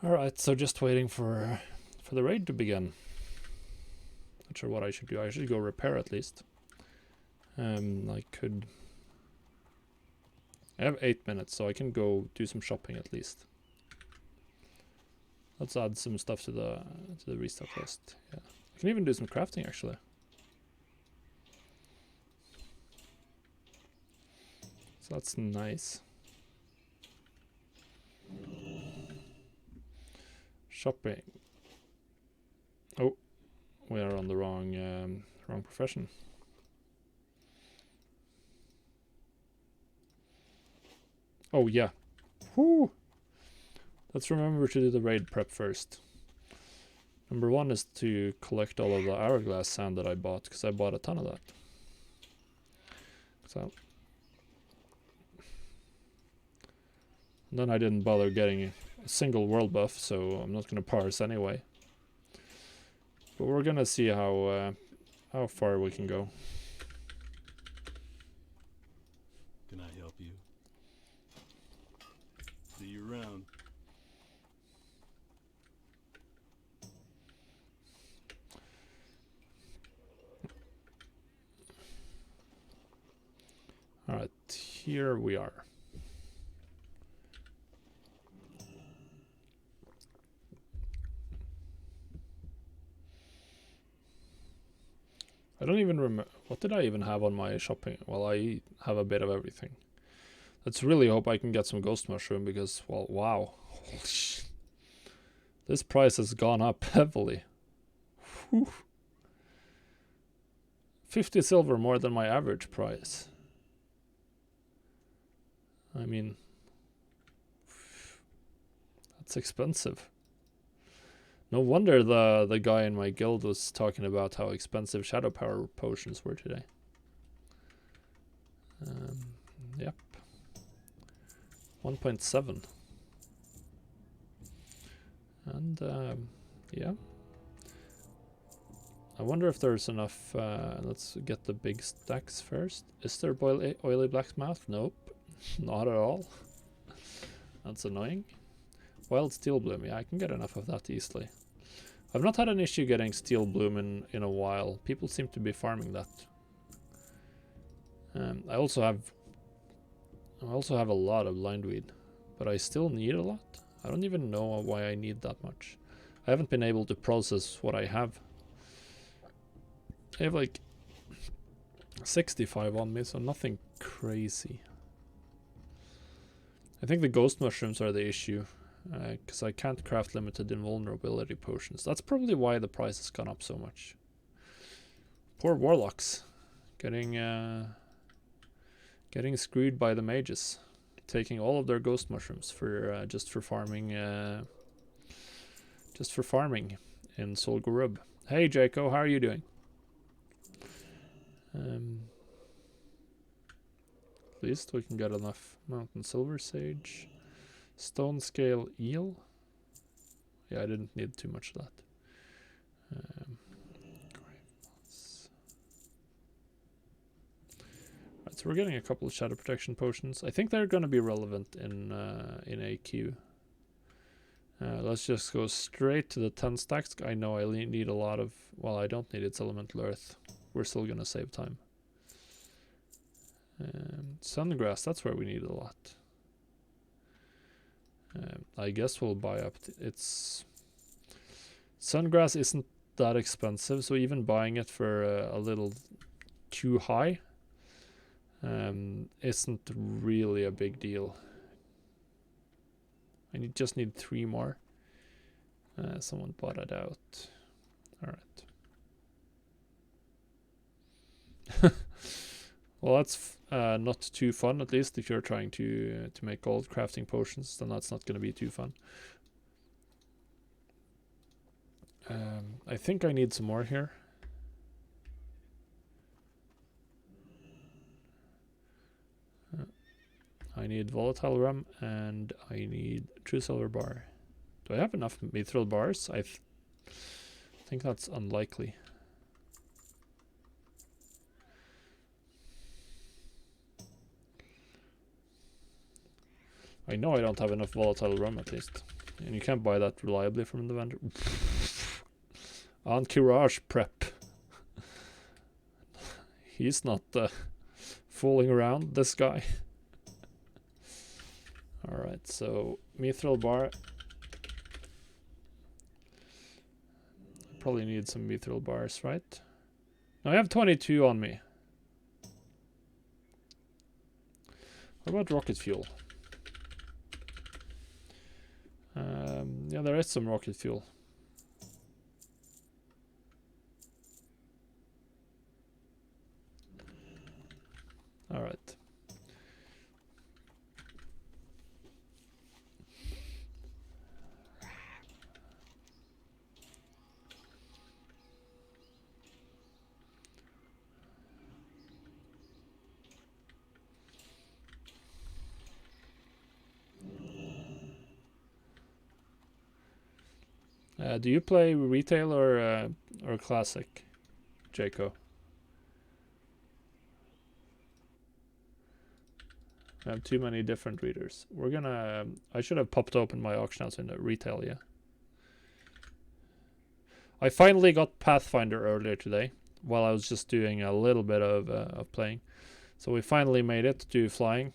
Alright, so just waiting for the raid to begin. Not sure what I should do. I should go repair at least. I have 8 minutes, so I can go do some shopping at least. Let's add some stuff to the restock list. Yeah, I can even do some crafting actually. So that's nice. Shopping. Oh, we are on the wrong profession. Oh yeah. Whoo! Let's remember to do the raid prep first. Number 1 is to collect all of the hourglass sand that I bought, because I bought a ton of that. So. And then I didn't bother getting a single world buff, so I'm not going to parse anyway. But we're going to see how far we can go. Can I help you? See you around. Alright, here we are. I don't even remember. What did I even have on my shopping? Well, I have a bit of everything. Let's really hope I can get some ghost mushroom because, well, wow. This price has gone up heavily. Whew. 50 silver more than my average price. I mean, that's expensive. No wonder the guy in my guild was talking about how expensive shadow power potions were today. Yep. 1.7. And yeah. I wonder if there's enough. Let's get the big stacks first. Is there oily blacksmith? Nope. Not at all. That's annoying. Wild steel bloom. Yeah, I can get enough of that easily. I've not had an issue getting steel bloom in a while. People seem to be farming that. I also have a lot of lindweed, but I still need a lot. I don't even know why I need that much. I haven't been able to process what I have. I have like 65 on me, so nothing crazy. I think the ghost mushrooms are the issue, because I can't craft limited invulnerability potions. That's probably why the price has gone up so much. Poor warlocks, getting screwed by the mages, taking all of their ghost mushrooms for just for farming in Sol Gurub. Hey Jaco, how are you doing? At least we can get enough mountain silver sage. Stone scale eel. Yeah, I didn't need too much of that. Right, so we're getting a couple of shadow protection potions. I think they're going to be relevant in AQ. Let's just go straight to the 10 stacks. I know I need a lot of... Well, I don't need its elemental earth. We're still going to save time. Sungrass, that's where we need a lot. I guess we'll buy up. It's Sungrass isn't that expensive, so even buying it for a little too high isn't really a big deal. I just need 3 more. Someone bought it out. All right. Well, that's not too fun. At least if you're trying to make gold crafting potions, then that's not going to be too fun. I think I need some more here. I need volatile rum and I need true silver bar. Do I have enough mithril bars? I think that's unlikely. I know I don't have enough volatile rum at least. And you can't buy that reliably from the vendor. On Kiraj prep. He's not fooling around, this guy. Alright, so mithril bar. Probably need some mithril bars, right? Now I have 22 on me. What about rocket fuel? Yeah, there is some rocket fuel. Alright. Do you play retail or classic, Jaco? I have too many different readers. We're gonna. I should have popped open my auction house in the retail, yeah. I finally got Pathfinder earlier today, while I was just doing a little bit of playing. So we finally made it to flying.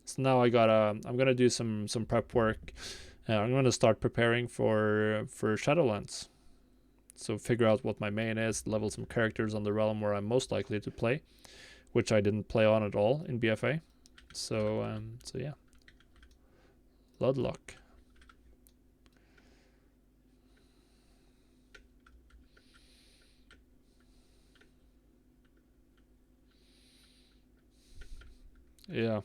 So now I gotta. I'm gonna do some prep work. I'm gonna start preparing for Shadowlands. So figure out what my main is, level some characters on the realm where I'm most likely to play, which I didn't play on at all in BfA. So yeah. Ludlock. Yeah.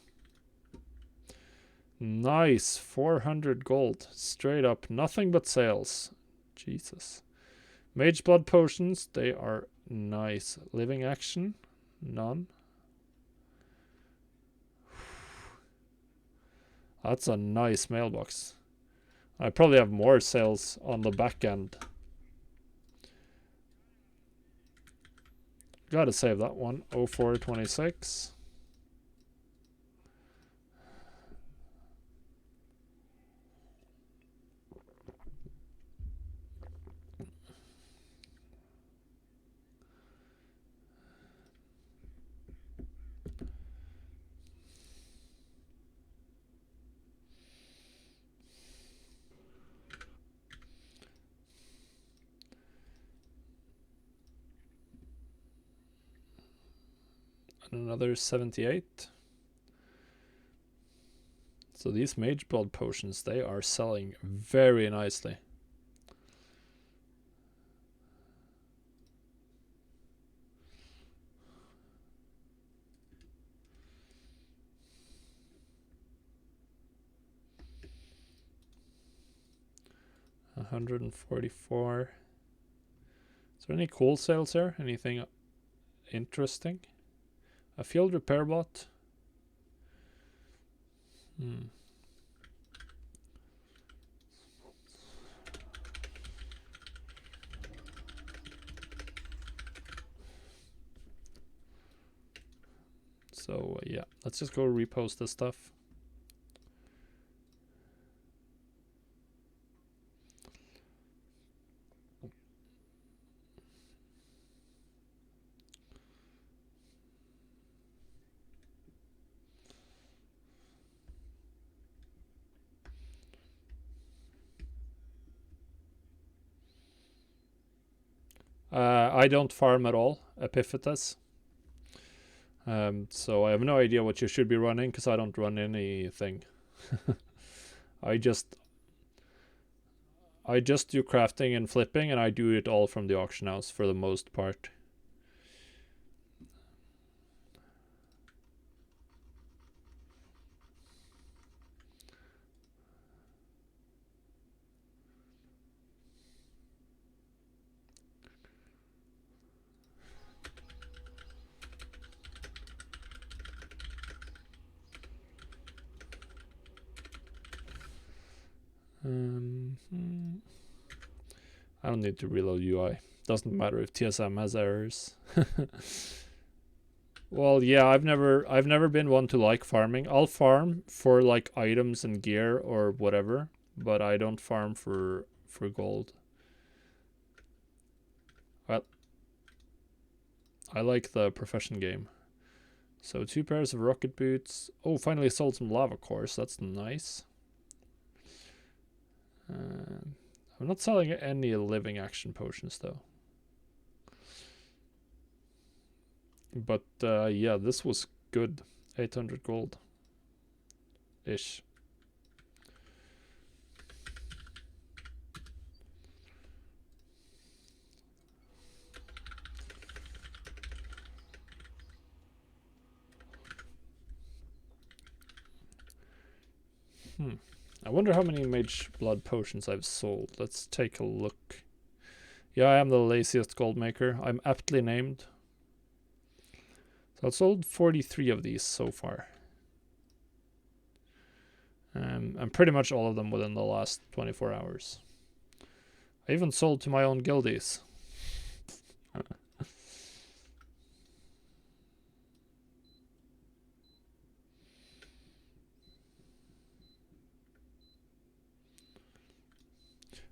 Nice. 400 gold. Straight up. Nothing but sales. Jesus. Mage blood potions. They are nice. Living action. None. That's a nice mailbox. I probably have more sales on the back end. Gotta save that one. 0426. Another 78. So these mage blood potions, they are selling very nicely. $144. Is there any cool sales here? Anything interesting? A field repair bot. So yeah, let's just go repost this stuff. I don't farm at all, Epiphytus. So I have no idea what you should be running because I don't run anything. I just do crafting and flipping, and I do it all from the auction house for the most part. I don't need to reload UI. Doesn't matter if TSM has errors. Well, yeah, I've never been one to like farming. I'll farm for like items and gear or whatever, but I don't farm for gold. Well, I like the profession game. So 2 pairs of rocket boots. Oh, finally sold some lava cores. That's nice. I'm not selling any living action potions though. But yeah, this was good. 800 gold ish. I wonder how many mage blood potions I've sold. Let's take a look. Yeah, I am the laziest gold maker. I'm aptly named. So I've sold 43 of these so far. And pretty much all of them within the last 24 hours. I even sold to my own guildies.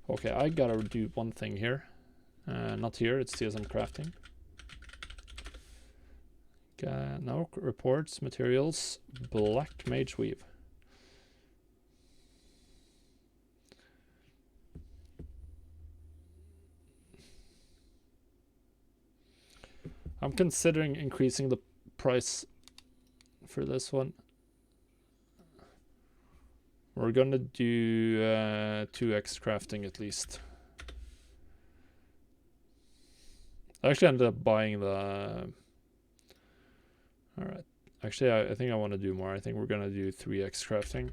Okay, I gotta do one thing here. Not here, it's CSM crafting. Now reports, materials, black mage weave. I'm considering increasing the price for this one. We're gonna do 2x crafting at least. I actually ended up buying the... Alright. Actually, I think I want to do more. I think we're gonna do 3x crafting.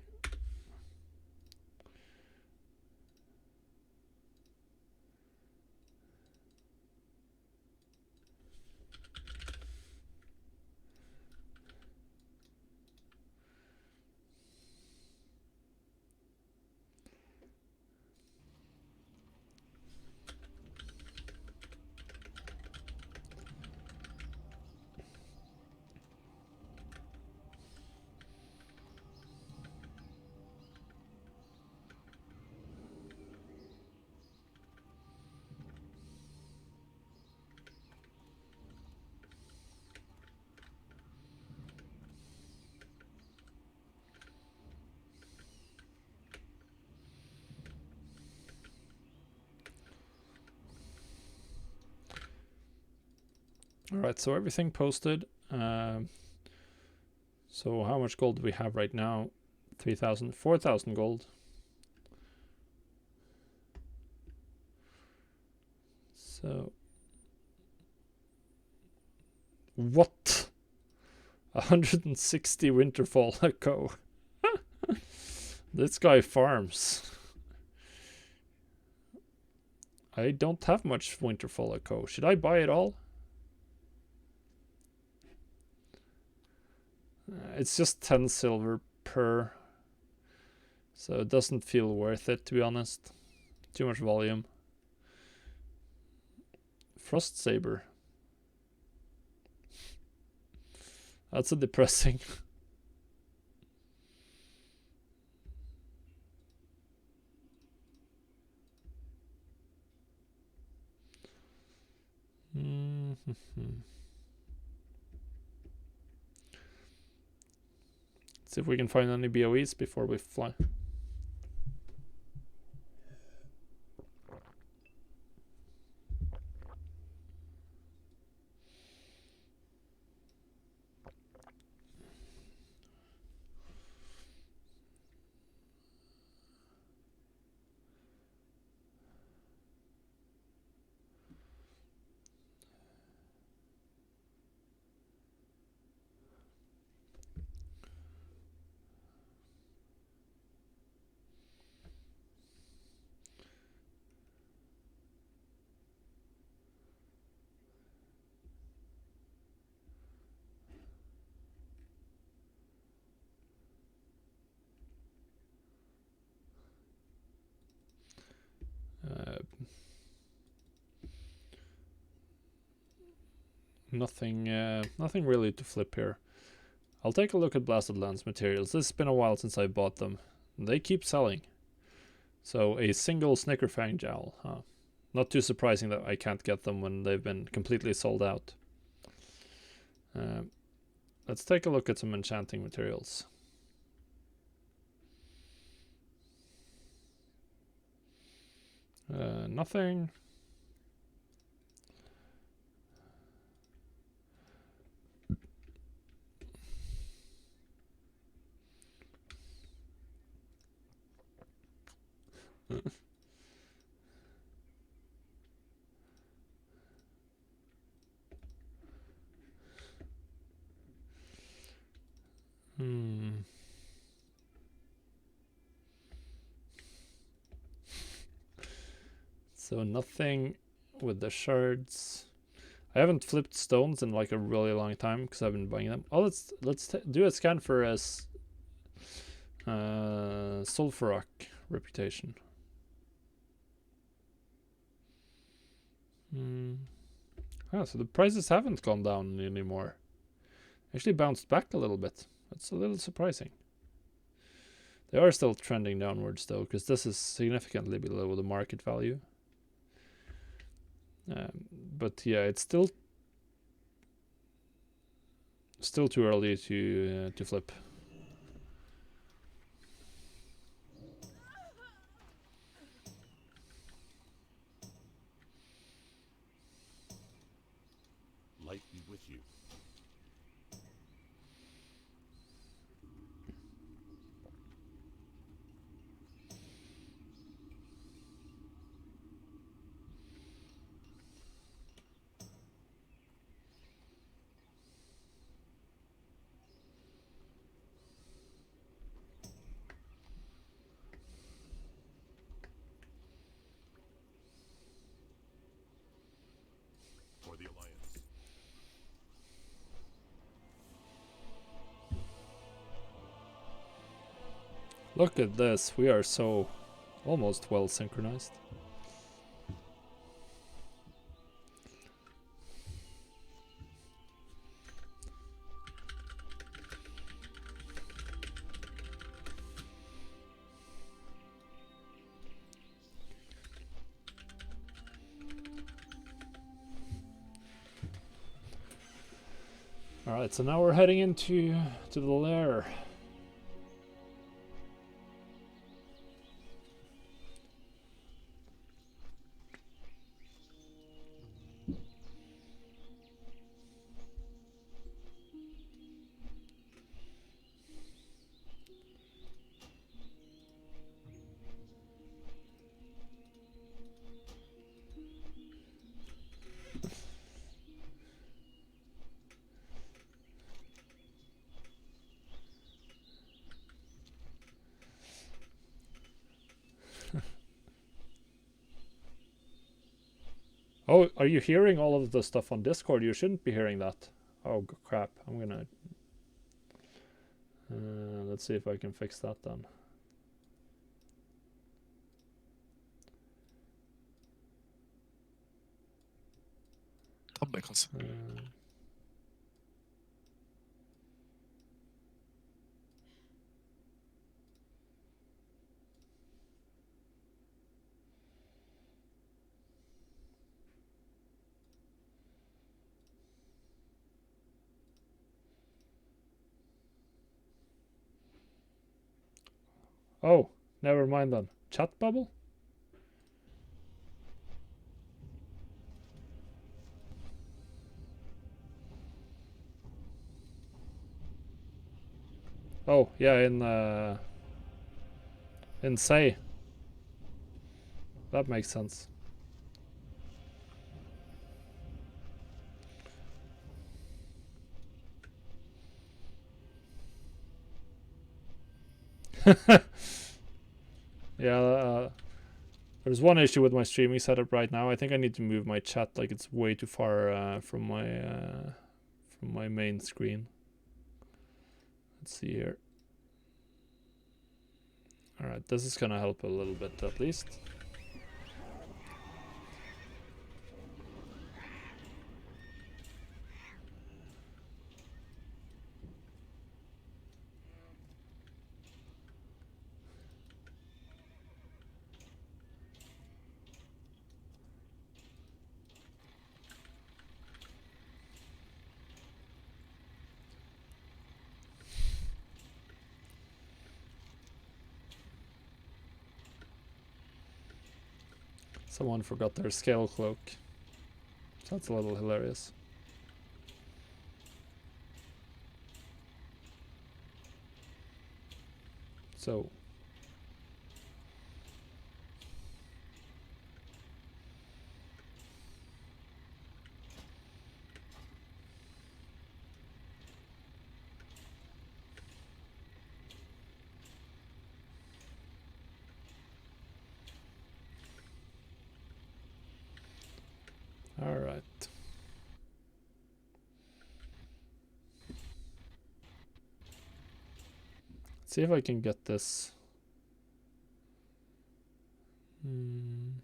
Alright, so everything posted. So how much gold do we have right now? 3,000, 4,000 gold. So... What? 160 Winterfall Echo. This guy farms. I don't have much Winterfall Echo. Should I buy it all? It's just 10 silver per. So it doesn't feel worth it, to be honest. Too much volume. Frost Saber. That's a depressing. See if we can find any BOEs before we fly. Nothing really to flip here. I'll take a look at Blasted Lands materials. It's been a while since I bought them. They keep selling. So a single Snickerfang Jowl, huh? Not too surprising that I can't get them when they've been completely sold out. Let's take a look at some enchanting materials. Nothing. So nothing with the shards. I haven't flipped stones in like a really long time because I've been buying them. Oh, let's do a scan for a sulfur rock reputation. So the prices haven't gone down anymore. Actually bounced back a little bit. That's a little surprising. They are still trending downwards though, because this is significantly below the market value. But yeah, it's still too early to flip. Light be with you. For the Alliance. Look at this. We are so almost well synchronized. Alright, so now we're heading into the lair. Oh, are you hearing all of the stuff on Discord? You shouldn't be hearing that. Oh, crap. I'm gonna... let's see if I can fix that then. Oh, never mind then. Chat bubble? Oh, yeah, in say. That makes sense. Yeah, there's one issue with my streaming setup right now. I think I need to move my chat, like it's way too far from my main screen. Let's see here. Alright, this is gonna help a little bit at least. Someone forgot their scale cloak. So that's a little hilarious. So all right. Let's see if I can get this. Can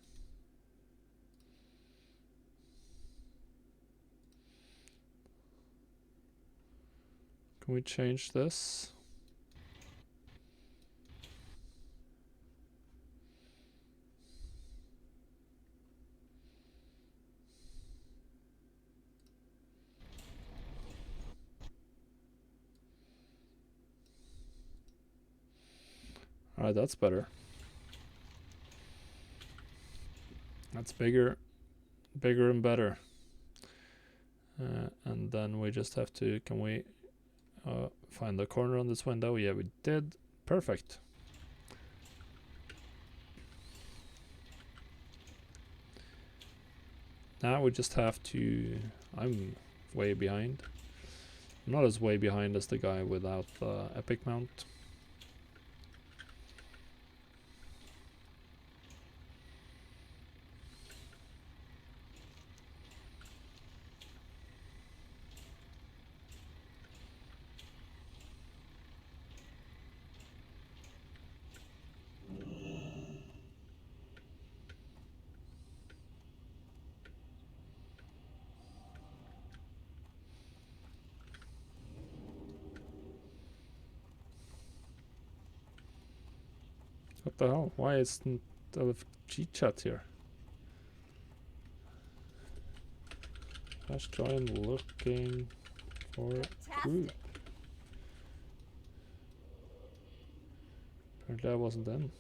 we change this? Alright, that's better. That's bigger and better. And then we just have to, can we find the corner on this window? Yeah, we did. Perfect. Now we just have to, I'm way behind. I'm not as way behind as the guy without the epic mount. What the hell? Why isn't the cheat chat here? Flash join looking for group. Apparently I wasn't in.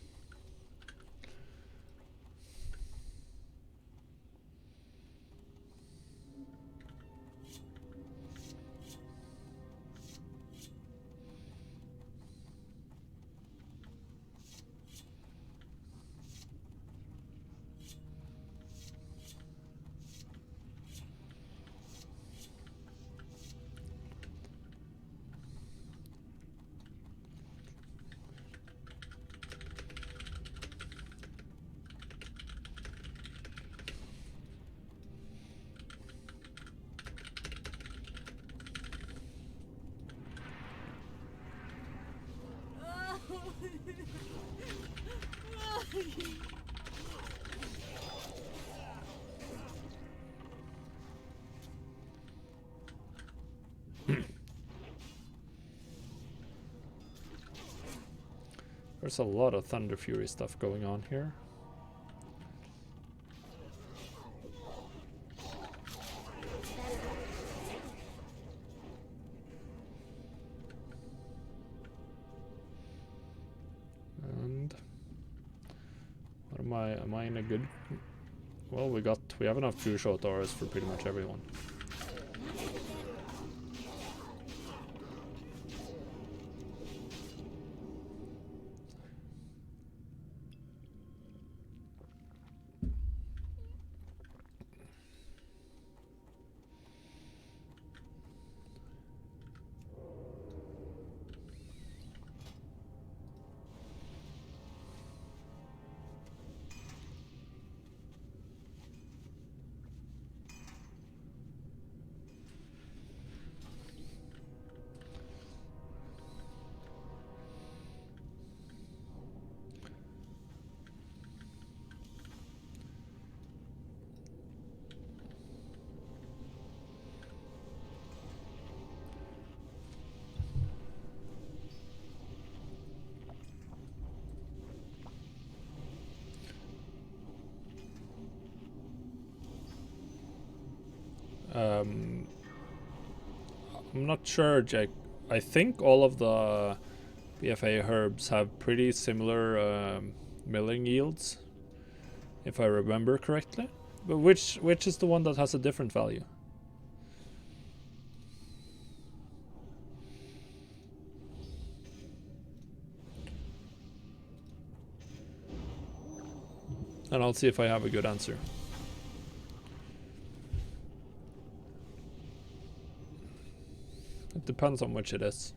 There's a lot of Thunder Fury stuff going on here. And what am I in a good, well, we have enough true shot auras for pretty much everyone. I'm not sure, Jake. I think all of the BfA herbs have pretty similar milling yields. if I remember correctly. But which is the one that has a different value? And I'll see if I have a good answer. It depends on which it is.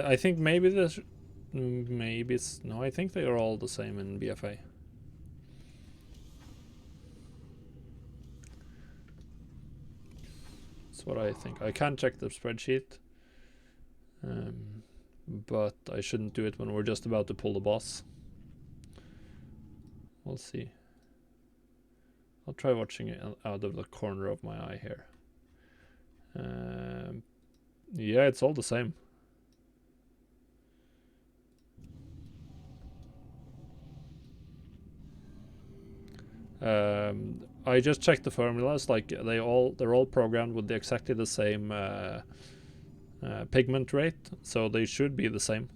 I think maybe this, maybe it's, no, I think they are all the same in BfA. That's what I think. I can check the spreadsheet, but I shouldn't do it when we're just about to pull the boss. We'll see. I'll try watching it out of the corner of my eye here. Yeah, it's all the same. I just checked the formulas. Like they're all programmed with exactly the same pigment rate, so they should be the same.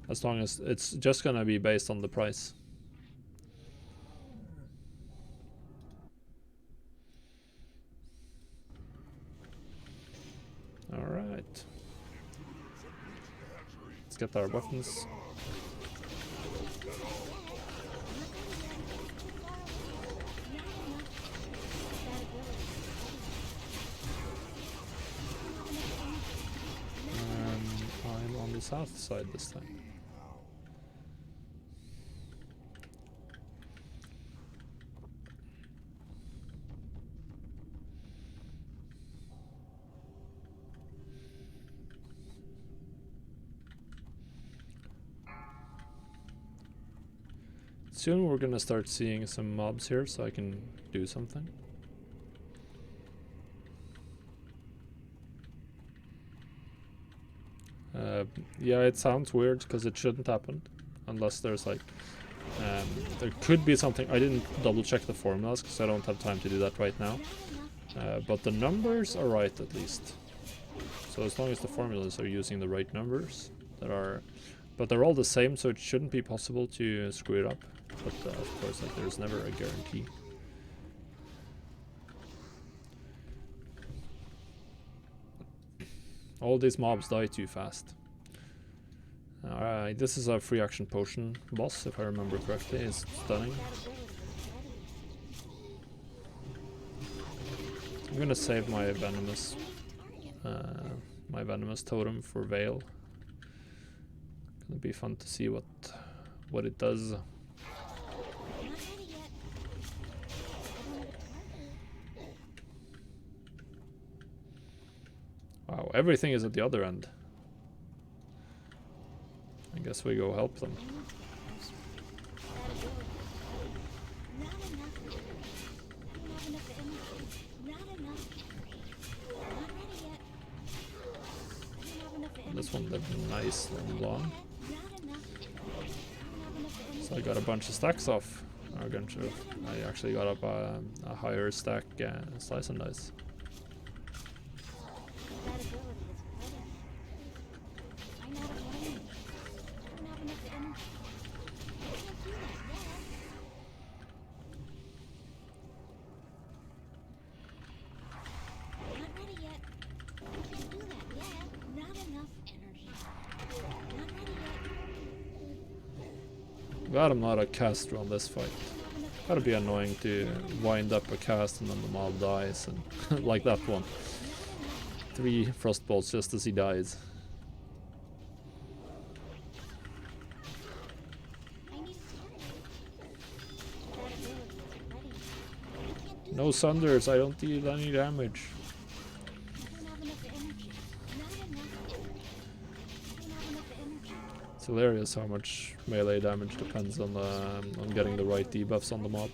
As long as it's just gonna be based on the price. All right. Let's get our weapons. I'm on the south side this time. Soon we're gonna start seeing some mobs here, so I can do something. Yeah, it sounds weird because it shouldn't happen unless there's like there could be something. I didn't double check the formulas because I don't have time to do that right now, but the numbers are right at least. So as long as the formulas are using the right numbers, but they're all the same, so it shouldn't be possible to screw it up. But of course, like, there's never a guarantee. All these mobs die too fast. Alright, this is a free action potion boss, if I remember correctly. It's stunning. I'm gonna save my venomous totem for Veil. Gonna be fun to see what it does. Wow, everything is at the other end. I guess we go help them. This one lived nice and long. So I got a bunch of stacks off. I actually got up a higher stack slice and dice. Glad I'm not a caster on this fight. Gotta be annoying to wind up a cast and then the mob dies, and like that one. 3 frost bolts just as he dies. No sunders, I don't deal any damage. It's hilarious how much melee damage depends on getting the right debuffs on the mob.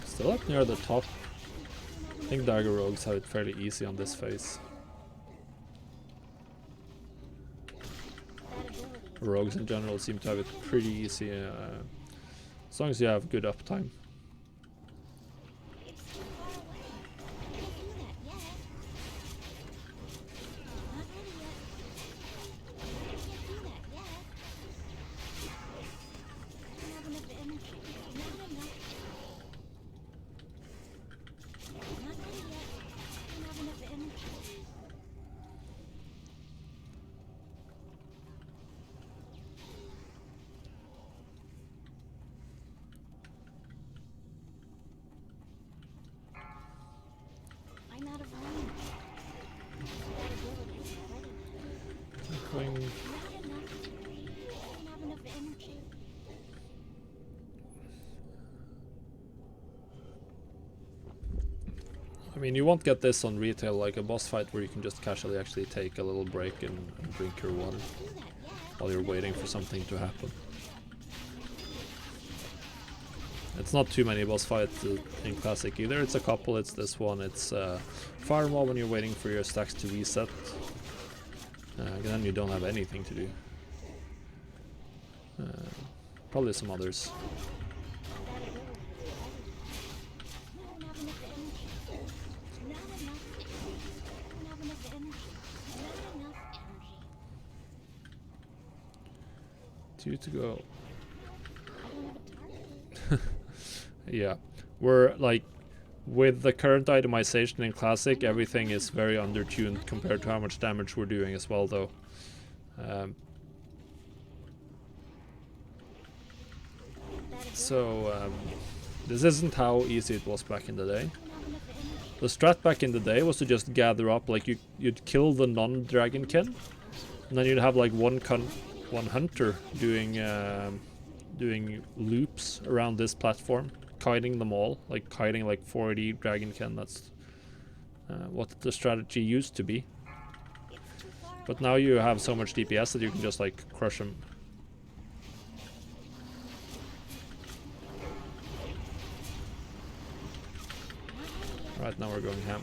Still up near the top. I think Dagger Rogues have it fairly easy on this phase. rogues in general seem to have it pretty easy, as long as you have good uptime. Going. I mean, you won't get this on retail, like a boss fight where you can just casually actually take a little break and drink your water while you're waiting for something to happen. It's not too many boss fights in Classic either. It's a couple. It's this one. It's Fireball when you're waiting for your stacks to reset. Then you don't have anything to do. Probably some others. Two to go. Yeah, we're like, with the current itemization in Classic, everything is very undertuned compared to how much damage we're doing as well, though. This isn't how easy it was back in the day. The strat back in the day was to just gather up, like you'd kill the non-dragonkin, and then you'd have like one hunter doing loops around this platform, kiting them all, like kiting like 40 dragonkin. That's what the strategy used to be. But now you have so much DPS that you can just like crush them. Right now we're going ham.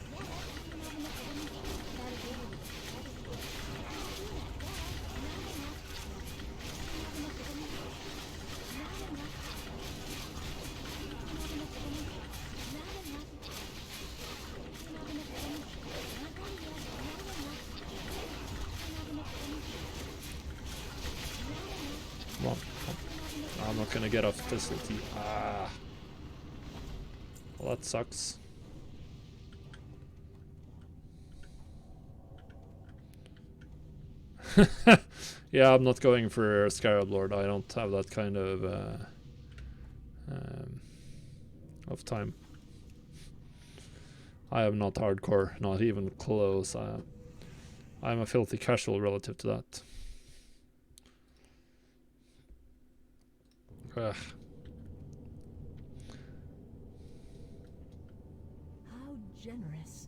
Come on. I'm not gonna get off this ulti. Ah. Well, that sucks. Yeah, I'm not going for Scarab Lord. I don't have that kind of time. I am not hardcore, not even close. I'm a filthy casual relative to that. Ugh. How generous.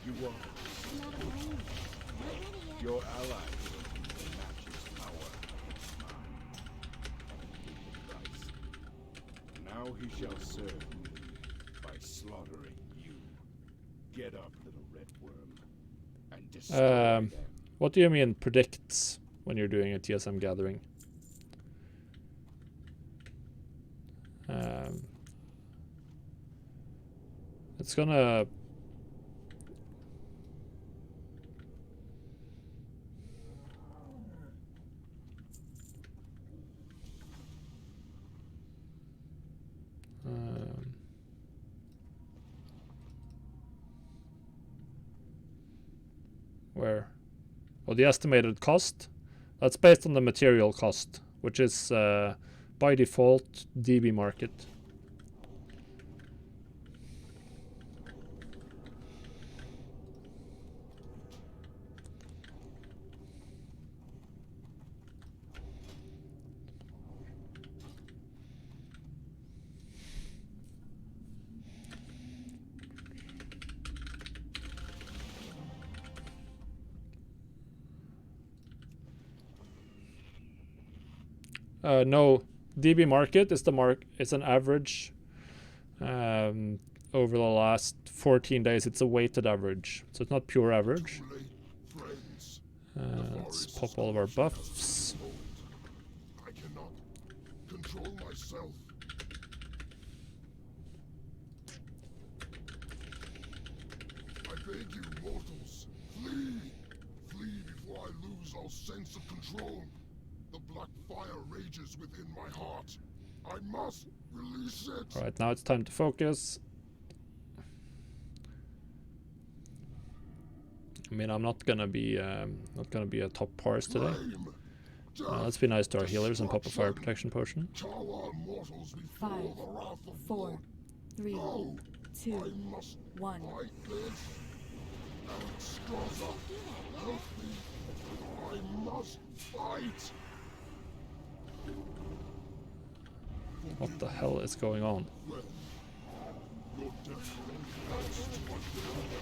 You won. Your ally matches power. Now Now he shall serve me by slaughtering you. Get up, little red worm, and destroy them. What do you mean predicts when you're doing a TSM gathering? It's gonna... where? Well, the estimated cost? That's based on the material cost, which is by default DB market. No, DB market is it's an average over the last 14 days. It's a weighted average, so it's not pure average. Let's pop all of our buffs. I cannot control myself. I beg you, mortals, flee! Flee before I lose all sense of control. The black fire rages within my heart. I must release it. All right, now it's time to focus. I mean, I'm not gonna be a top parse today. Let's be nice to our healers and pop a fire protection potion. 5, 4, 3, 2, 1. I must fight. What the hell is going on? Your death adds to my failure.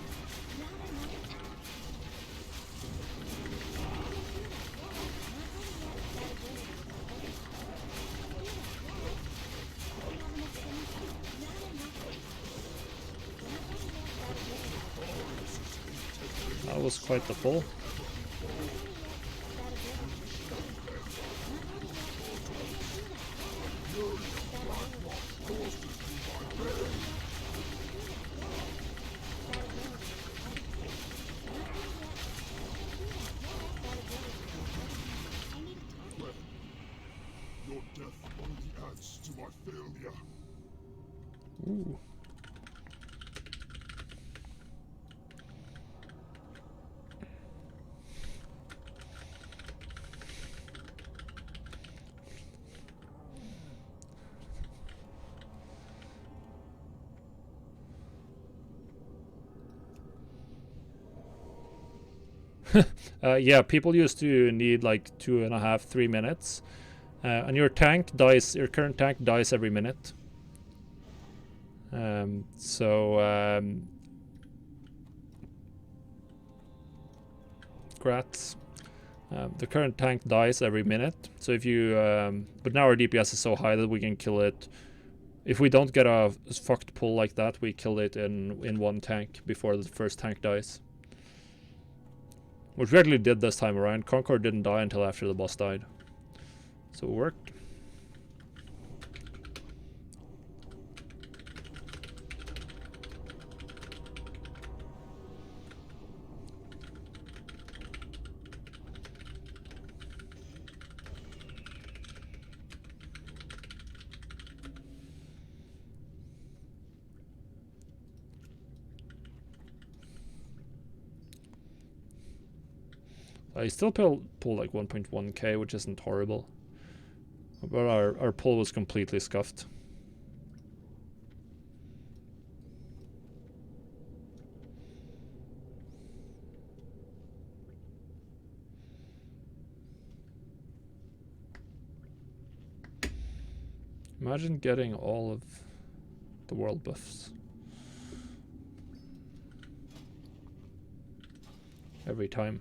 That was quite the pull. Your death only adds to my failure. Ooh. Yeah, people used to need like 2.5, 3 minutes. And your current tank dies every minute. Grats. The current tank dies every minute. So if you, but now our DPS is so high that we can kill it. If we don't get a fucked pull like that, we kill it in one tank before the first tank dies. Which we actually did this time around. Concord didn't die until after the boss died. So it worked. I still pull like 1.1k, which isn't horrible. But our pull was completely scuffed. Imagine getting all of the world buffs. Every time.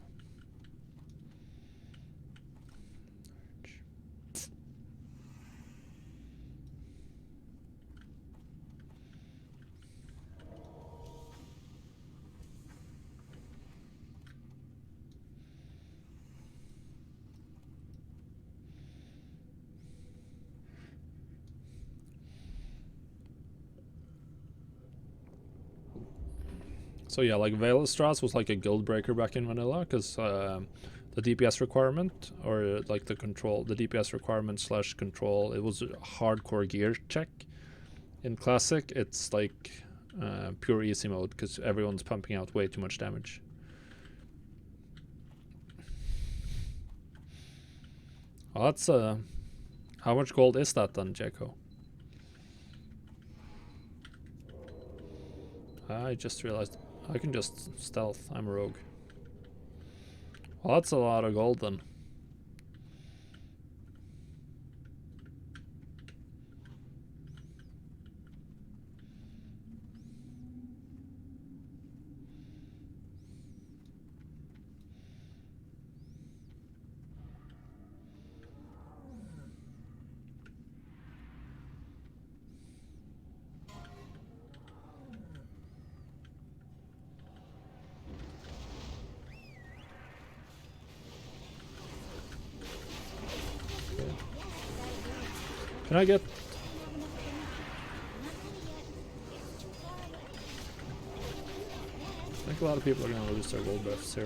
So yeah, like Veilstras was like a guild breaker back in vanilla, because the DPS requirement, or like the DPS requirement slash control, it was a hardcore gear check. In classic, it's like pure easy mode, because everyone's pumping out way too much damage. Oh, that's how much gold is that then, Jeko? I just realized I can just stealth. I'm a rogue. Well, that's a lot of gold then. Can I get... I think a lot of people are gonna lose their gold buffs here.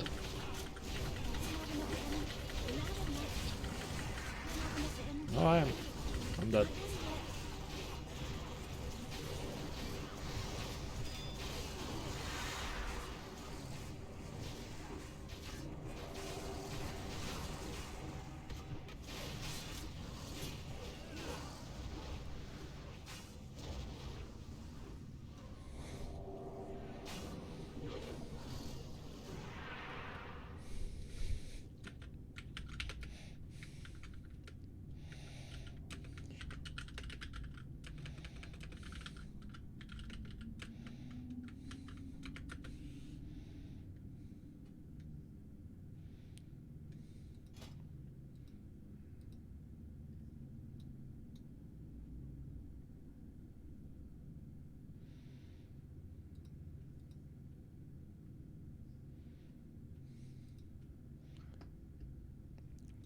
No, I am. I'm dead.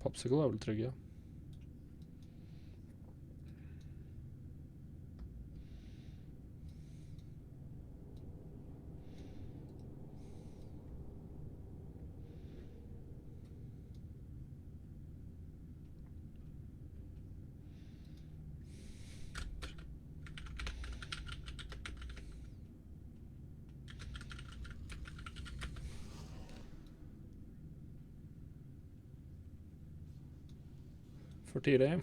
Popsicle er vel trygge. For TD.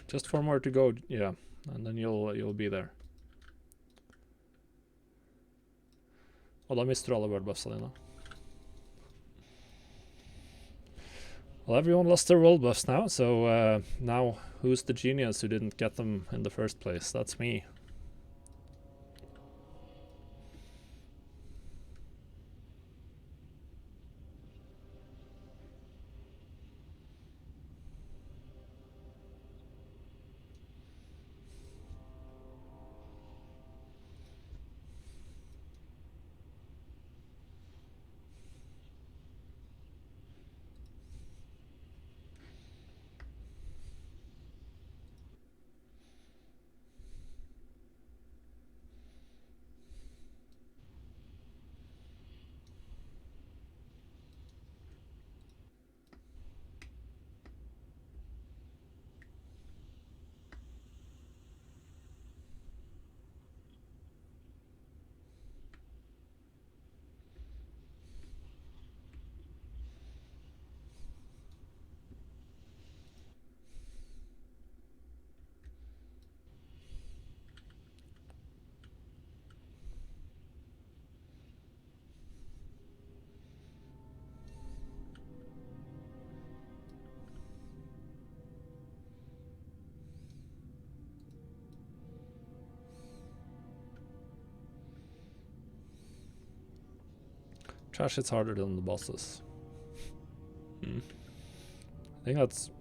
Just 4 more to go, yeah, and then you'll be there. Og da mister du alle world-buffsa dine. Well, everyone lost their world buffs now, so now who's the genius who didn't get them in the first place? That's me. Trash hits harder than the bosses. I think that's...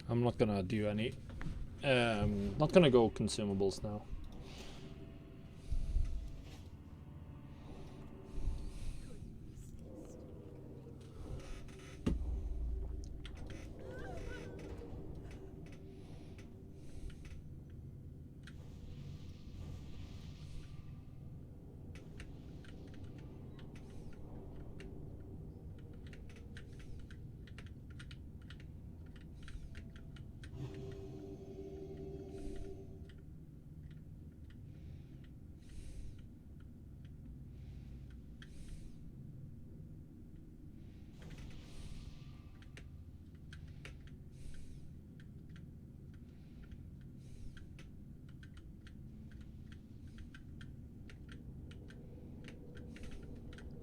I'm not gonna do any... not gonna go consumables now.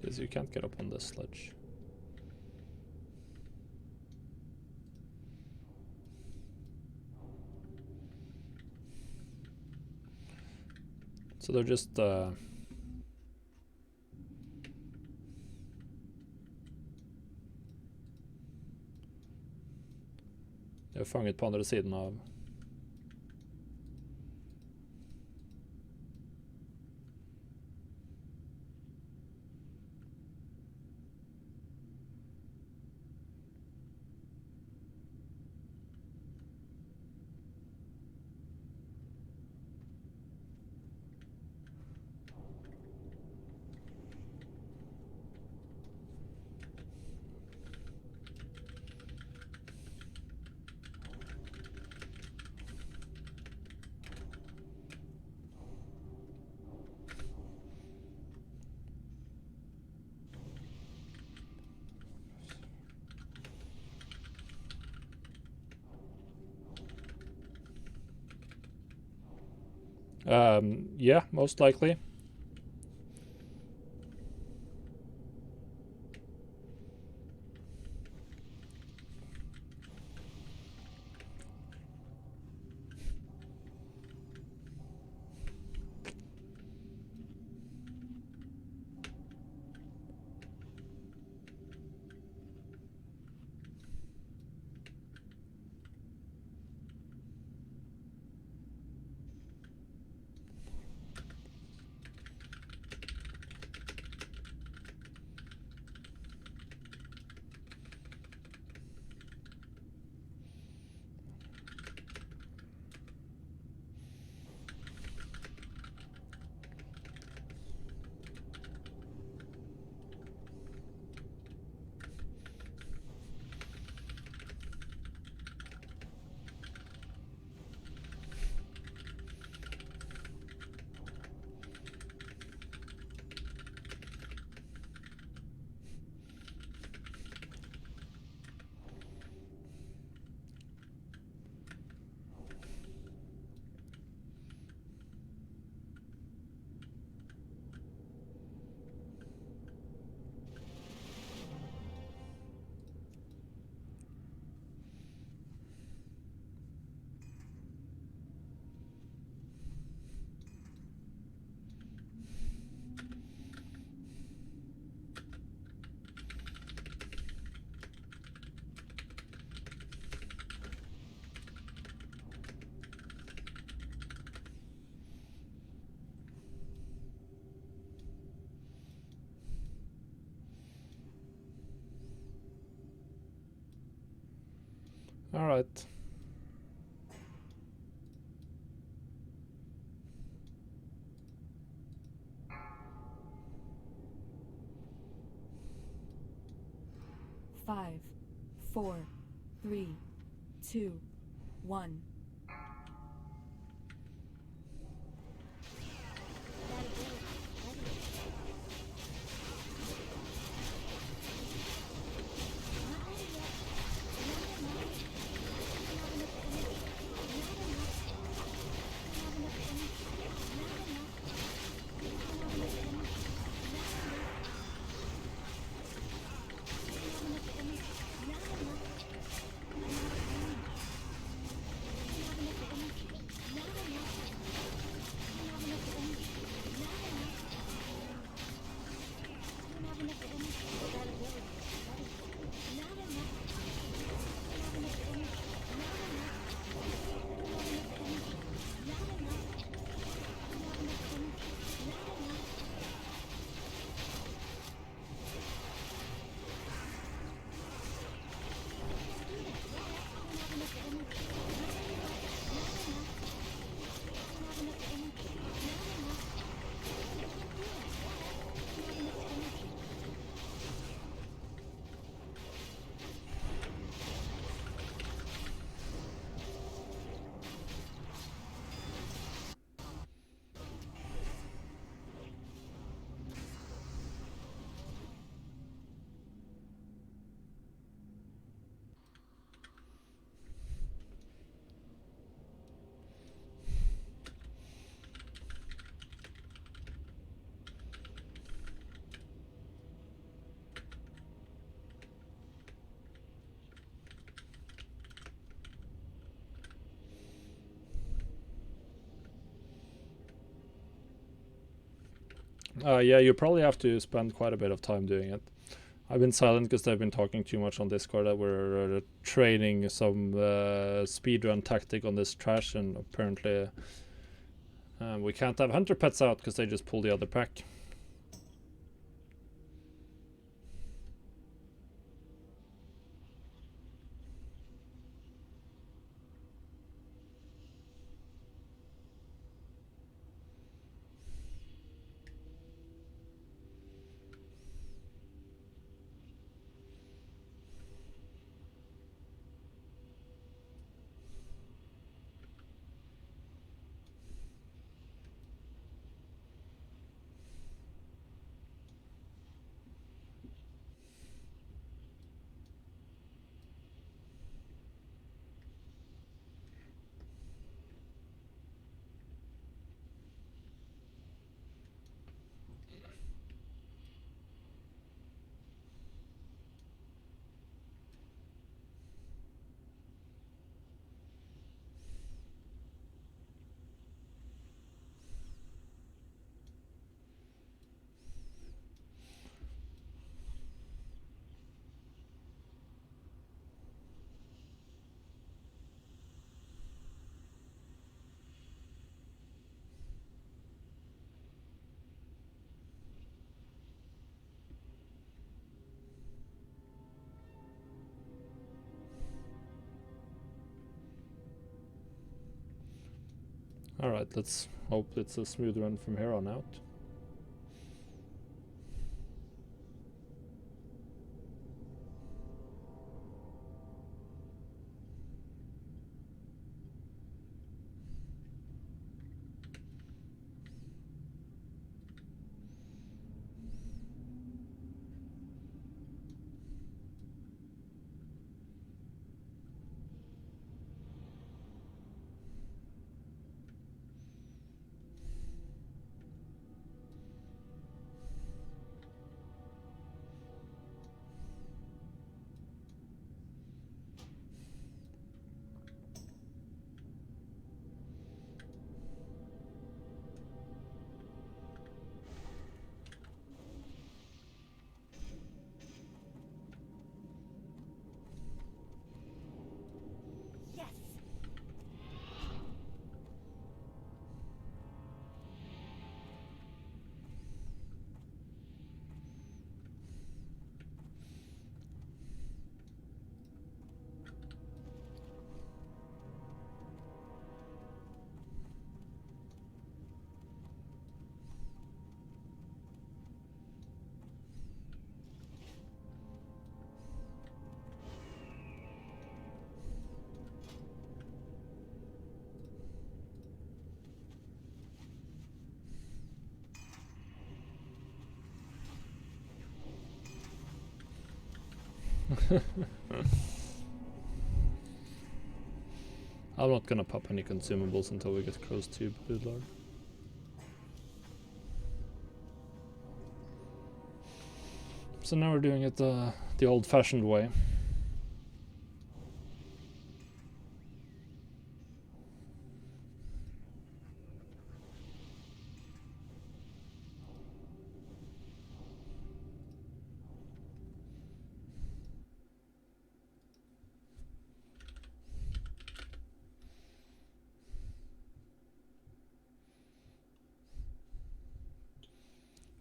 Because you can't get up on this sledge. So they're just... Det är fanget på andra sidan av... Yeah, most likely. All right. Five, four, three, two, one. Yeah, you probably have to spend quite a bit of time doing it. I've been silent because they've been talking too much on Discord that we're training some speedrun tactic on this trash, and apparently we can't have hunter pets out because they just pull the other pack. Alright, let's hope it's a smooth run from here on out. I'm not gonna pop any consumables until we get close to Blue Lord. So now we're doing it the old-fashioned way.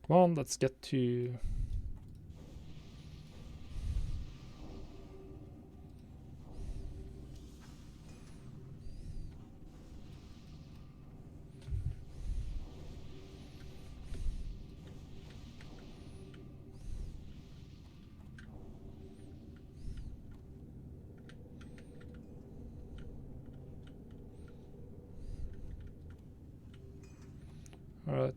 Come on, let's get to... Alright.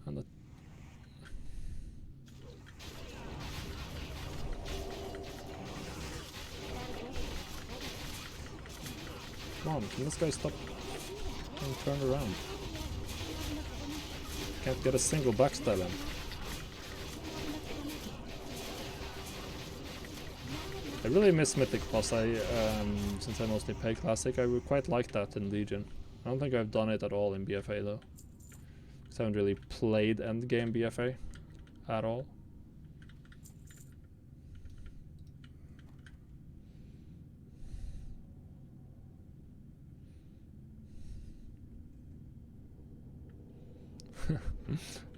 And the Come on, can this guy stop being turned around? Can't get a single backstab in. I really miss Mythic Plus. Since I mostly play Classic, I would quite like that in Legion. I don't think I've done it at all in BfA though. Because I haven't really played endgame BfA at all.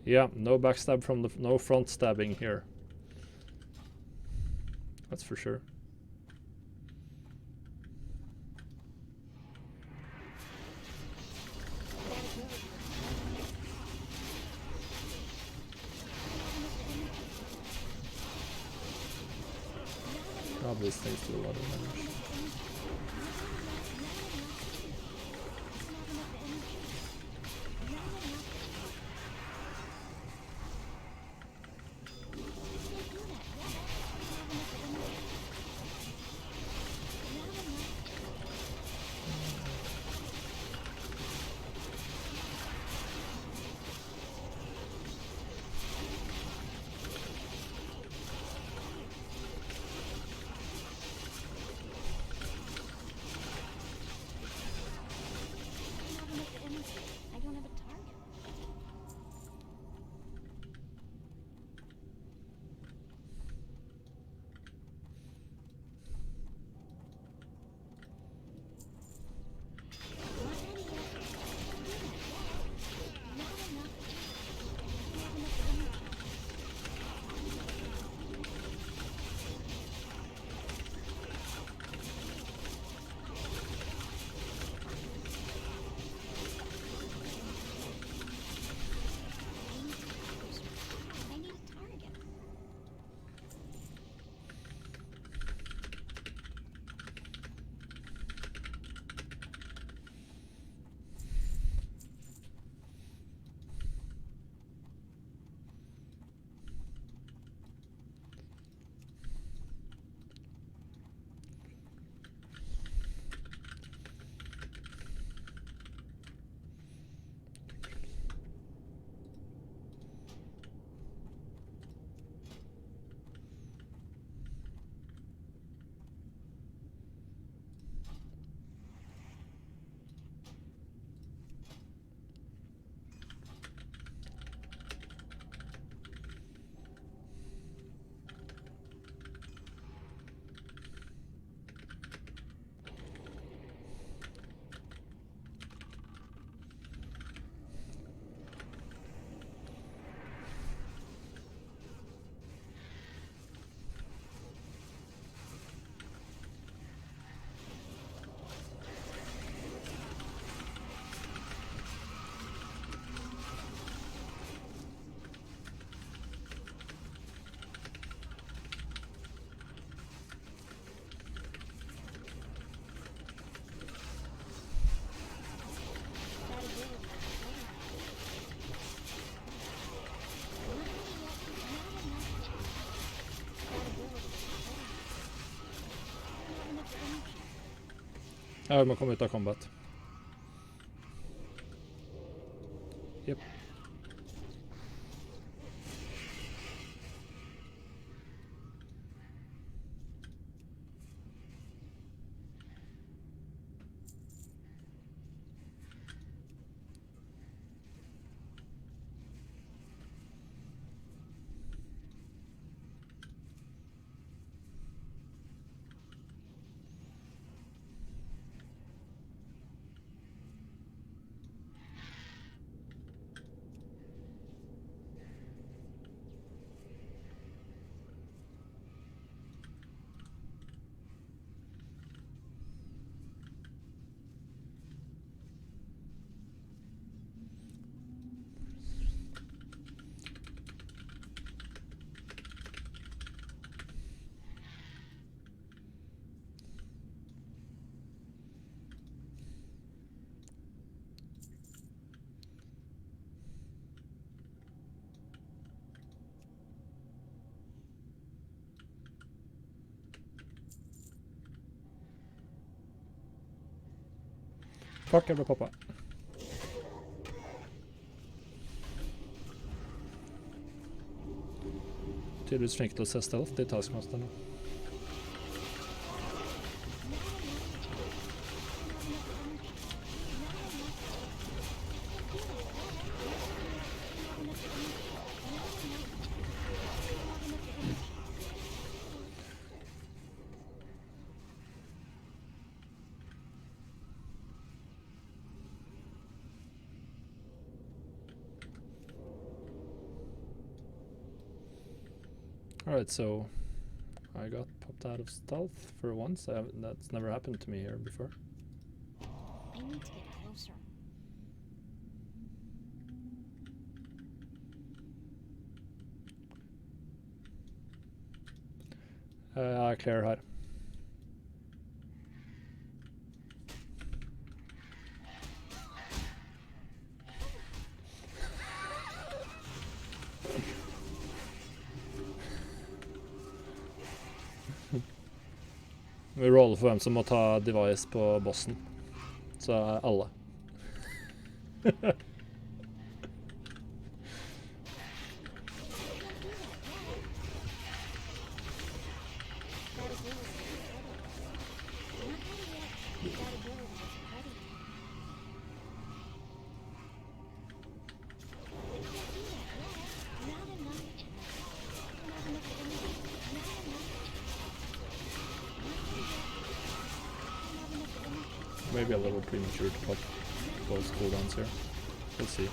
Yeah, no backstab from the no front stabbing here. That's for sure. Probably these things do a lot of damage. Ja, vi må komme ut av combat. Jep. Fuck, jeg ble poppa. Tydeligvis flink til å se stealth i taskmasterne. Alright, so I got popped out of stealth for once. That's never happened to me here before. I need to get closer. Jeg clear her. Vi roller for hvem som må ta device på bossen. Så alle. Maybe a little premature to pop those cooldowns here. We'll see.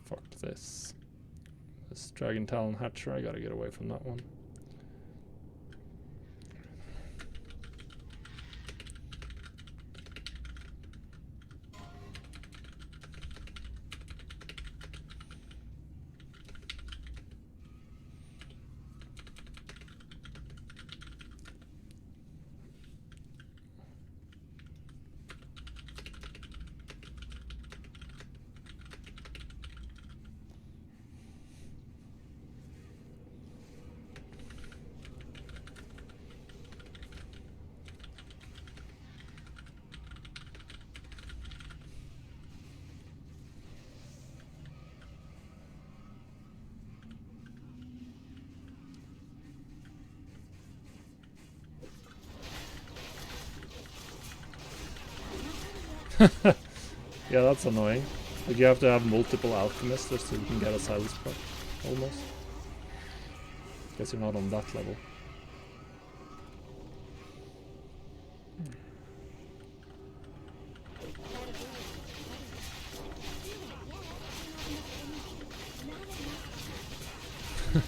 Fuck this. This Dragon Talon Hatcher, I gotta get away from that one. Yeah, that's annoying. Like you have to have multiple alchemists just so you can get a silence proc, almost. Guess you're not on that level.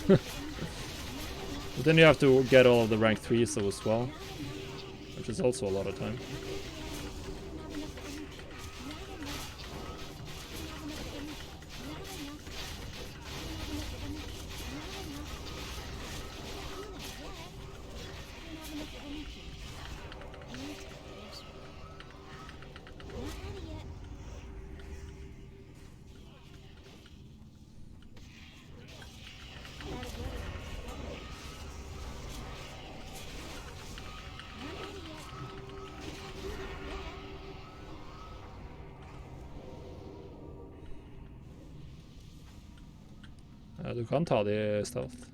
But then you have to get all of the rank 3s as well, which is also a lot of time. Du kan ta de i stealth.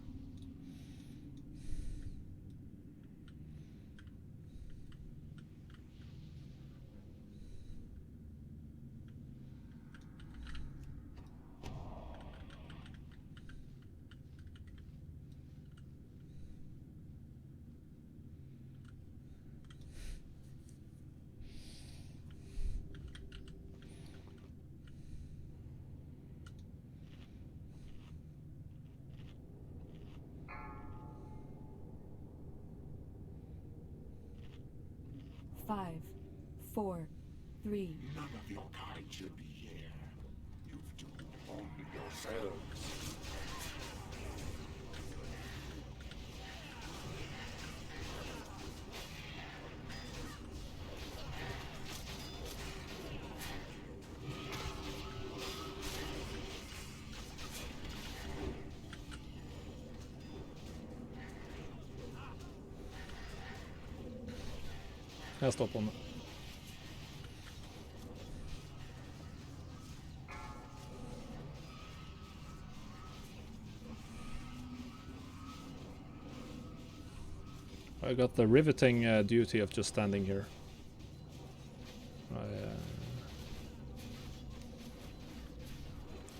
Five, four, three, None of your kind should be here. You've doomed only yourselves. Jeg står på den. I got the riveting duty of just standing here. I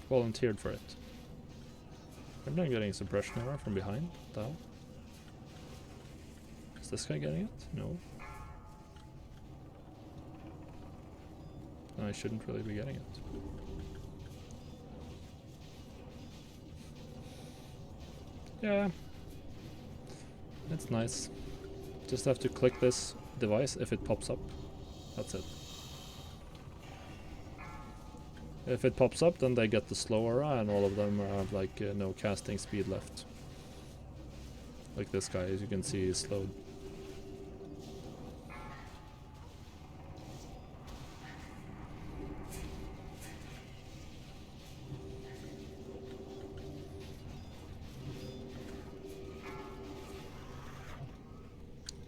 volunteered for it. I'm not getting suppression aura from behind. What the hell? Is this guy getting it? No. I shouldn't really be getting it. Yeah. It's nice. Just have to click this device if it pops up. That's it. If it pops up, then they get the slow aura, and all of them have like no casting speed left. Like this guy, as you can see, is slowed.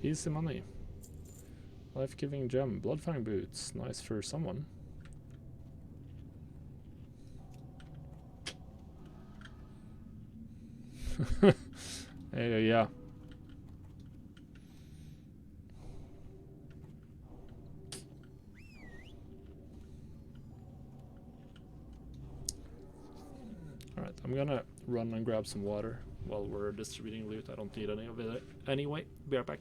Easy money. Life-giving gem. Bloodfang boots. Nice for someone. Yeah. Alright, I'm gonna run and grab some water while we're distributing loot. I don't need any of it anyway. Be right back.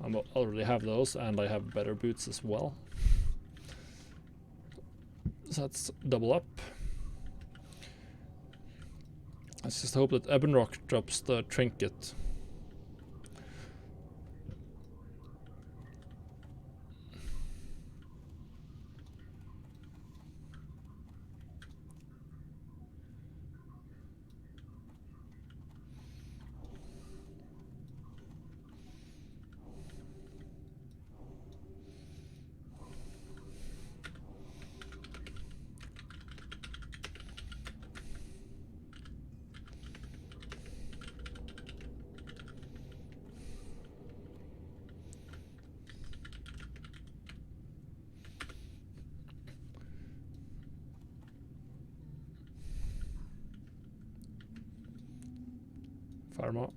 I already have those, and I have better boots as well. So that's double up. Let's just hope that Ebonrock drops the trinket. Pharma.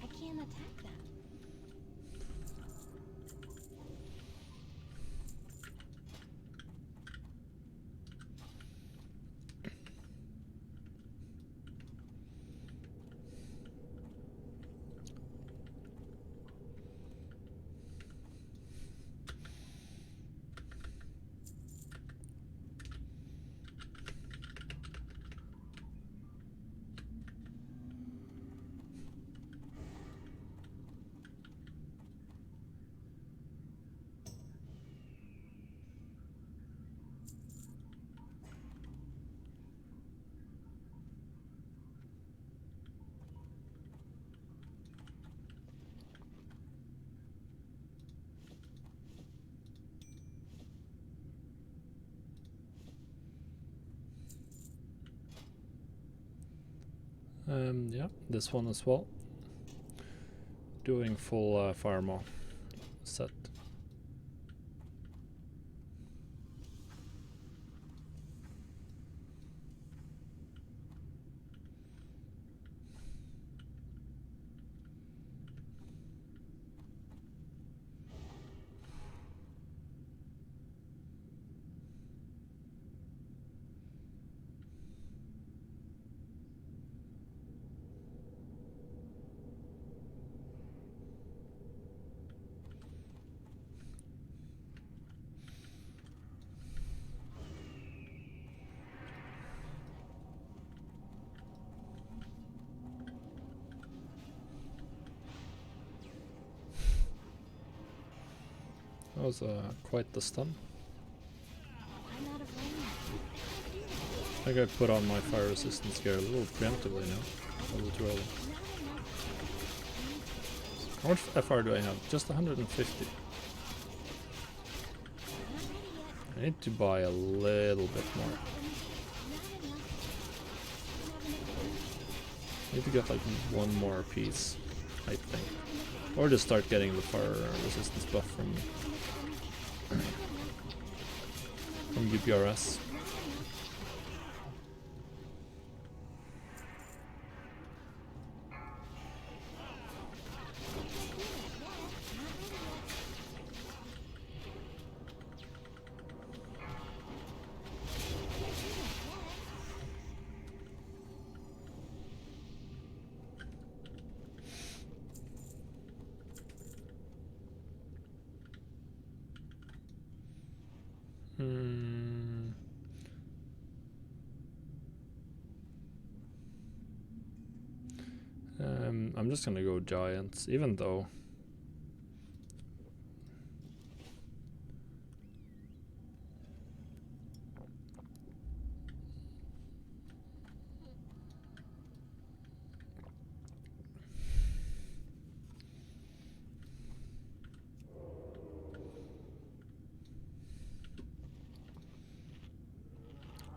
I can't attack them. Yeah, this one as well. Doing full pharma set. That was quite the stun. I'm out of range. I think I put on my fire resistance gear a little preemptively now. A little too early. How much FR do I have? Just 150. I need to buy a little bit more. I need to get like one more piece, I think. Or just start getting the fire resistance buff from UPRS. I'm just gonna go giants, even though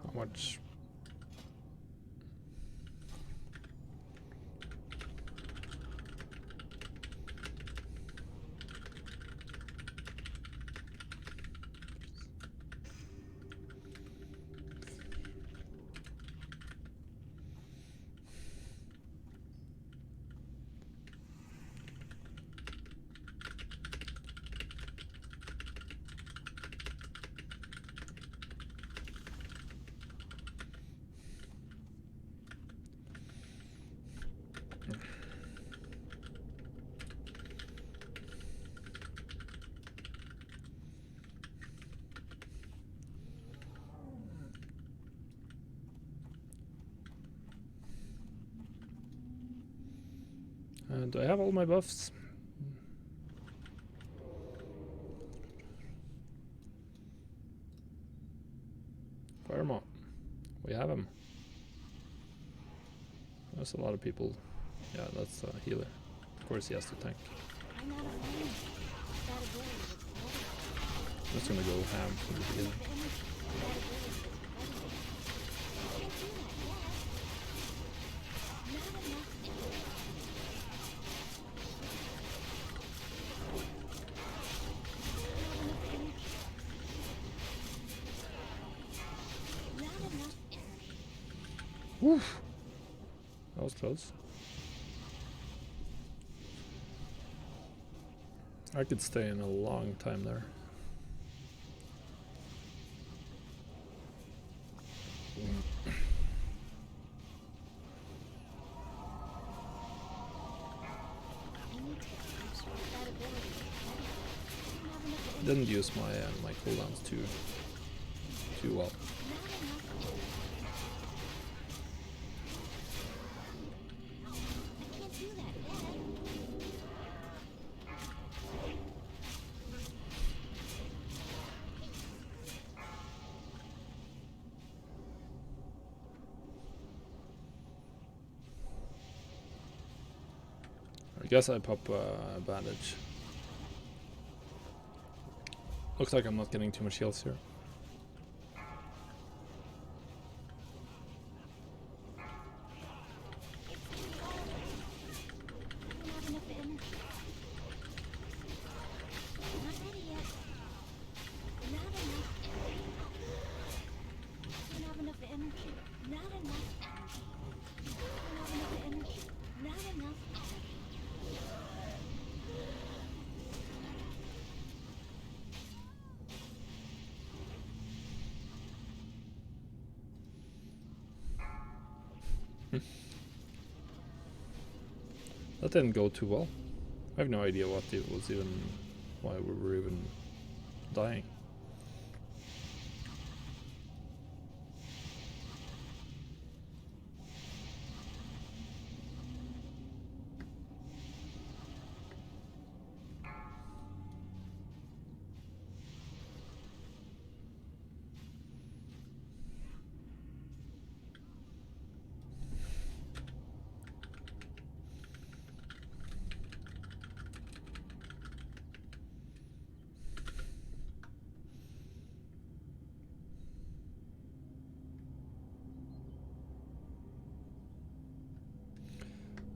how much Do I have all my buffs? Firemo. We have him. There's a lot of people. Yeah, that's a healer. Of course he has to tank. I'm out of range. That ability was all. I'm just gonna go ham from the beginning. The energy. That ability was incredible. I can't do that yet. Not enough energy. Not enough energy. Woof! That was close. I could stay in a long time there. I need to get closer. That ability was incredible. I don't have enough energy. Didn't use my cooldowns too well. Not enough energy. I can't do that yet. I guess I pop bandage. Looks like I'm not getting too much heals here. I don't have enough energy. Not ready yet. Not enough energy. I don't have enough energy. Not enough energy. I don't have enough energy. Not enough energy. That didn't go too well. I have no idea what it was even, why we were even dying.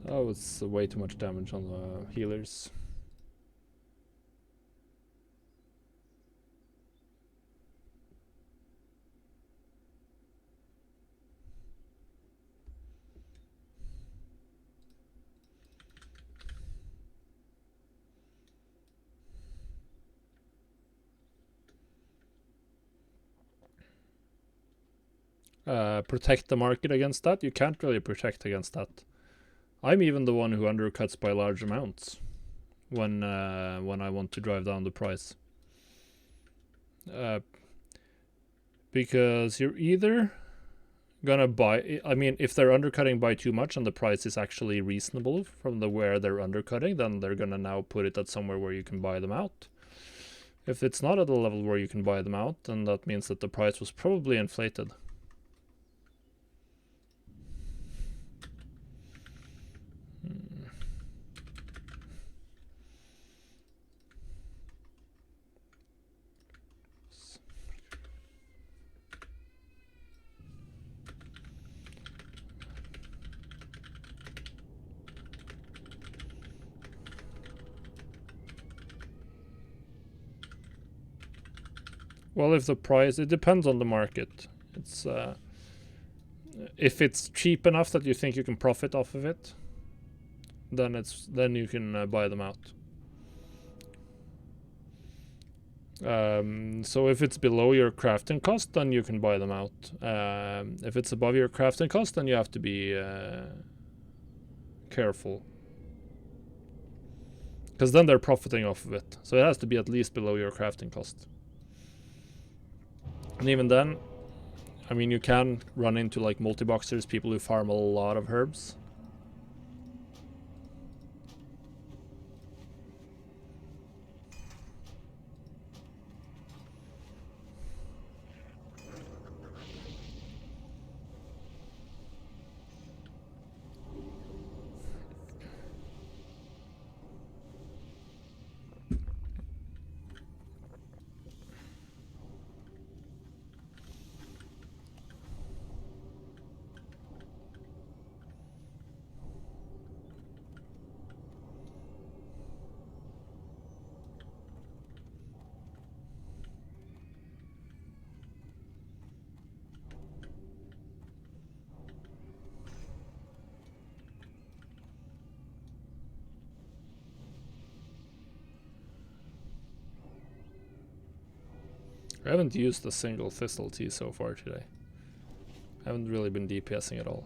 Oh, it's way too much damage on the healers. Protect the market against that? You can't really protect against that. I'm even the one who undercuts by large amounts when I want to drive down the price. Because you're either gonna buy, I mean, if they're undercutting by too much and the price is actually reasonable from the where they're undercutting, then they're gonna now put it at somewhere where you can buy them out. If it's not at a level where you can buy them out, then that means that the price was probably inflated. Well, if the price, it depends on the market. It's if it's cheap enough that you think you can profit off of it, then you can buy them out. So if it's below your crafting cost, then you can buy them out. If it's above your crafting cost, then you have to be careful, because then they're profiting off of it. So it has to be at least below your crafting cost. And even then, I mean, you can run into like multi-boxers, people who farm a lot of herbs. I haven't used a single Thistle Tea so far today. I haven't really been DPSing at all.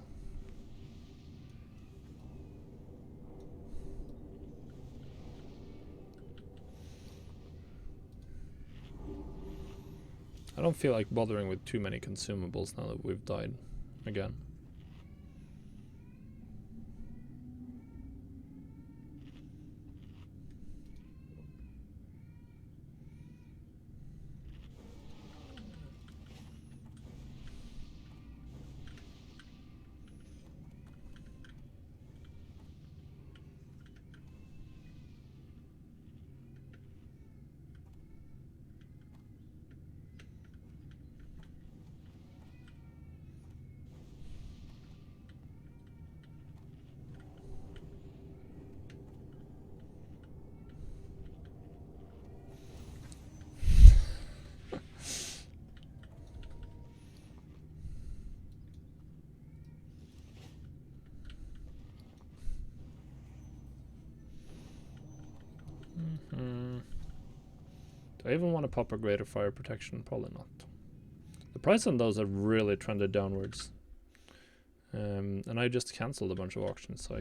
I don't feel like bothering with too many consumables now that we've died again. Do I even want to pop a greater fire protection? Probably not. The price on those have really trended downwards. And I just cancelled a bunch of auctions, so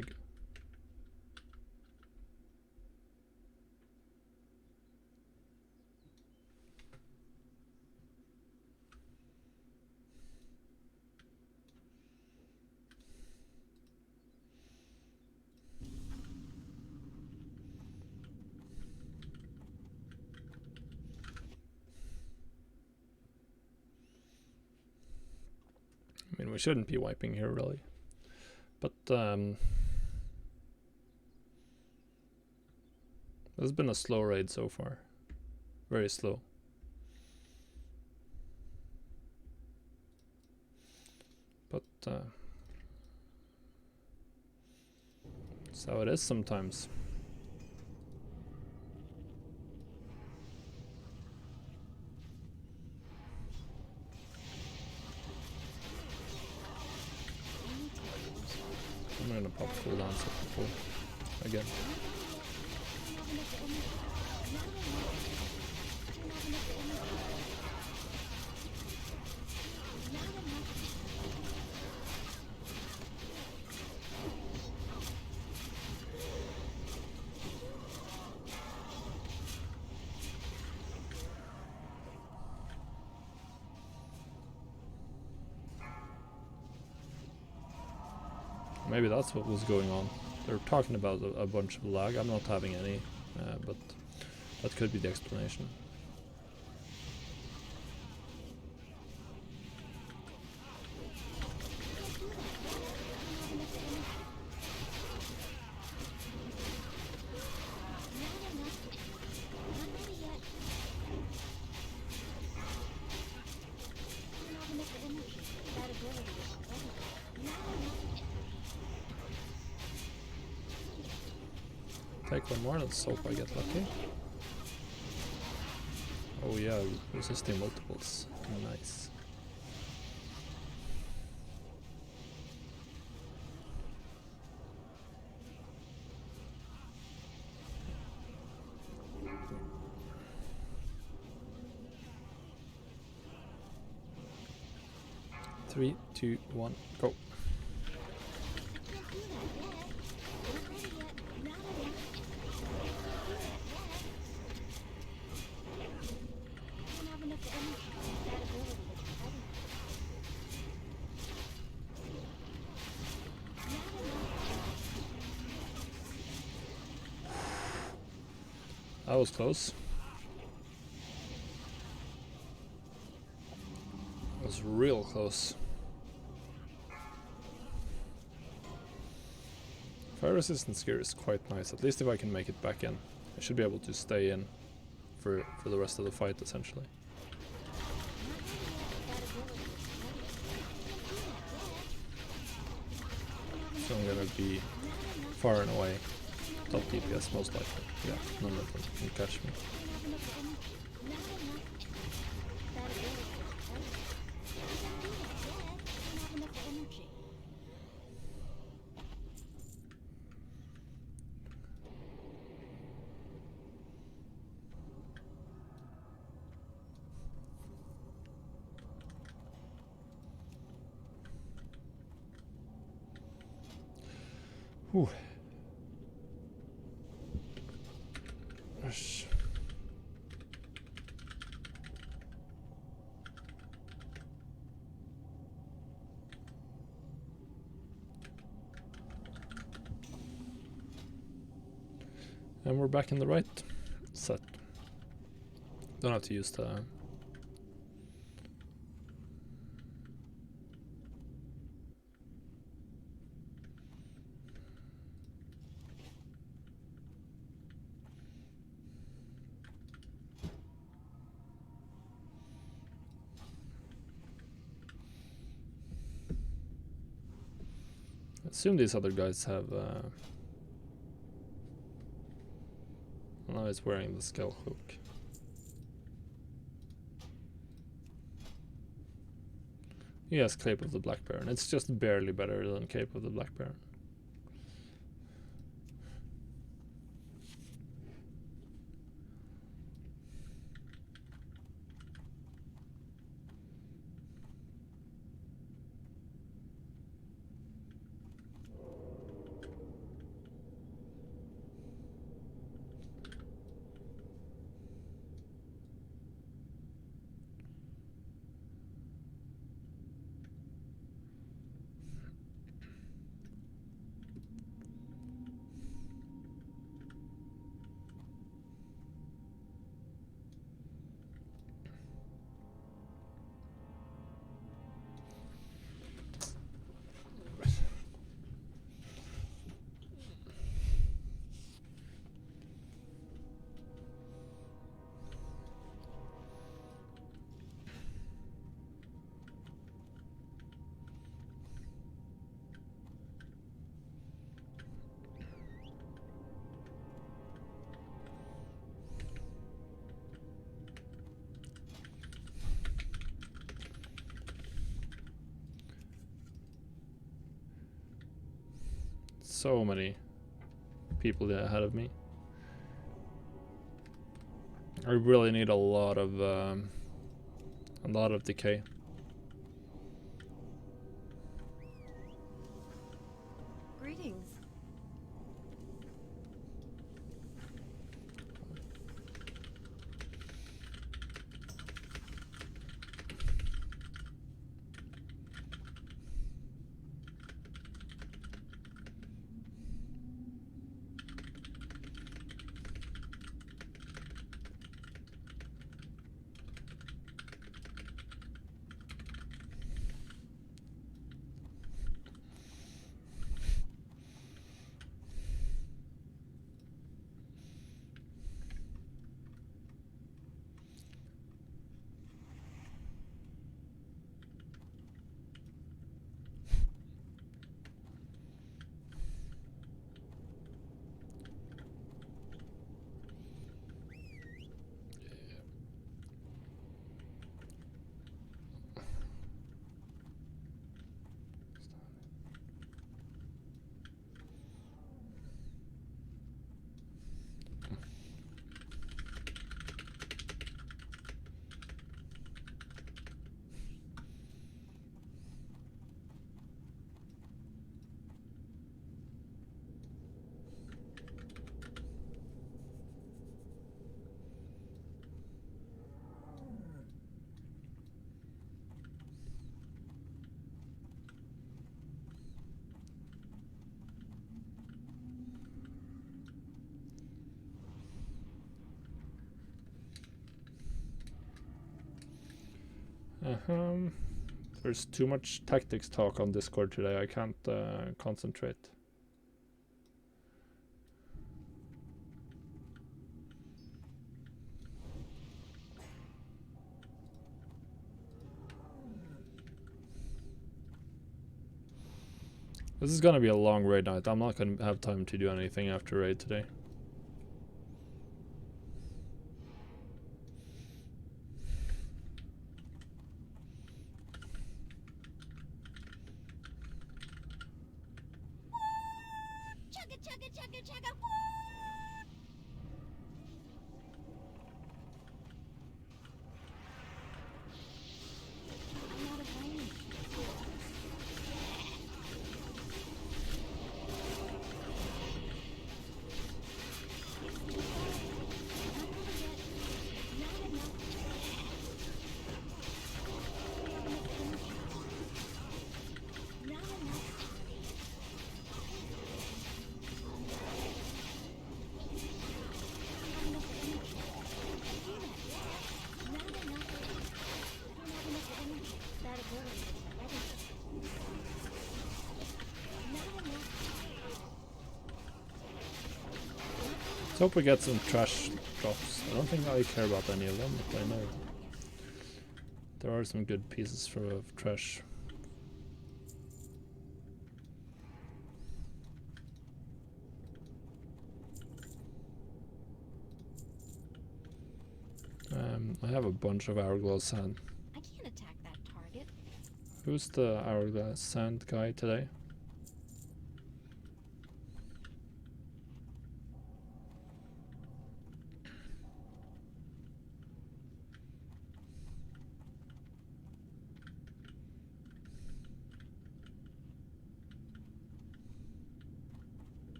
I mean, we shouldn't be wiping here, really. But, there's been a slow raid so far. Very slow. But, that's how it is sometimes. I'm gonna pop cooldowns at people again. Maybe that's what was going on. They're talking about a bunch of lag. I'm not having any, but that could be the explanation. Take one more, let's hope I get lucky. Oh yeah, resisting multiples. Nice. Three, two, one, go. That was close. That was real close. Fire resistance gear is quite nice, at least if I can make it back in. I should be able to stay in for the rest of the fight, essentially. So I'm gonna be far and away top DPS most likely. Yeah, none of them can catch me. Whew. Gosh. And we're back in the right set. Don't have to use the... I assume these other guys have... Now he's wearing the skull hook. He has Cape of the Black Baron. It's just barely better than Cape of the Black Baron. So many people ahead of me. I really need a lot of decay. Greetings. There's too much tactics talk on Discord today. I can't concentrate. This is gonna be a long raid night. I'm not gonna have time to do anything after raid today. Chugga, chugga, chugga, chugga. I'm out of range. Let's hope we get some trash drops. I don't think I care about any of them, but I know there are some good pieces of trash. I have a bunch of hourglass sand. I can't attack that target. Who's the hourglass sand guy today?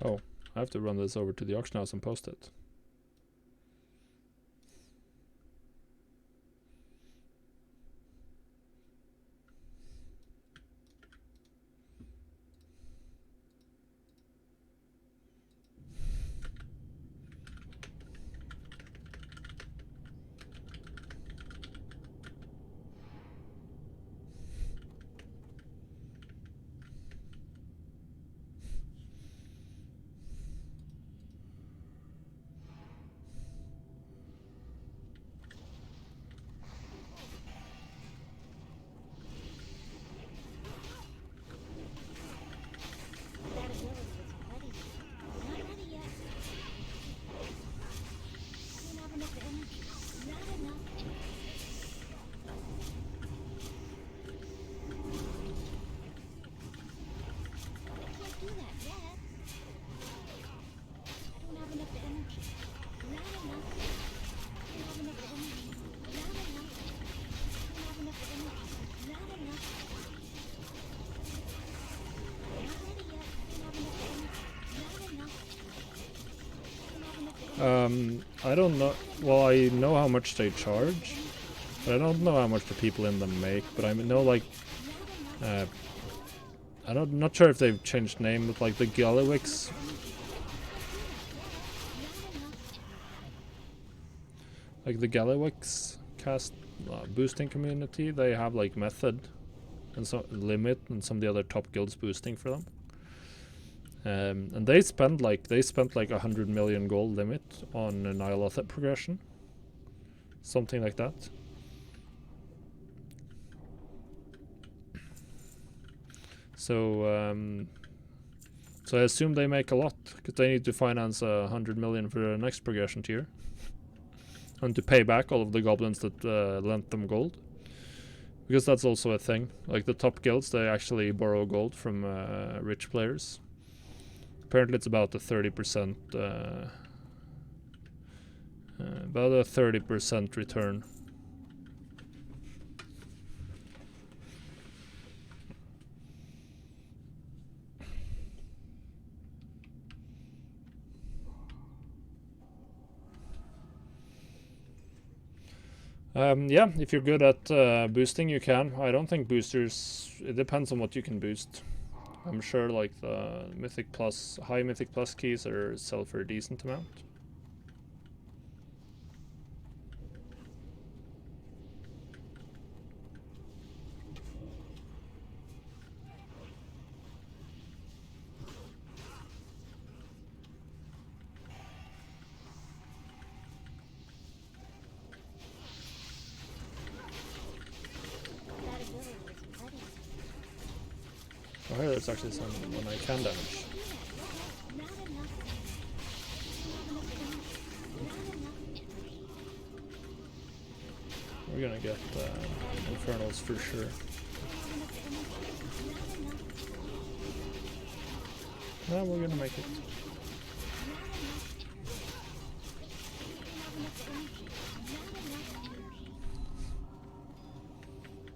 Oh, I have to run this over to the auction house and post it. That ability was ready. Not ready yet. I don't have enough energy. Not enough energy. I can't do that yet. I don't have enough energy. Not enough. I don't have enough energy. Not enough. I don't have enough energy. Not enough. Not ready yet. I don't have enough energy. Not enough. I don't have enough energy. I don't know. Well, I know how much they charge, but I don't know how much the people in them make. But I know, like, I'm not sure if they've changed name, but like the Gallywicks. Like the Gallywicks cast boosting community, they have like method and so limit, and some of the other top guilds boosting for them. And they spent like 100 million gold limit on an Nylothep progression, something like that. So so I assume they make a lot, because they need to finance 100 million for the next progression tier, and to pay back all of the goblins that lent them gold, because that's also a thing. Like the top guilds, they actually borrow gold from rich players. Apparently it's about a 30% return. Yeah, if you're good at boosting, you can. I don't think boosters, it depends on what you can boost. I'm sure like the Mythic Plus, high Mythic Plus keys are sell for a decent amount. That ability was ready. Oh, here there's actually some when I can damage. Not enough. Not enough energy. Not enough energy. We're gonna get Infernals for sure. No, we're gonna make it.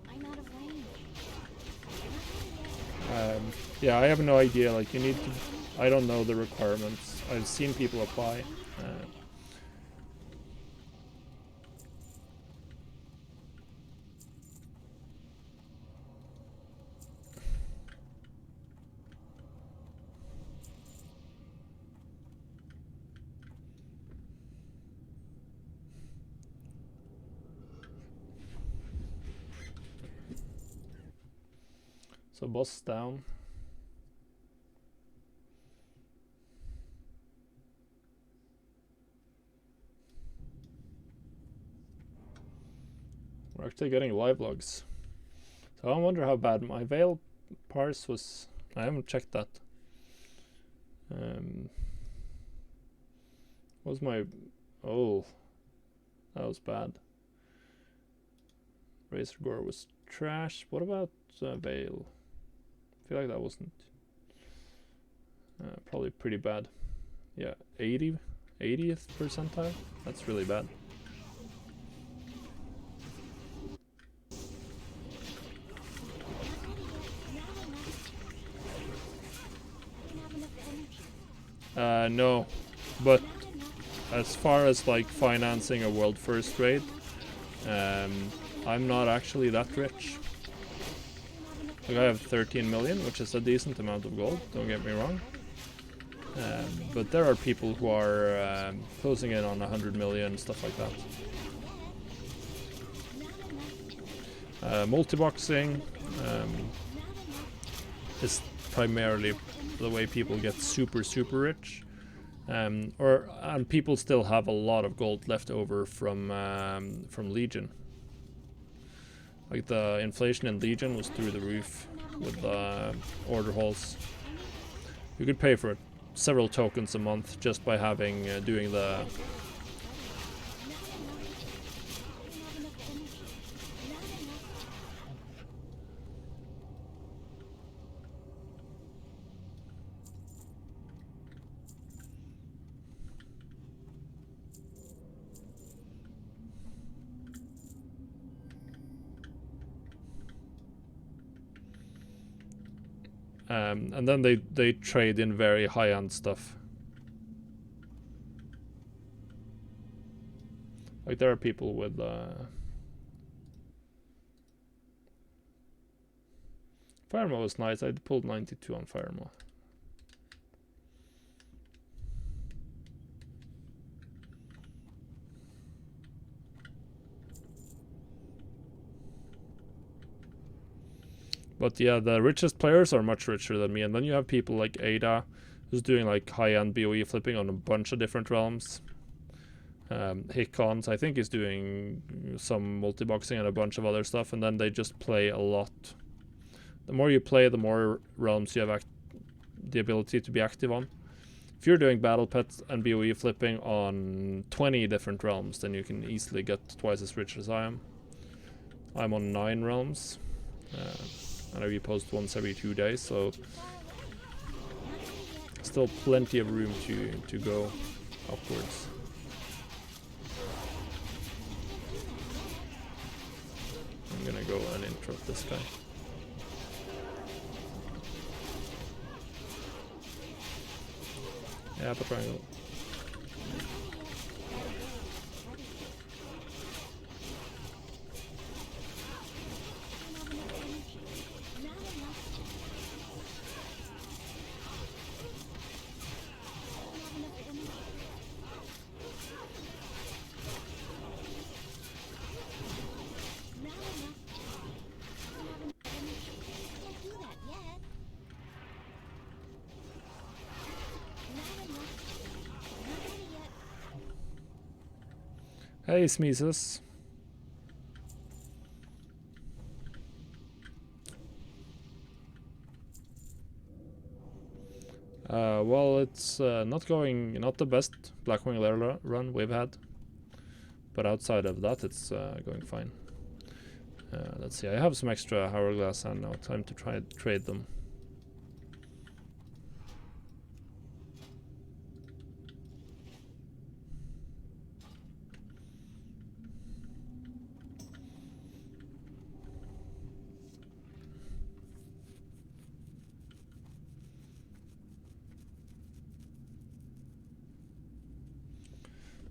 I'm out of range. Yeah, I have no idea. Like, you need to. I don't know the requirements. I've seen people apply. So boss down. We're actually getting live logs. So I wonder how bad my Veil parse was. I haven't checked that. What was my... Oh, that was bad. Razor Gore was trash. What about Veil? I feel like that wasn't... probably pretty bad. Yeah, 80th percentile? That's really bad. No, but as far as like financing a world first raid, I'm not actually that rich. Like I have 13 million, which is a decent amount of gold, don't get me wrong. But there are people who are closing in on 100 million, stuff like that. Multi-boxing is primarily the way people get super rich, and people still have a lot of gold left over from Legion. Like the inflation in Legion was through the roof with order halls. You could pay for several tokens a month just by having doing the and then they trade in very high-end stuff. Like there are people with Firemo was nice. I pulled 92 on Firemo. But yeah, the richest players are much richer than me, and then you have people like Ada, who's doing like high-end BOE flipping on a bunch of different realms. Hickons, I think, is doing some multi-boxing and a bunch of other stuff, and then they just play a lot. The more you play, the more realms you have the ability to be active on. If you're doing battle pets and BOE flipping on 20 different realms, then you can easily get twice as rich as I am. I'm on 9 realms. And I repost once every 2 days, so still plenty of room to go upwards. I'm gonna go and interrupt this guy. Yeah, upper triangle. Hey, Smeezus. Well, it's not the best Blackwing Lair run we've had, but outside of that, it's going fine. Let's see, I have some extra hourglass and now time to try trade them.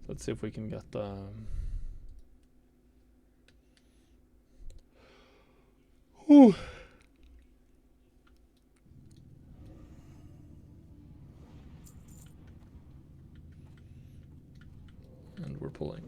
Let's see if we can get Whew. And we're pulling.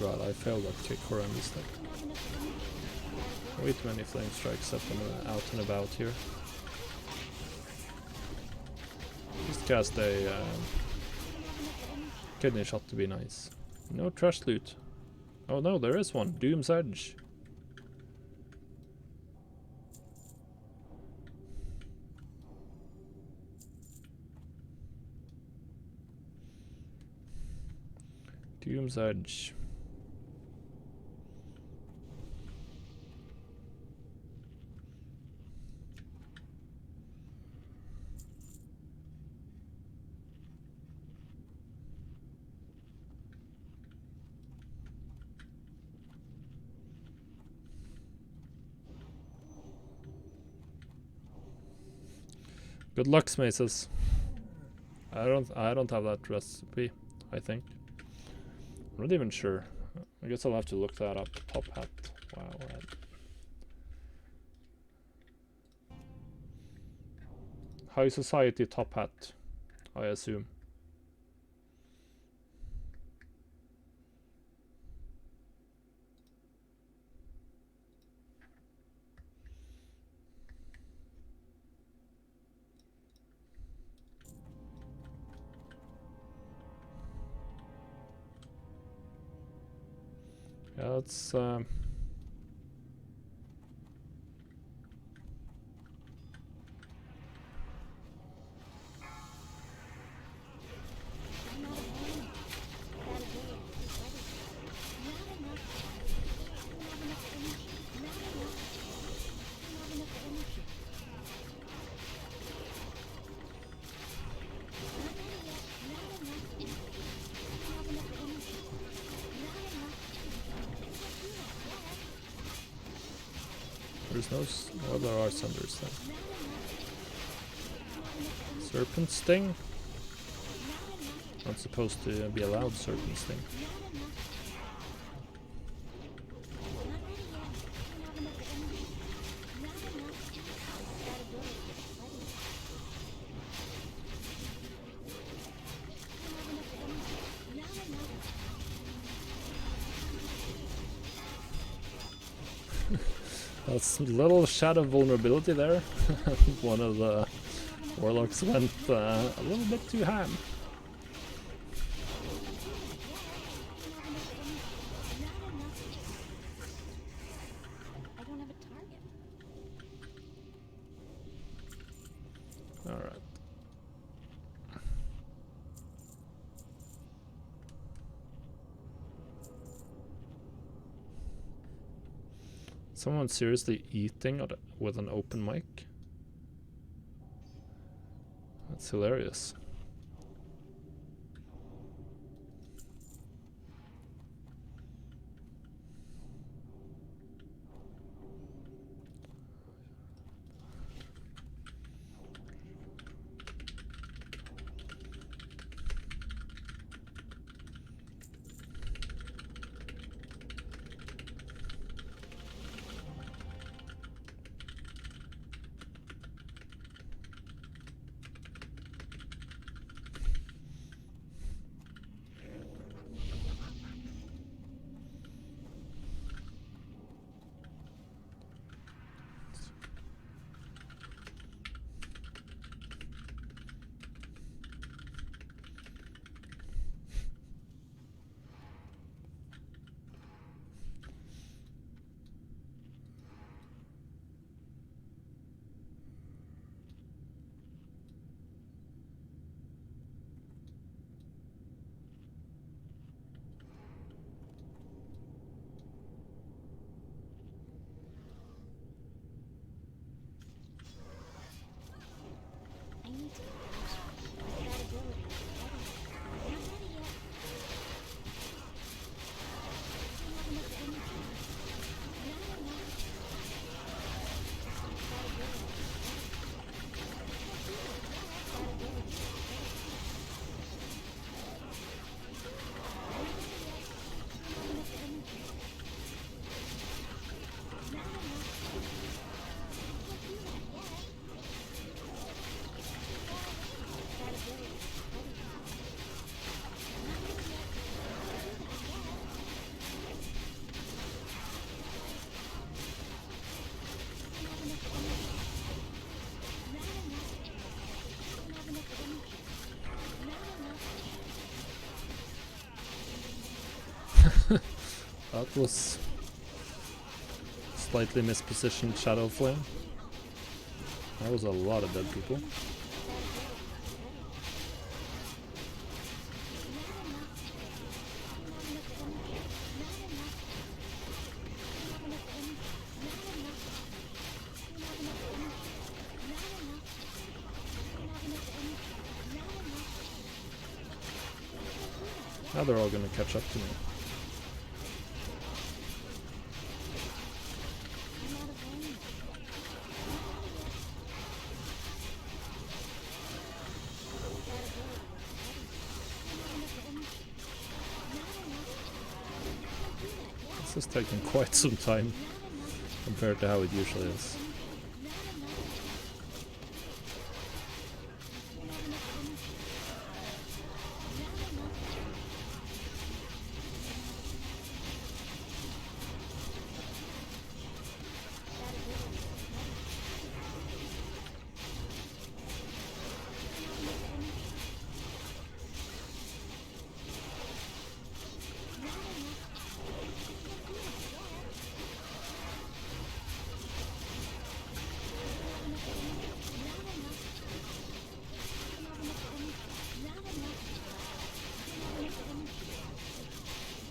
god, I failed that kick horrendously. Don't have enough energy. Way too many flame strikes up and out and about here. Just cast a kidney shot to be nice. No trash loot. Oh no, there is one. Doom's Edge. Doom's Edge. Good luck, Smaces. I don't have that recipe, I think. I'm not even sure. I guess I'll have to look that up. Top hat. Wow. High society top hat, I assume. Yeah, that's I'm out of energy. That ability is ready. Not enough. Don't have enough energy. Not enough. Don't have enough energy. Not ready yet. Not enough energy. Don't have enough energy. Not enough energy. I can't do that yet. there's no well, there are sunders then. Not enough. Don't have enough energy. Serpent Sting? Not enough. Not supposed to be allowed Serpent Sting. Not enough. Not ready yet. Don't have enough energy. Not enough. That ability is ready. Don't have enough energy. Not enough. That's a little shadow vulnerability there. One of the warlocks went a little bit too ham. I don't have a target. Alright. Someone seriously eating with an open mic? That's hilarious. That was slightly mispositioned Shadow Flame. That was a lot of dead people. Now they're all gonna catch up to me. This is taking quite some time compared to how it usually is.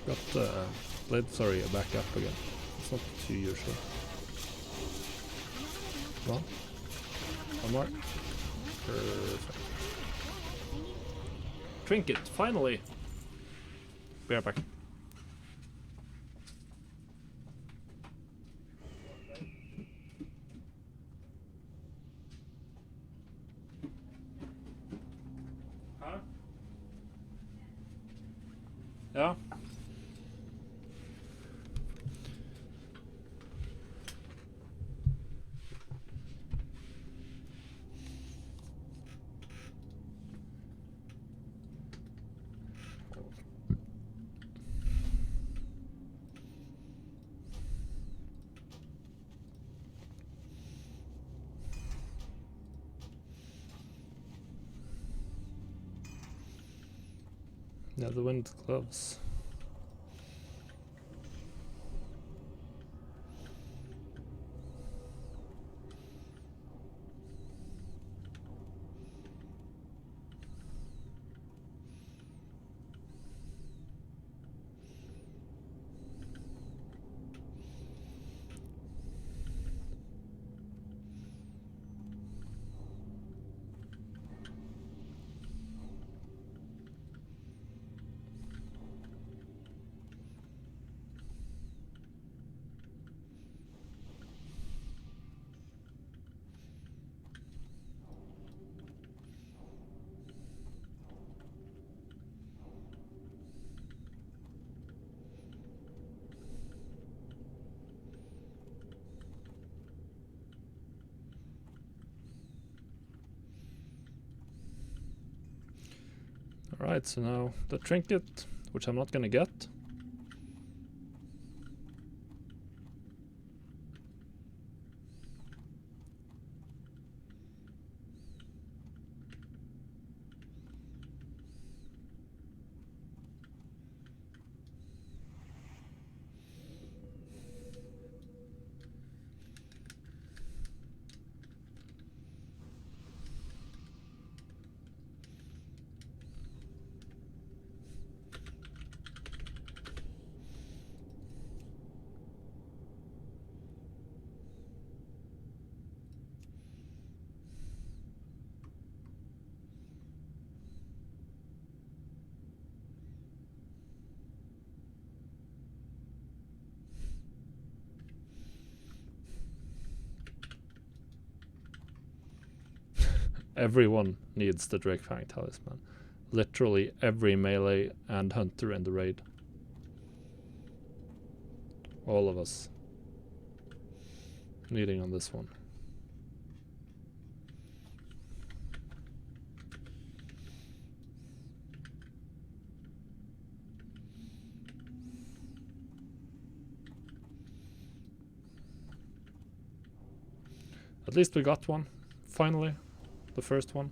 Got Blade Flurry back up again. It's not too usual. Come on. One more. Perfect. Trinket, finally! Be right back. Huh? Yeah? Yeah, the wind gloves. Alright, so now the trinket, which I'm not gonna get. Everyone needs the Drakefang talisman. Literally every melee and hunter in the raid. All of us needing on this one. At least we got one, finally. The first one.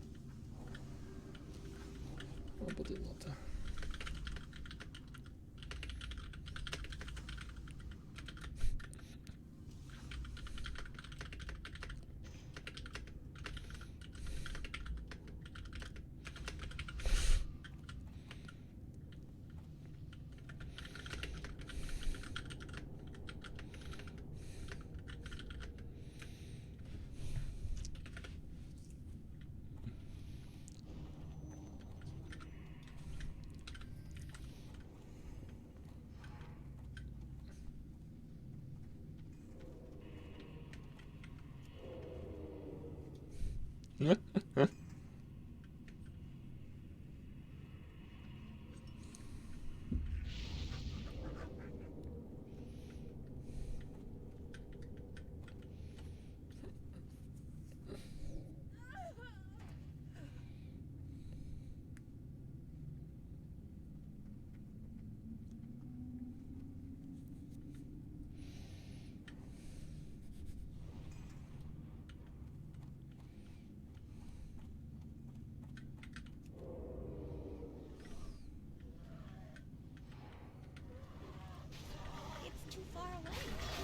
It's too far away.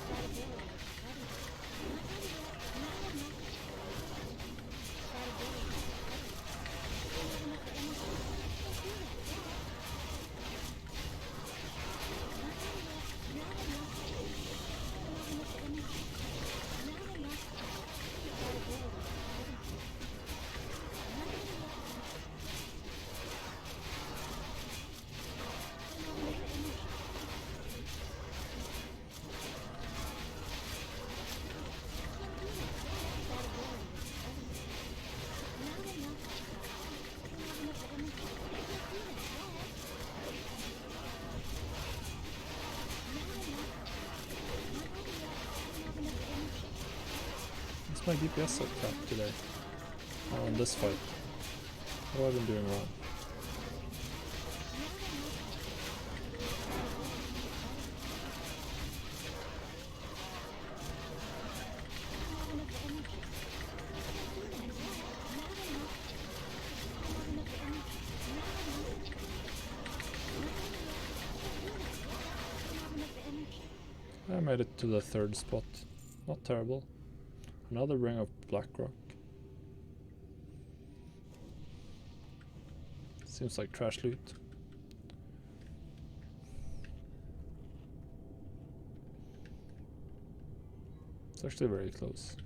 That ability is ready. Not ready yet. Not enough. That ability is ready. Don't have enough energy. Can't do that yet. Not ready yet. Not enough. Don't have enough energy. Not enough. That ability is ready. Not ready yet. Don't have enough energy. What's my DPS so crap today? Oh, in this fight. What have I been doing wrong? I made it to the 3rd spot. Not terrible. Another ring of black rock. Seems like trash loot. It's actually very close.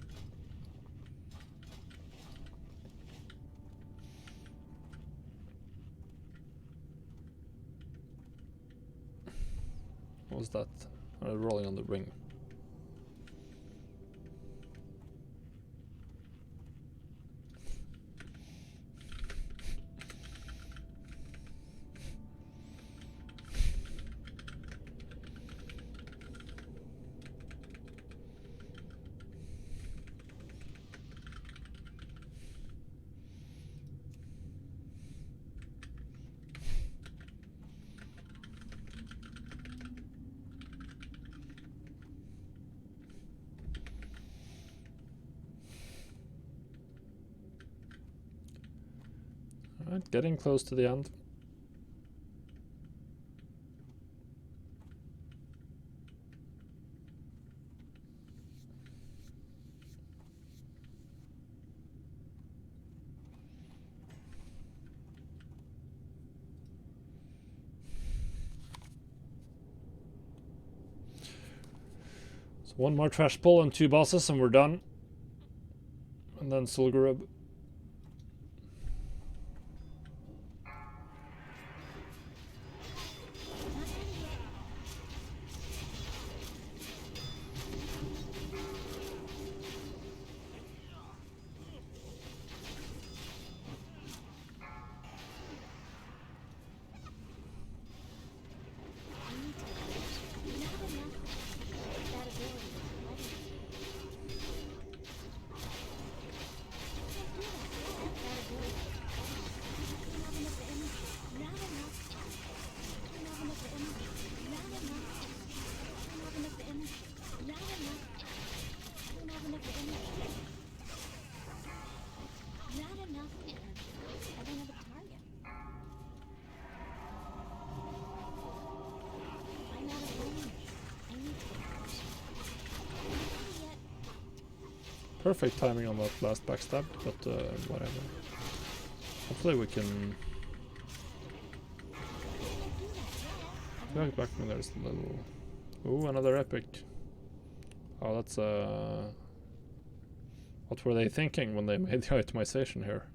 What was that? Rolling on the ring. Alright, getting close to the end. So one more trash pull and 2 bosses and we're done. And then Sulgurub. Perfect timing on that last backstab, but whatever. Hopefully we can... I feel like back when there's a little... Ooh, another epic. Oh, that's what were they thinking when they made the itemization here?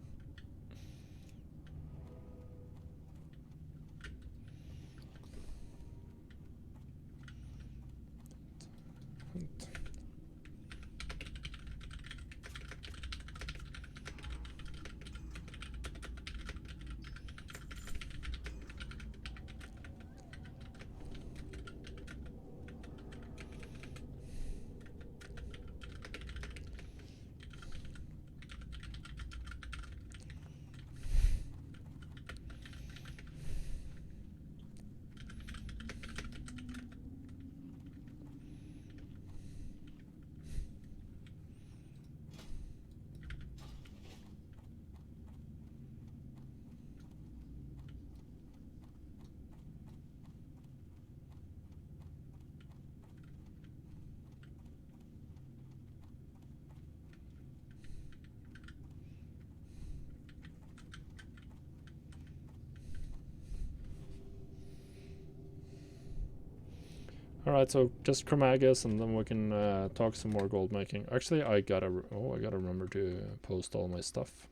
Alright, so just Chromagus and then we can talk some more gold making. Actually, I gotta remember to post all my stuff.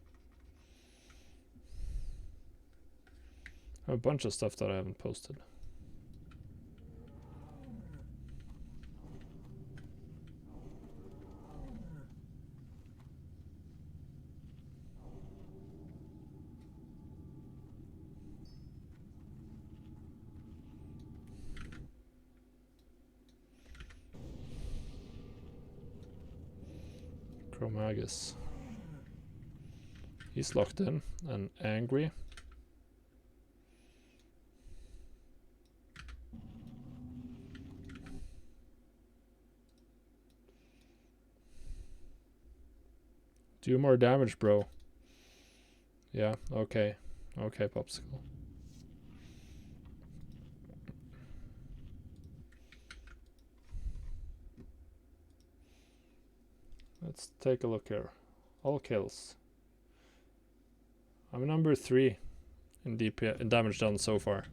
I have a bunch of stuff that I haven't posted. Chromagus. He's locked in and angry. Do more damage, bro. Yeah, okay. Okay, Popsicle. Let's take a look here. All kills. I'm number 3 in DP in damage done so far.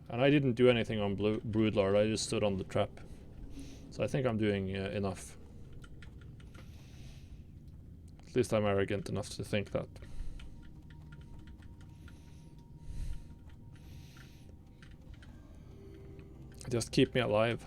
And I didn't do anything on Broodlord, I just stood on the trap. So I think I'm doing enough. At least I'm arrogant enough to think that. Just keep me alive.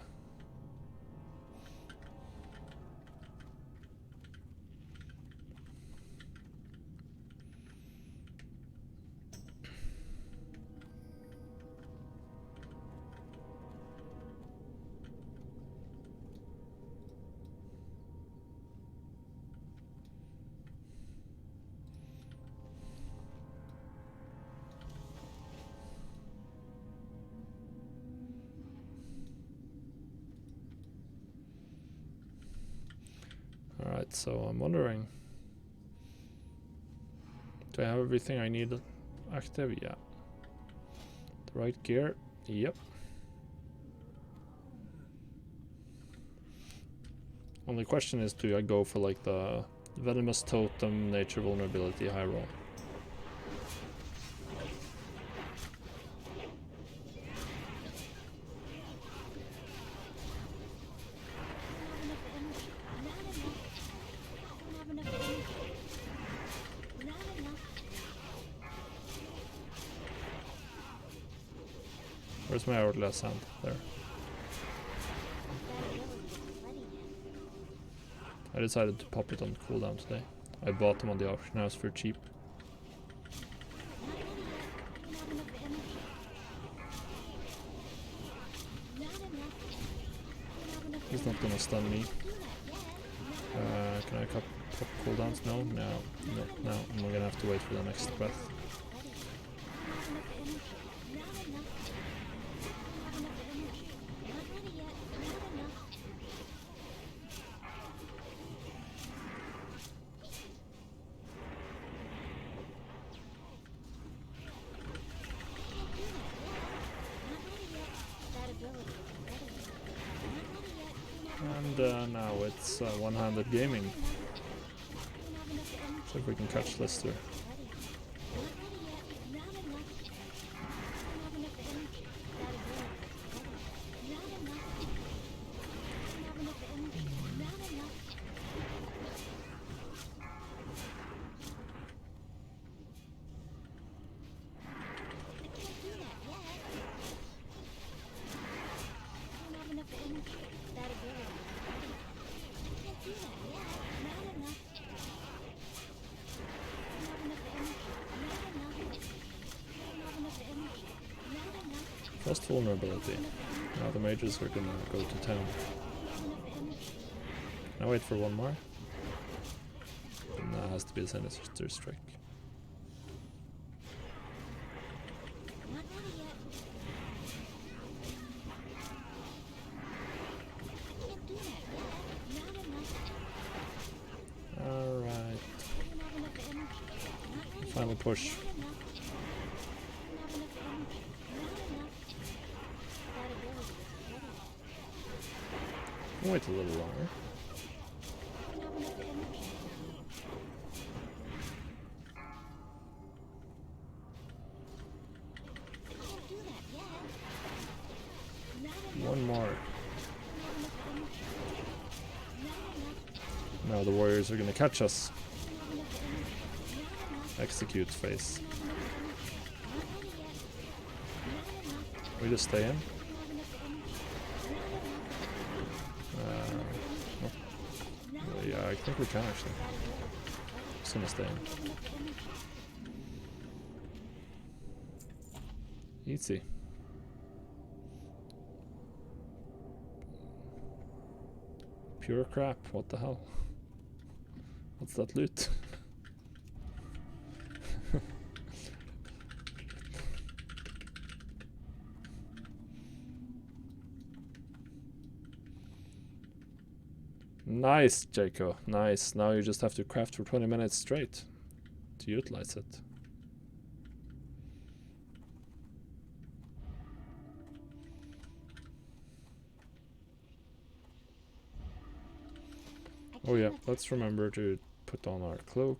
Alright, so I'm wondering, do I have everything I need active? Yeah. The right gear? Yep. Only question is, do I go for like the Venomous Totem, Nature Vulnerability, High Roll? Where's my Hourglass Hand? There. I decided to pop it on cooldown today. I bought them on the auction house for cheap. He's not gonna stun me. Can I pop cooldowns? No, no, no, no. I'm gonna have to wait for the next breath. And now it's one-handed gaming. So if we can catch Lister. First vulnerability. Now the mages are gonna go to town. Can I wait for one more? And that has to be a Sinister Strike. Alright. Final push. Wait a little longer. players are gonna catch us. Execute phase. We just stay in. Well, yeah, I think we can actually. Just gonna stay in. Easy. Pure crap, what the hell? What's that loot? Nice, Jaco. Nice. Now you just have to craft for 20 minutes straight to utilize it. Oh yeah, let's remember to put on our cloak.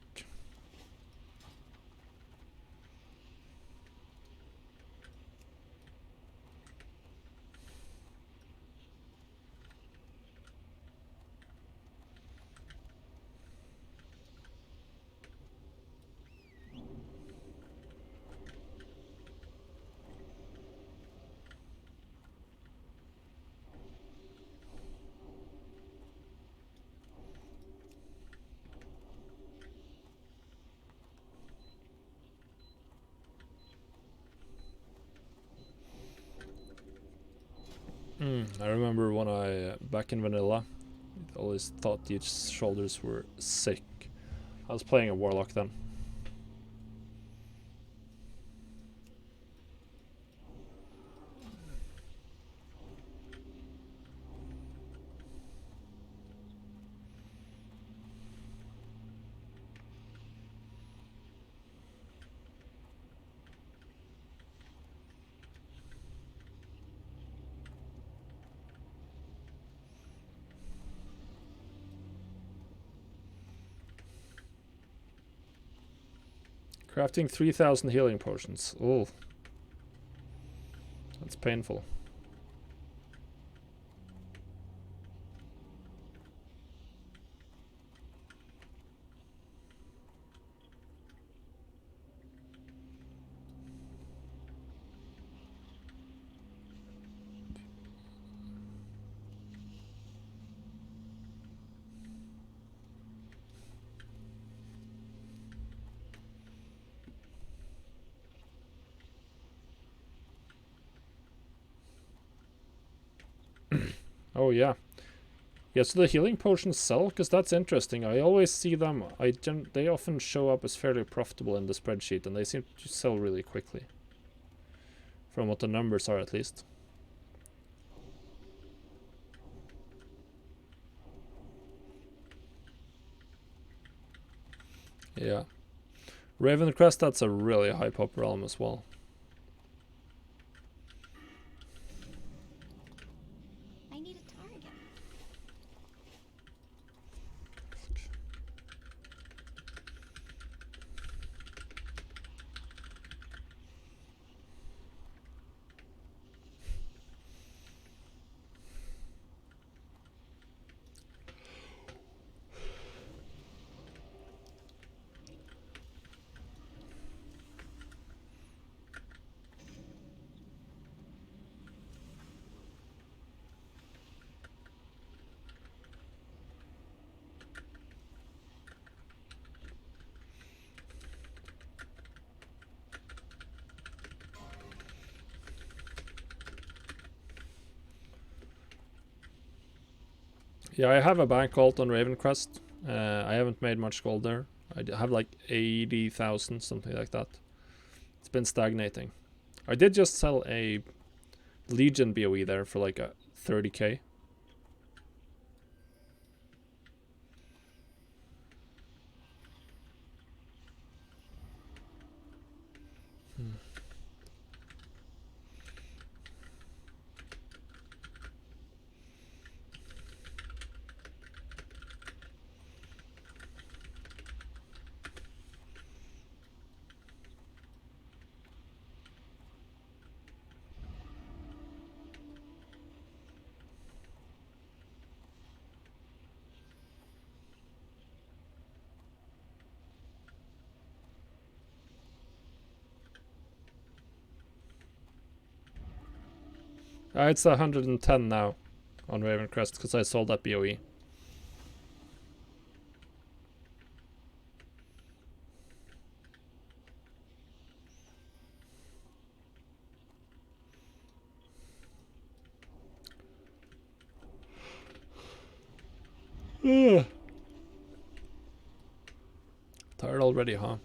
I remember when back in vanilla, I always thought the shoulders were sick. I was playing a warlock then. Crafting 3,000 healing potions. Oh, that's painful. Oh yeah. Yeah, so the healing potions sell, because that's interesting. I always see them, they often show up as fairly profitable in the spreadsheet, and they seem to sell really quickly. From what the numbers are, at least. Yeah. Ravencrest, that's a really high pop realm as well. I need a target. Yeah, I have a bank alt on Ravencrest. I haven't made much gold there. Have like 80,000, something like that. It's been stagnating. I did just sell a Legion BOE there for like a 30k. It's 110 now on Ravencrest because I sold that BOE. Tired already, huh?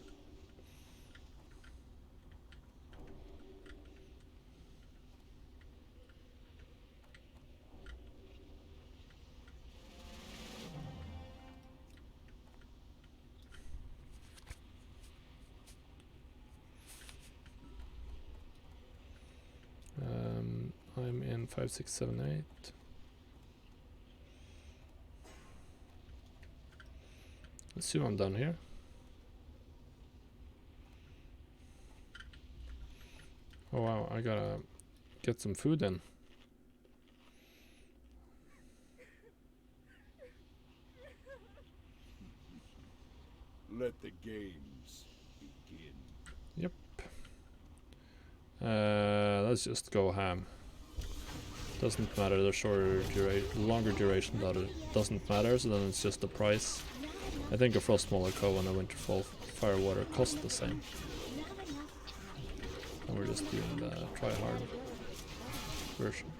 I'm in 5, 6, 7, 8. Assume I'm down here. Oh wow, I gotta get some food in. Let the games begin. Yep. Let's just go ham. Doesn't matter the shorter duration, longer duration that it doesn't matter, so then it's just the price. I think a Frostmolar Co and a Winterfall Firewater cost the same. And we're just doing the try hard version.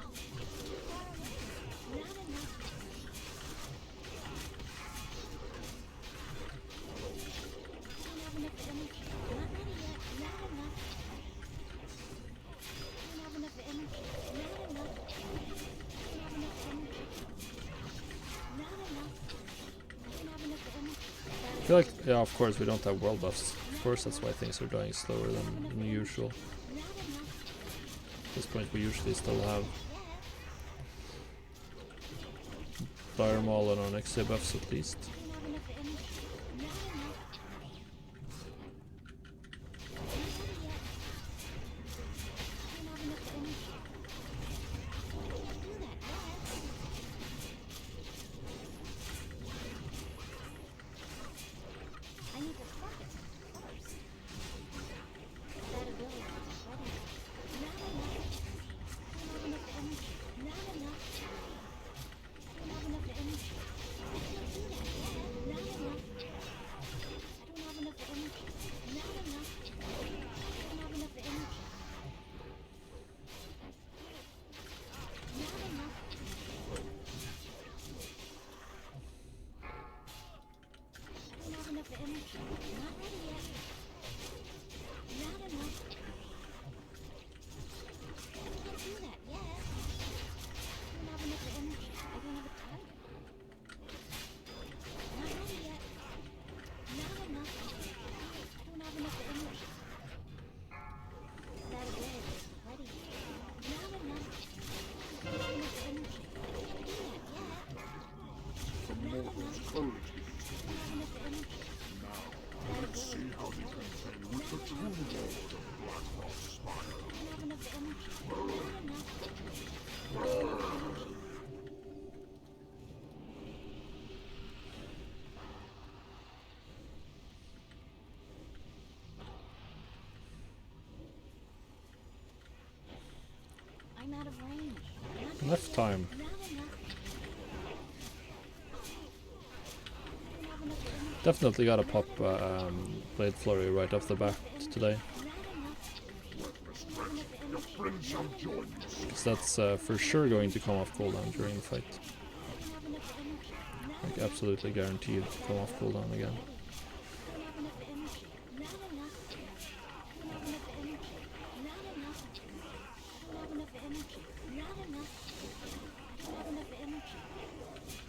I feel like, yeah, of course we don't have world buffs. Of course that's why things are dying slower than usual. At this point we usually still have Dire Maul and our next buffs at least. I'm out of range. Enough time. Definitely gotta pop Blade Flurry right off the bat today. Because that's for sure going to come off cooldown during the fight. Like absolutely guaranteed to come off cooldown again.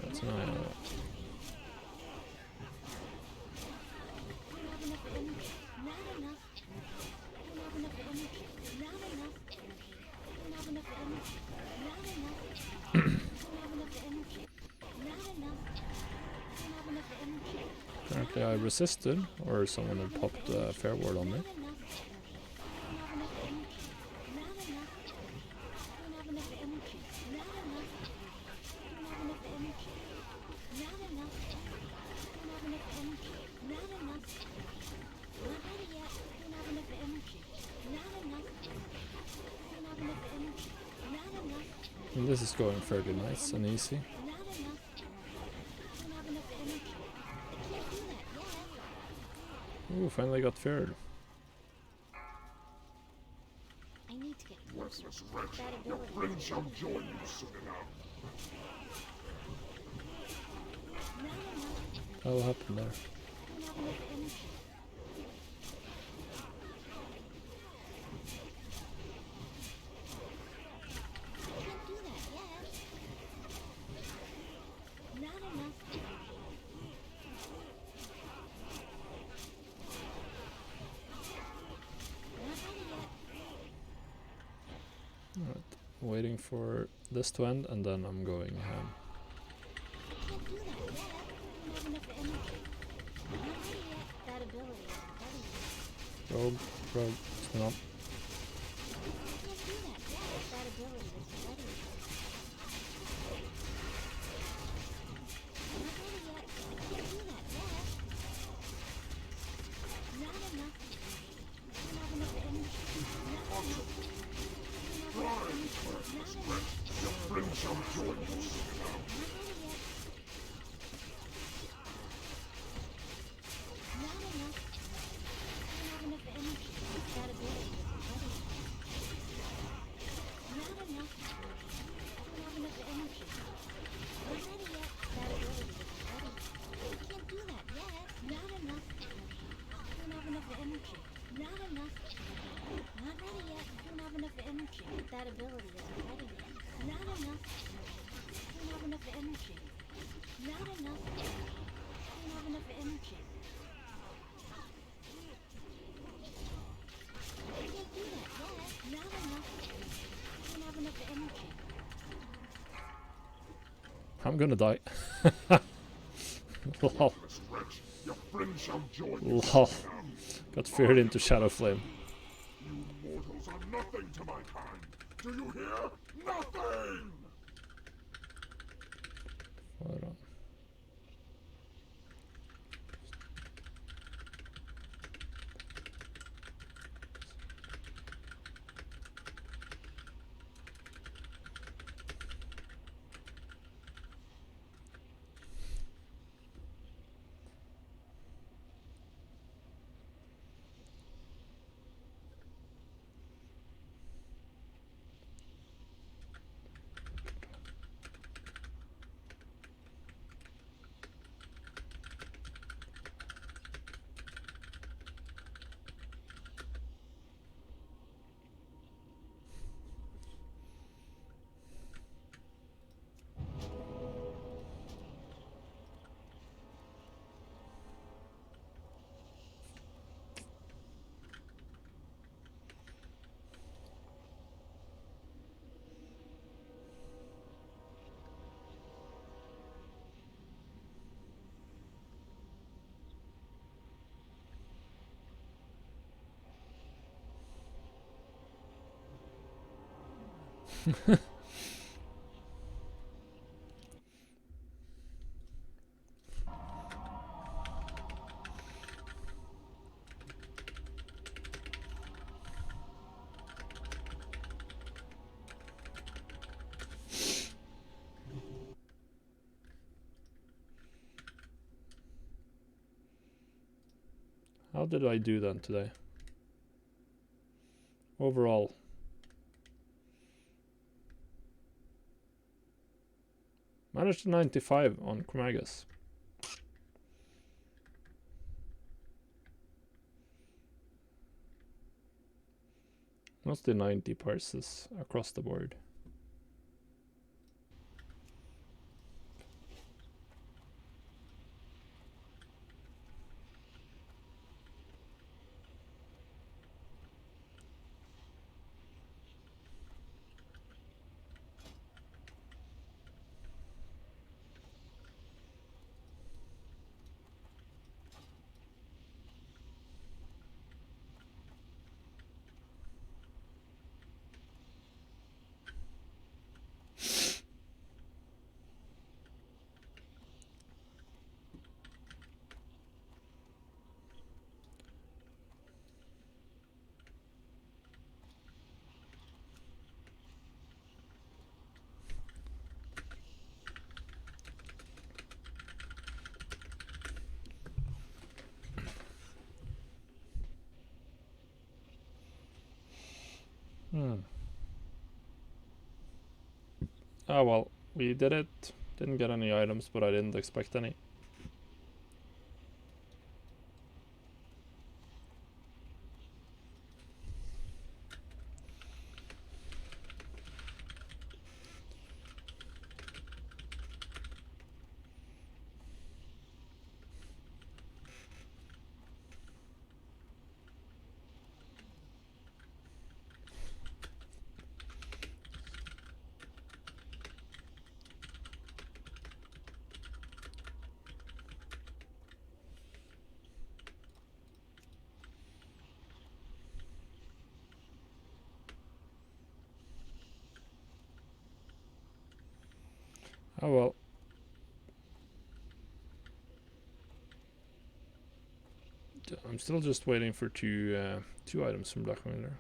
That's an eye. Apparently I resisted, or someone had popped a fair ward on me. And this is going fairly nice and easy. Not enough energy. I don't have enough energy. I can't do that yet. Ooh, finally got feared. I need to get closer. Worthless wretch, That your ability. friend shall join you soon enough. Not enough energy. What happened there? I don't have enough energy. I can't do that yet. Not enough energy. Not ready yet. Alright, waiting for this to end and then I'm going ham. I can't do that yet. I don't have enough energy. Not ready yet. That ability isn't ready yet. Rogue, rogue, spin up. I can't do that yet. That ability isn't ready yet. Not ready yet. I can't do that yet. Not enough energy. I don't have enough energy. Not enough energy. I don't have enough energy. Not enough energy. Your friend shall join you soon enough. Not ready yet. Not enough energy. I don't have enough energy. That ability isn't ready yet. Not enough energy. I don't have enough energy. Not ready yet. That ability isn't ready yet. I can't do that yet. Not enough energy. I don't have enough energy. Not enough energy. Not ready yet. I don't have enough energy. That ability isn't ready yet. Not enough energy. I don't have enough energy. Not enough energy. I don't have enough energy. I can't do that yet. Not enough energy. I don't have enough energy. I'm gonna die. Lol. Worthless wretch, your friend shall join you Lol. soon enough. Got feared into Shadow Flame. You mortals are nothing to my kind. Do you hear? Nothing! Hold on. How did I do then today? Overall. Managed to 95 on Chromagus. Mostly 90 parses across the board. Hmm. Ah well, we did it. Didn't get any items, but I didn't expect any. Oh well. I'm still just waiting for two items from Black Miller.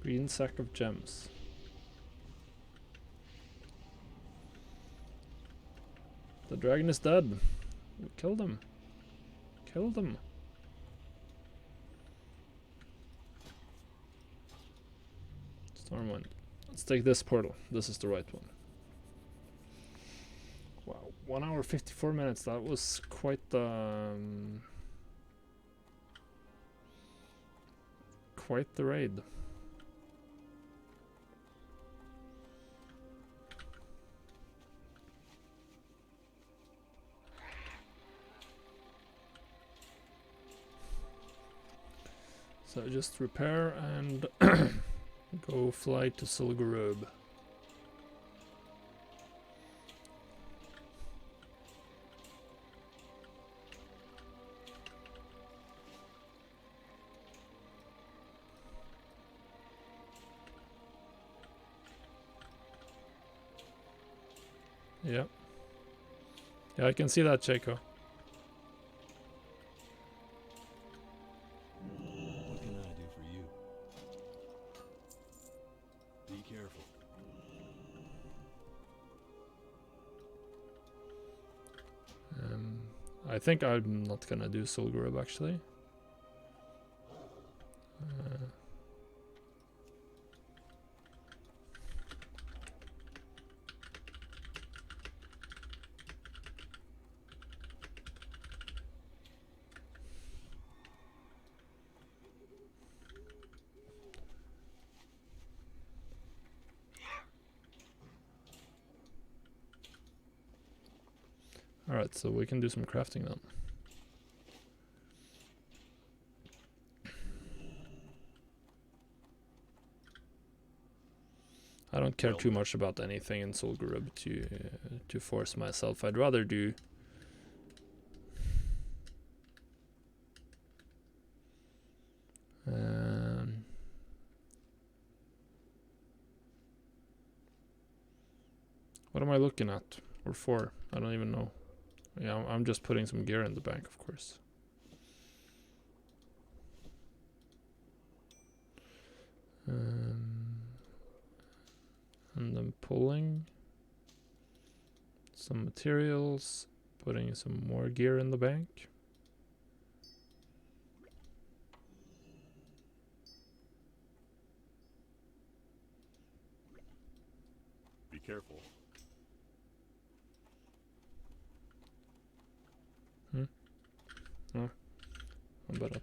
Green sack of gems. The dragon is dead. We killed him. Killed him. Stormwind. Let's take this portal. This is the right one. Wow, 1 hour 54 minutes. That was quite the raid. So just repair and go fly to Silgarub. Yeah. Yeah, I can see that, Chaco. What can I do for you? careful. I think I'm not gonna do soul grub actually. Alright, so we can do some crafting then. I don't care too much about anything in Soul Grub to force myself. I'd rather do what am I looking at? Or for? I don't even know. Yeah, I'm just putting some gear in the bank, of course. And then pulling some materials, putting some more gear in the bank. Be careful. How about that?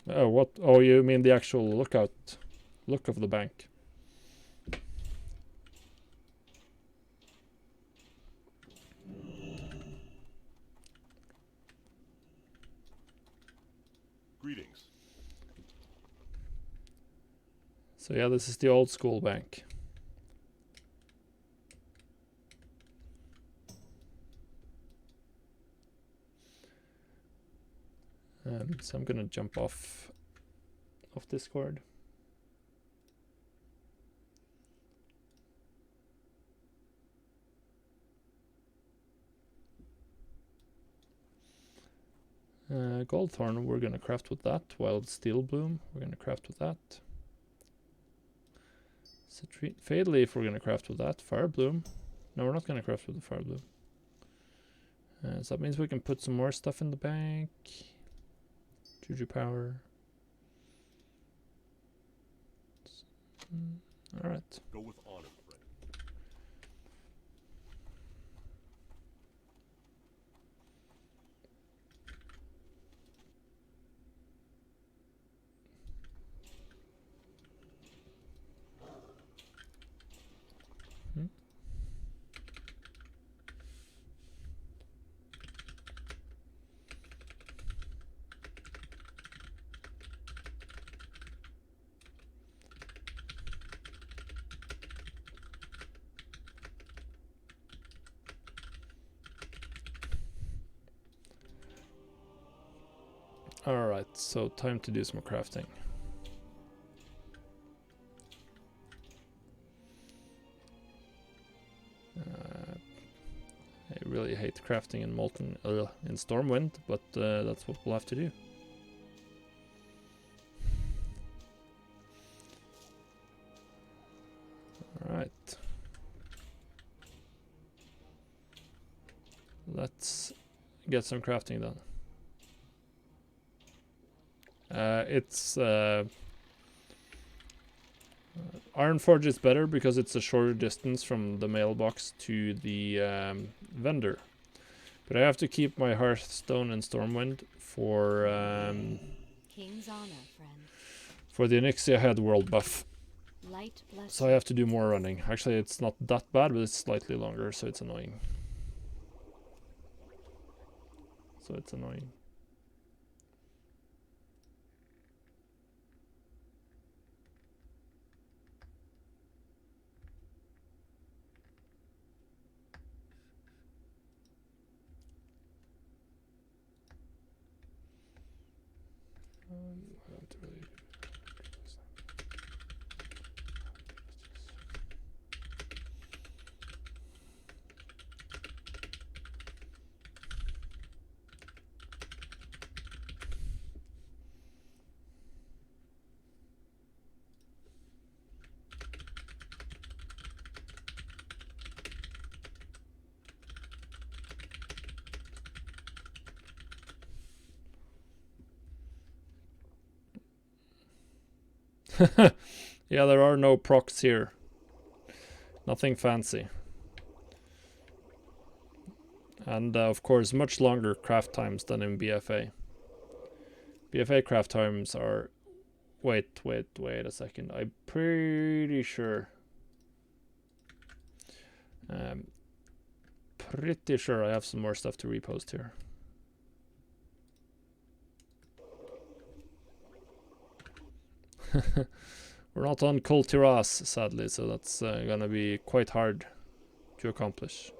Oh, what? Oh, you mean the actual look of the bank? Greetings. So yeah, this is the old school bank. So I'm gonna jump off Discord. Goldthorn, we're gonna craft with that. Wild Steel Bloom, we're gonna craft with that. Fade Leaf, we're gonna craft with that. Fire Bloom, no, we're not gonna craft with the Fire Bloom. So that means we can put some more stuff in the bank. Juju Power. Alright. Go with honor, friend. Alright, so time to do some crafting. really hate crafting in Molten in Stormwind, but that's what we'll have to do. Alright. Let's get some crafting done. Ironforge is better because it's a shorter distance from the mailbox to the vendor. But I have to keep my Hearthstone and Stormwind for King's honor, friend. for the Onyxia Head world buff. Light bless So I have to do more running. Actually, it's not that bad, but it's slightly longer, so it's annoying. I don't really. Yeah, there are no procs here. Nothing fancy. And of course, much longer craft times than in BfA. BfA craft times are... Wait a second. I'm pretty sure... pretty sure I have some more stuff to repost here. We're not on Kul Tiras, sadly, so that's gonna be quite hard to accomplish.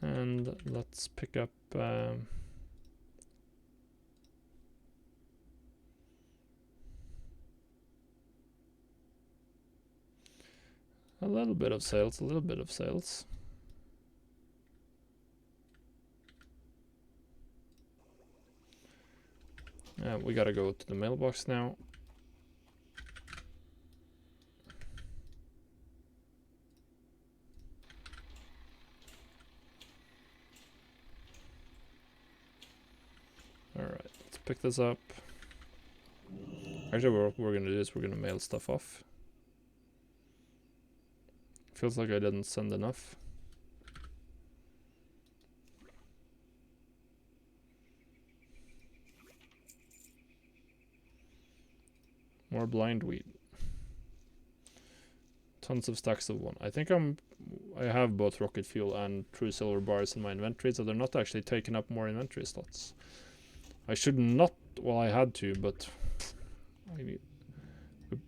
And let's pick up a little bit of sales, we gotta go to the mailbox now. Alright, let's pick this up. Actually, what we're gonna do is we're gonna mail stuff off. Feels like I didn't send enough. More blind wheat. Tons of stacks of one. I think I have both rocket fuel and true silver bars in my inventory, so they're not actually taking up more inventory slots. I should not, well, I had to, but we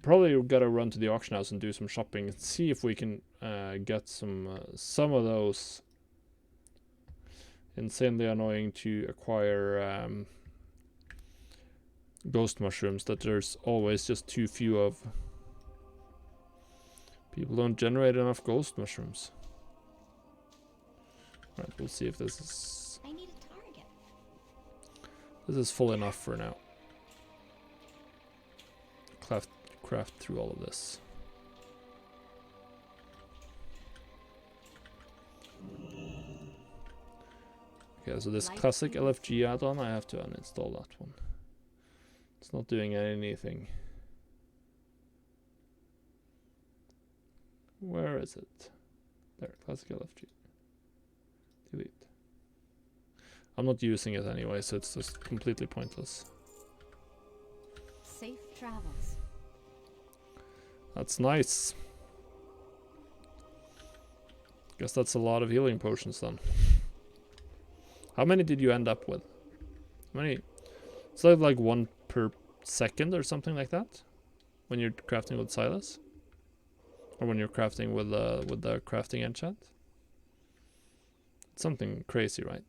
probably gotta run to the auction house and do some shopping and see if we can get some of those insanely annoying to acquire ghost mushrooms that there's always just too few of. People don't generate enough ghost mushrooms. Right, we'll see if this is... I need a target. This is full enough for now. Craft through all of this. Okay, so this classic LFG add-on, I have to uninstall that one. It's not doing anything. Where is it? There, classic LFG. Delete. I'm not using it anyway, so it's just completely pointless. Safe travels. That's nice. Guess that's a lot of healing potions then. How many did you end up with? How many? It's like one per second or something like that when you're crafting with Silas, or when you're crafting with the crafting enchant. It's something crazy, right?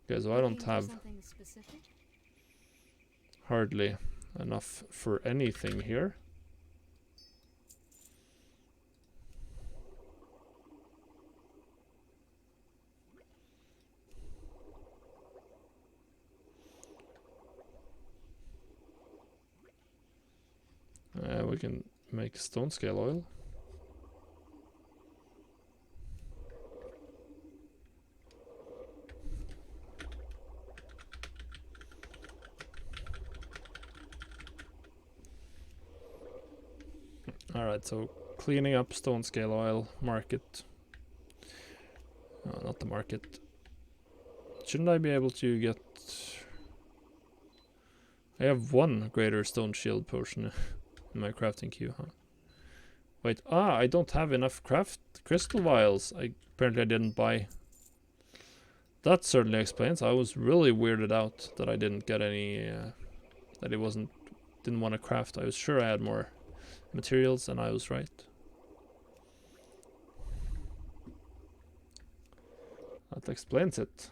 Okay, so I don't Looking for have something specific? hardly enough for anything here. We can make stone scale oil. Alright, so cleaning up stone scale oil, market. No, not the market. Shouldn't I be able to get... I have one greater stone shield potion in my crafting queue, huh? Wait, I don't have enough craft crystal vials. Apparently I didn't buy. That certainly explains. I was really weirded out that I didn't get any, that it didn't want to craft. I was sure I had more materials, and I was right. That explains it.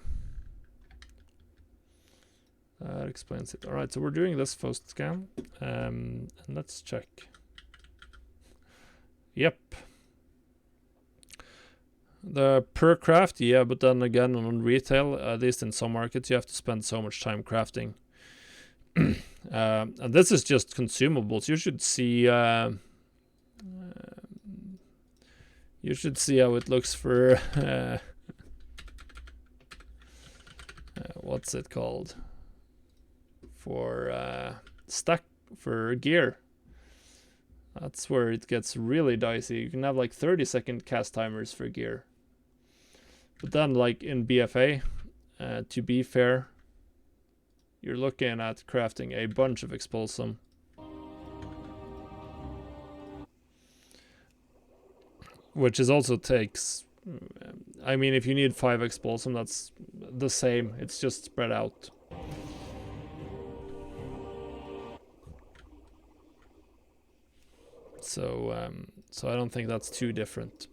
That explains it. Alright, so we're doing this first scan. And let's check. Yep. The per craft, yeah, but then again on retail, at least in some markets, you have to spend so much time crafting. And this is just consumables. You should see how it looks for what's it called? For stack for gear. That's where it gets really dicey. You can have like 30-second cast timers for gear. But then like in BfA, to be fair, you're looking at crafting a bunch of expulsum. Which is also takes... I mean, if you need 5 expulsum, that's the same. It's just spread out. So I don't think that's too different.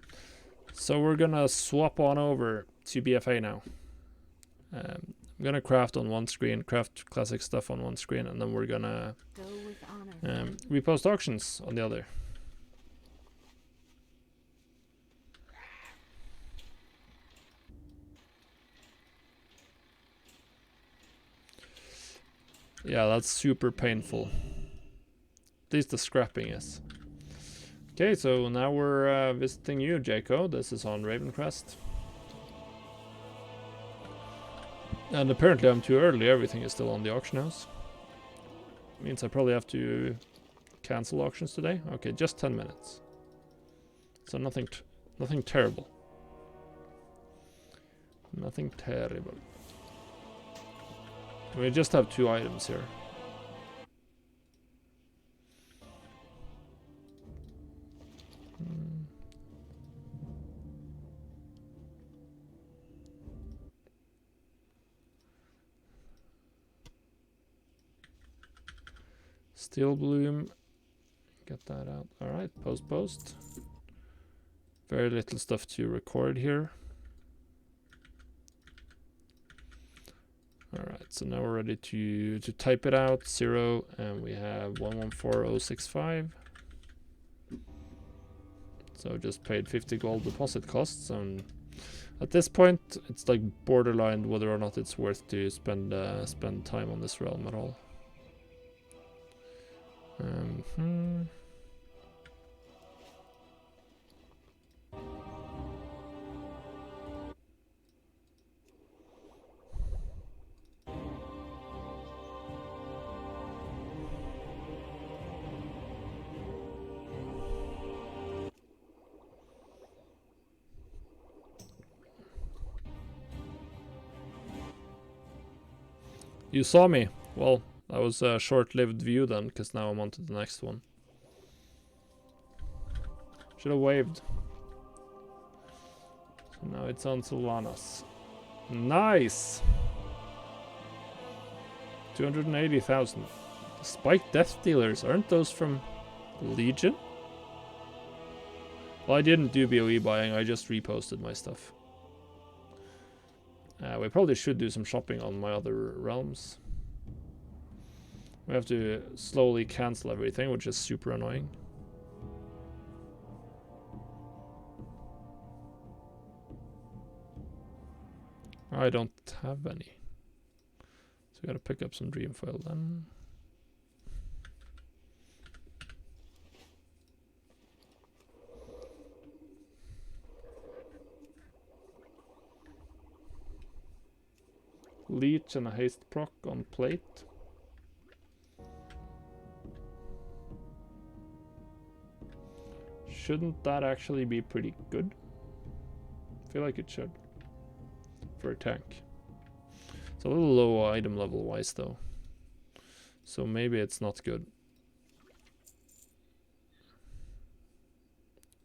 So we're gonna swap on over to BfA now. I'm gonna craft on one screen, craft classic stuff on one screen, and then we're gonna Go with honor. repost auctions on the other. Yeah, that's super painful. At least the scrapping is. Okay, so now we're visiting you, Jaco. This is on Ravencrest. And apparently I'm too early. Everything is still on the auction house. Means I probably have to cancel auctions today. Okay, just 10 minutes. So nothing terrible. Nothing terrible. We just have 2 items here. Steel Bloom. Get that out. Alright, post. Very little stuff to record here. Alright, so now we're ready to type it out. 0, and we have 114065. So just paid 50 gold deposit costs, and at this point it's like borderline whether or not it's worth to spend time on this realm at all. You saw me. Well, that was a short-lived view then, because now I'm on to the next one. Should have waved. So now it's on Sylvanas. Nice! 280,000. Spike Death Dealers, aren't those from Legion? Well, I didn't do BOE buying, I just reposted my stuff. We probably should do some shopping on my other realms. We have to slowly cancel everything, which is super annoying. I don't have any. So we gotta pick up some dream foil then. Leech and a haste proc on plate. Shouldn't that actually be pretty good? I feel like it should. For a tank. It's a little low item level wise though. So maybe it's not good.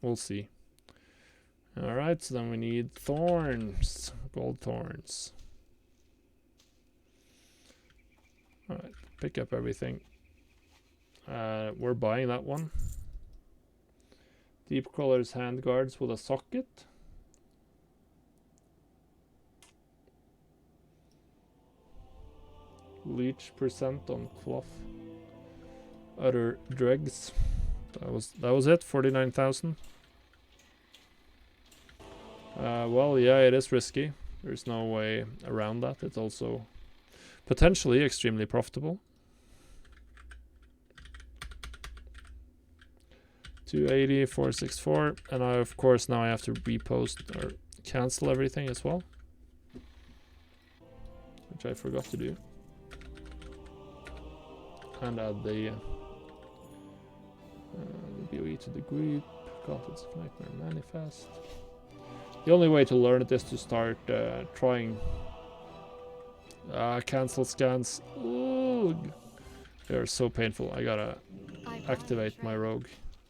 We'll see. Alright, so then we need thorns. Gold thorns. Alright, pick up everything. We're buying that one. Deep Crawler's hand guards with a socket. Leech percent on cloth. Utter dregs. That was it. 49,000. Well, yeah, it is risky. There's no way around that. It's also potentially extremely profitable. 280, 464, and of course now I have to repost or cancel everything as well, which I forgot to do, and add the BOE to the group. Contents of Nightmare Manifest. The only way to learn it is to start trying cancel scans. Ugh. They are so painful. I gotta activate my rogue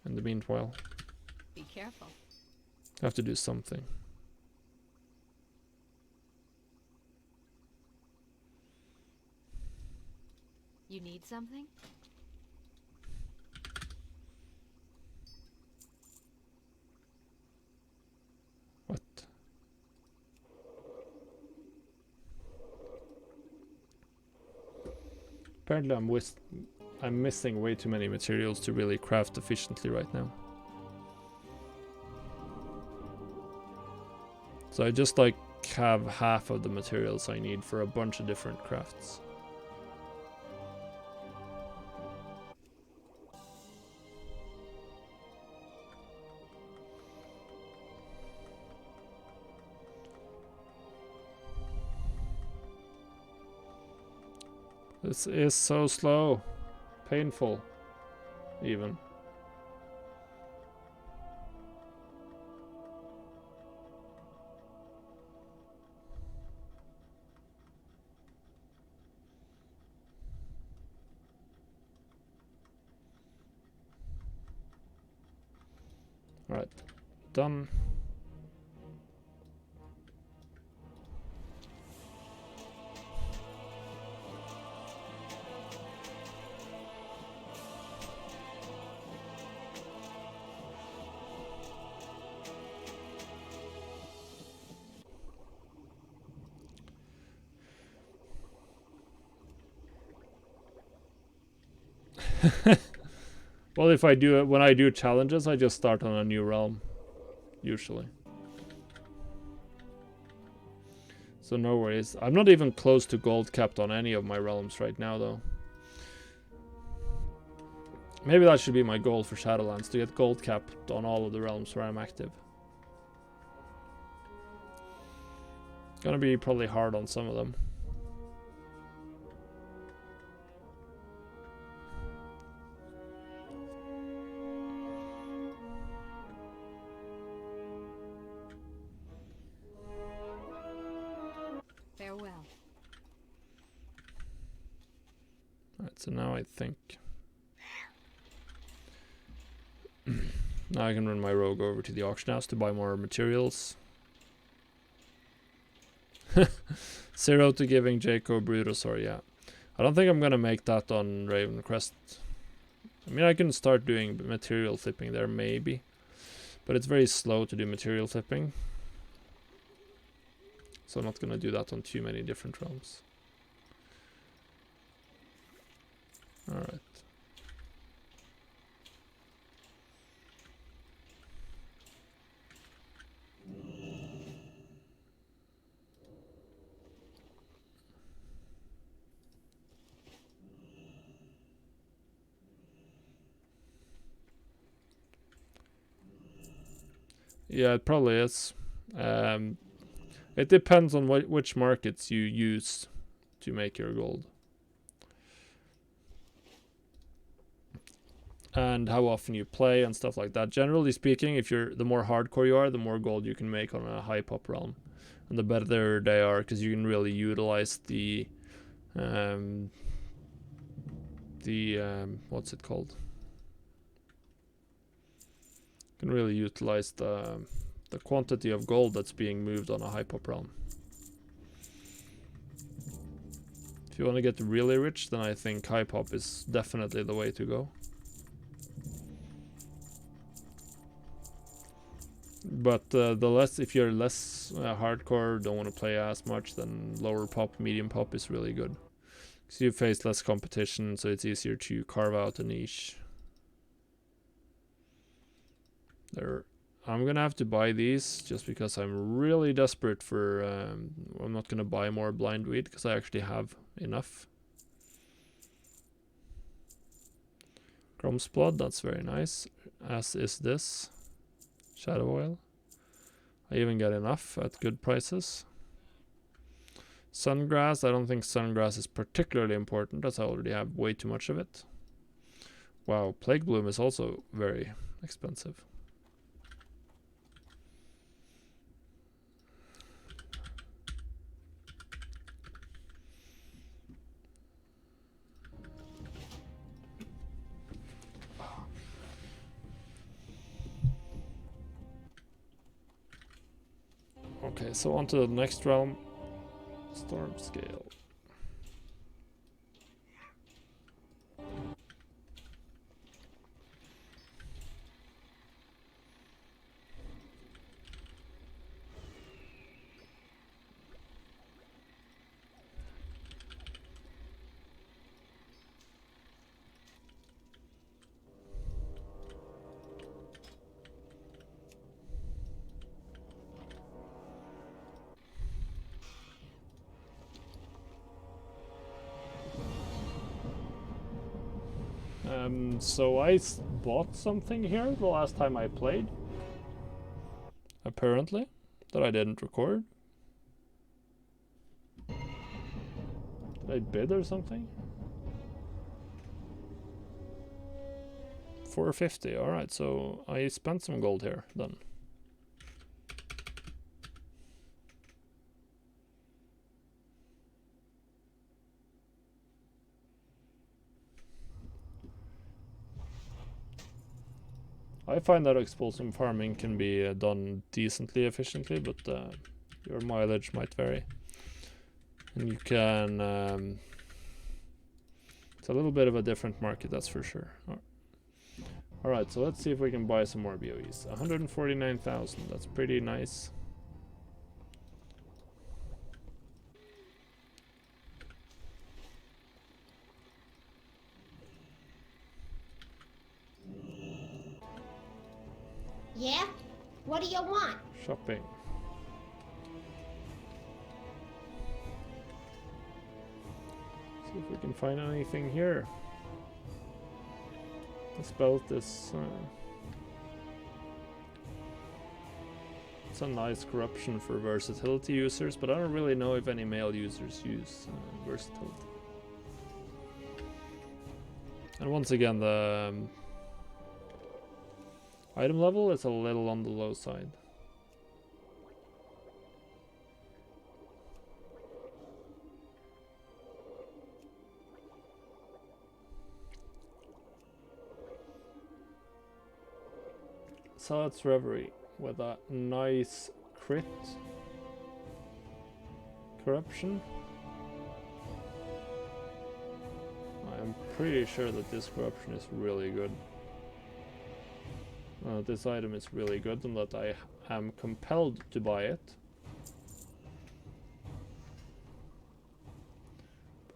in the meanwhile. Be careful. I have to do something. You need something? What? Apparently I'm missing way too many materials to really craft efficiently right now. So I just like have half of the materials I need for a bunch of different crafts. This is so slow. Painful. Even. Alright. Done. Well, if I do it when I do challenges, I just start on a new realm, usually. So no worries. I'm not even close to gold capped on any of my realms right now, though. Maybe that should be my goal for Shadowlands, to get gold capped on all of the realms where I'm active. Gonna be probably hard on some of them. Farewell. Alright, so now I think... now I can run my rogue over to the auction house to buy more materials. 0 to giving Jacob Brutosaur, yeah. I don't think I'm gonna make that on Ravencrest. I mean, I can start doing material flipping there, maybe. But it's very slow to do material flipping. So I'm not gonna do that on too many different realms. Alright. Yeah, it probably is. It depends on which markets you use to make your gold. And how often you play and stuff like that. Generally speaking, if you're the more hardcore you are, the more gold you can make on a high pop realm. And the better they are, because you can really utilize the what's it called? You can really utilize the quantity of gold that's being moved on a high pop realm. If you want to get really rich, then I think high pop is definitely the way to go. But if you're less hardcore, don't want to play as much, then lower pop, medium pop is really good. Because you face less competition, so it's easier to carve out a niche. I'm gonna have to buy these just because I'm really desperate for. I'm not gonna buy more blind weed because I actually have enough. Grom's blood, that's very nice. As is this. Shadow oil. I even get enough at good prices. Sungrass, I don't think sungrass is particularly important as I already have way too much of it. Wow, plague bloom is also very expensive. Okay, so on to the next realm. Storm scale. So I bought something here the last time I played. Apparently. That I didn't record. Did I bid or something? 450, alright, so I spent some gold here then. I find that explosive farming can be done decently efficiently, but your mileage might vary. And you can... it's a little bit of a different market, that's for sure. Alright, so let's see if we can buy some more BOEs. 149,000, that's pretty nice. Yeah? What do you want? Shopping. See if we can find anything here. This belt is... it's a nice corruption for versatility users, but I don't really know if any male users use versatility. And once again, the item level is a little on the low side. So that's Reverie with a nice crit corruption. I'm pretty sure that this corruption is really good. This item is really good and that I am compelled to buy it.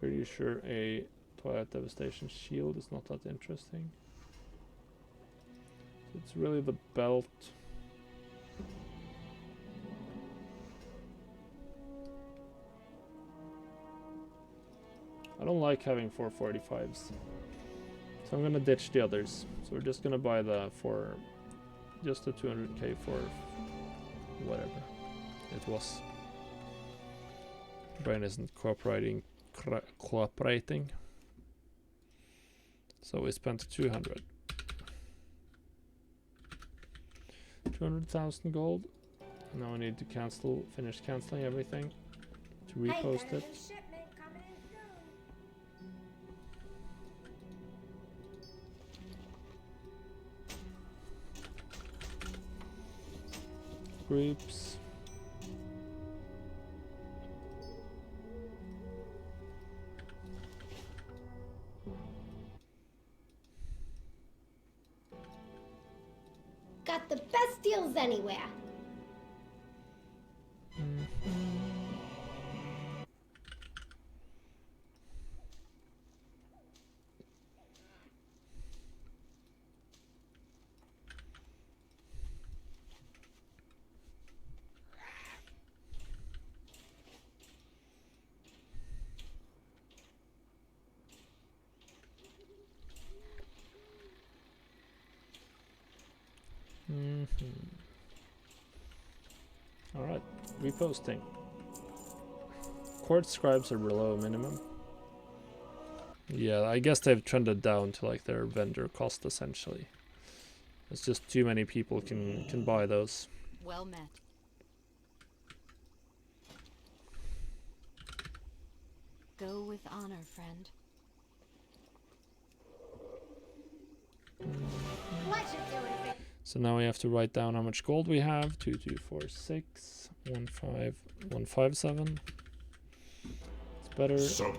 Pretty sure a Twilight Devastation shield is not that interesting. It's really the belt. I don't like having 445s. So I'm gonna ditch the others. So we're just gonna buy the just the 200k for whatever it was. Brain isn't cooperating. So we spent 200,000 gold. Now we need to finish canceling everything to repost it. Groups. Got the best deals anywhere. Alright, reposting. Court scribes are below minimum. Yeah, I guess they've trended down to like their vendor cost essentially. It's just too many people can buy those. Well met. Go with honor, friend. Pleasure doing it. So now we have to write down how much gold we have. 2246 15157. It's better. Sug.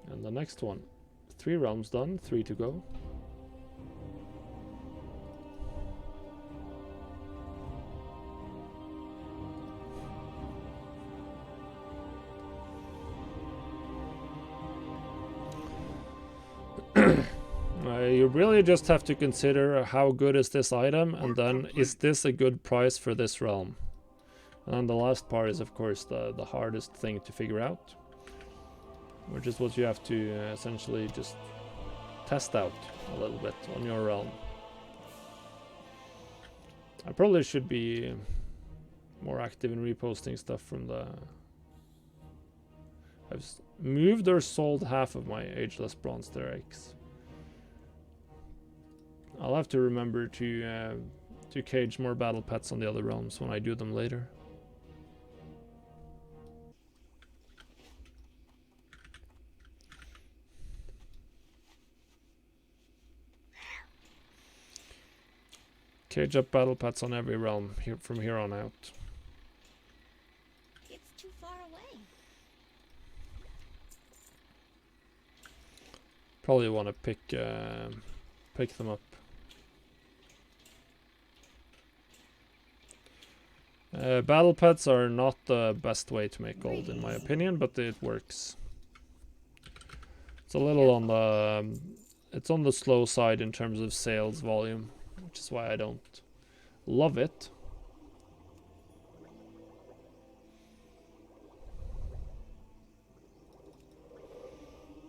And the next one. 3 realms done, 3 to go. You really just have to consider how good is this item, and then is this a good price for this realm? And then the last part is of course the hardest thing to figure out, which is what you have to essentially just test out a little bit on your realm. I probably should be more active in reposting stuff from the... I've moved or sold half of my ageless bronze derricks. I'll have to remember to cage more battle pets on the other realms when I do them later. Cage up battle pets on every realm from here on out. It's too far away. Probably want to pick them up. Battle pets are not the best way to make gold in my opinion, but it works. It's a little on the it's on the slow side in terms of sales volume, which is why I don't love it.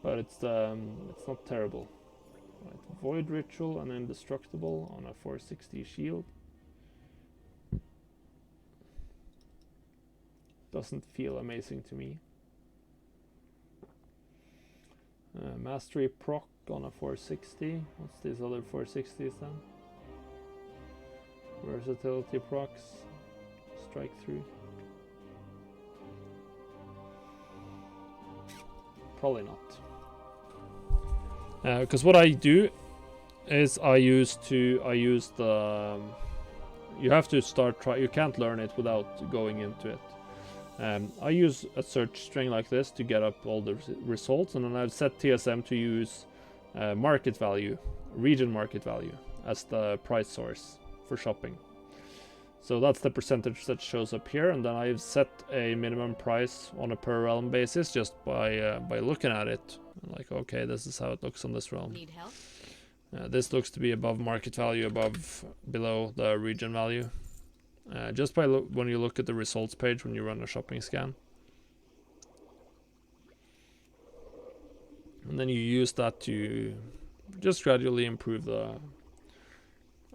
But it's not terrible. Right. Void Ritual and Indestructible on a 460 shield. Doesn't feel amazing to me. Mastery proc on a 460. What's these other 460s then? Versatility procs. Strike through. Probably not. Because what I do is I use the... you have to start you can't learn it without going into it. I use a search string like this to get up all the results, and then I've set TSM to use market value, region market value, as the price source for shopping. So that's the percentage that shows up here, and then I've set a minimum price on a per realm basis just by looking at it. Like, okay, this is how it looks on this realm. Need help? This looks to be above market value, below the region value. Just by when you look at the results page when you run a shopping scan. And then you use that to just gradually improve the...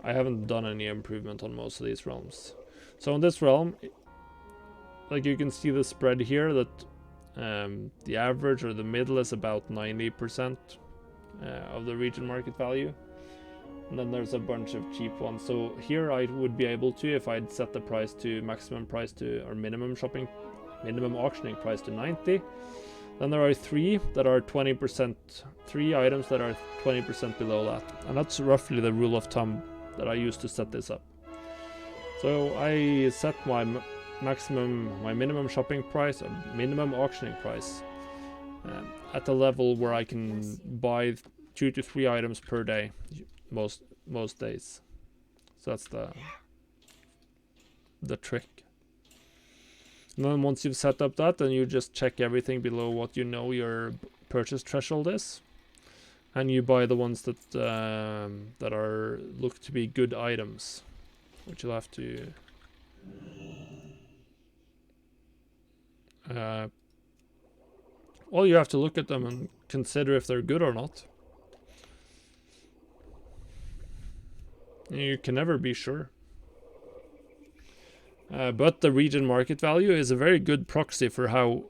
I haven't done any improvement on most of these realms. So in this realm, like you can see the spread here that the average or the middle is about 90% of the region market value. And then there's a bunch of cheap ones. So here I would be able to, if I'd set the price to maximum price to, or minimum auctioning price to 90. Then there are three that are 20%, 3 items that are 20% below that. And that's roughly the rule of thumb that I use to set this up. So I set my minimum shopping price, or minimum auctioning price, at a level where I can buy 2 to 3 items per day, most days. So that's the trick. And then once you've set up that, then you just check everything below what you know your purchase threshold is, and you buy the ones that look to be good items, which you'll have to well, you have to look at them and consider if they're good or not. You can never be sure. But the region market value is a very good proxy for how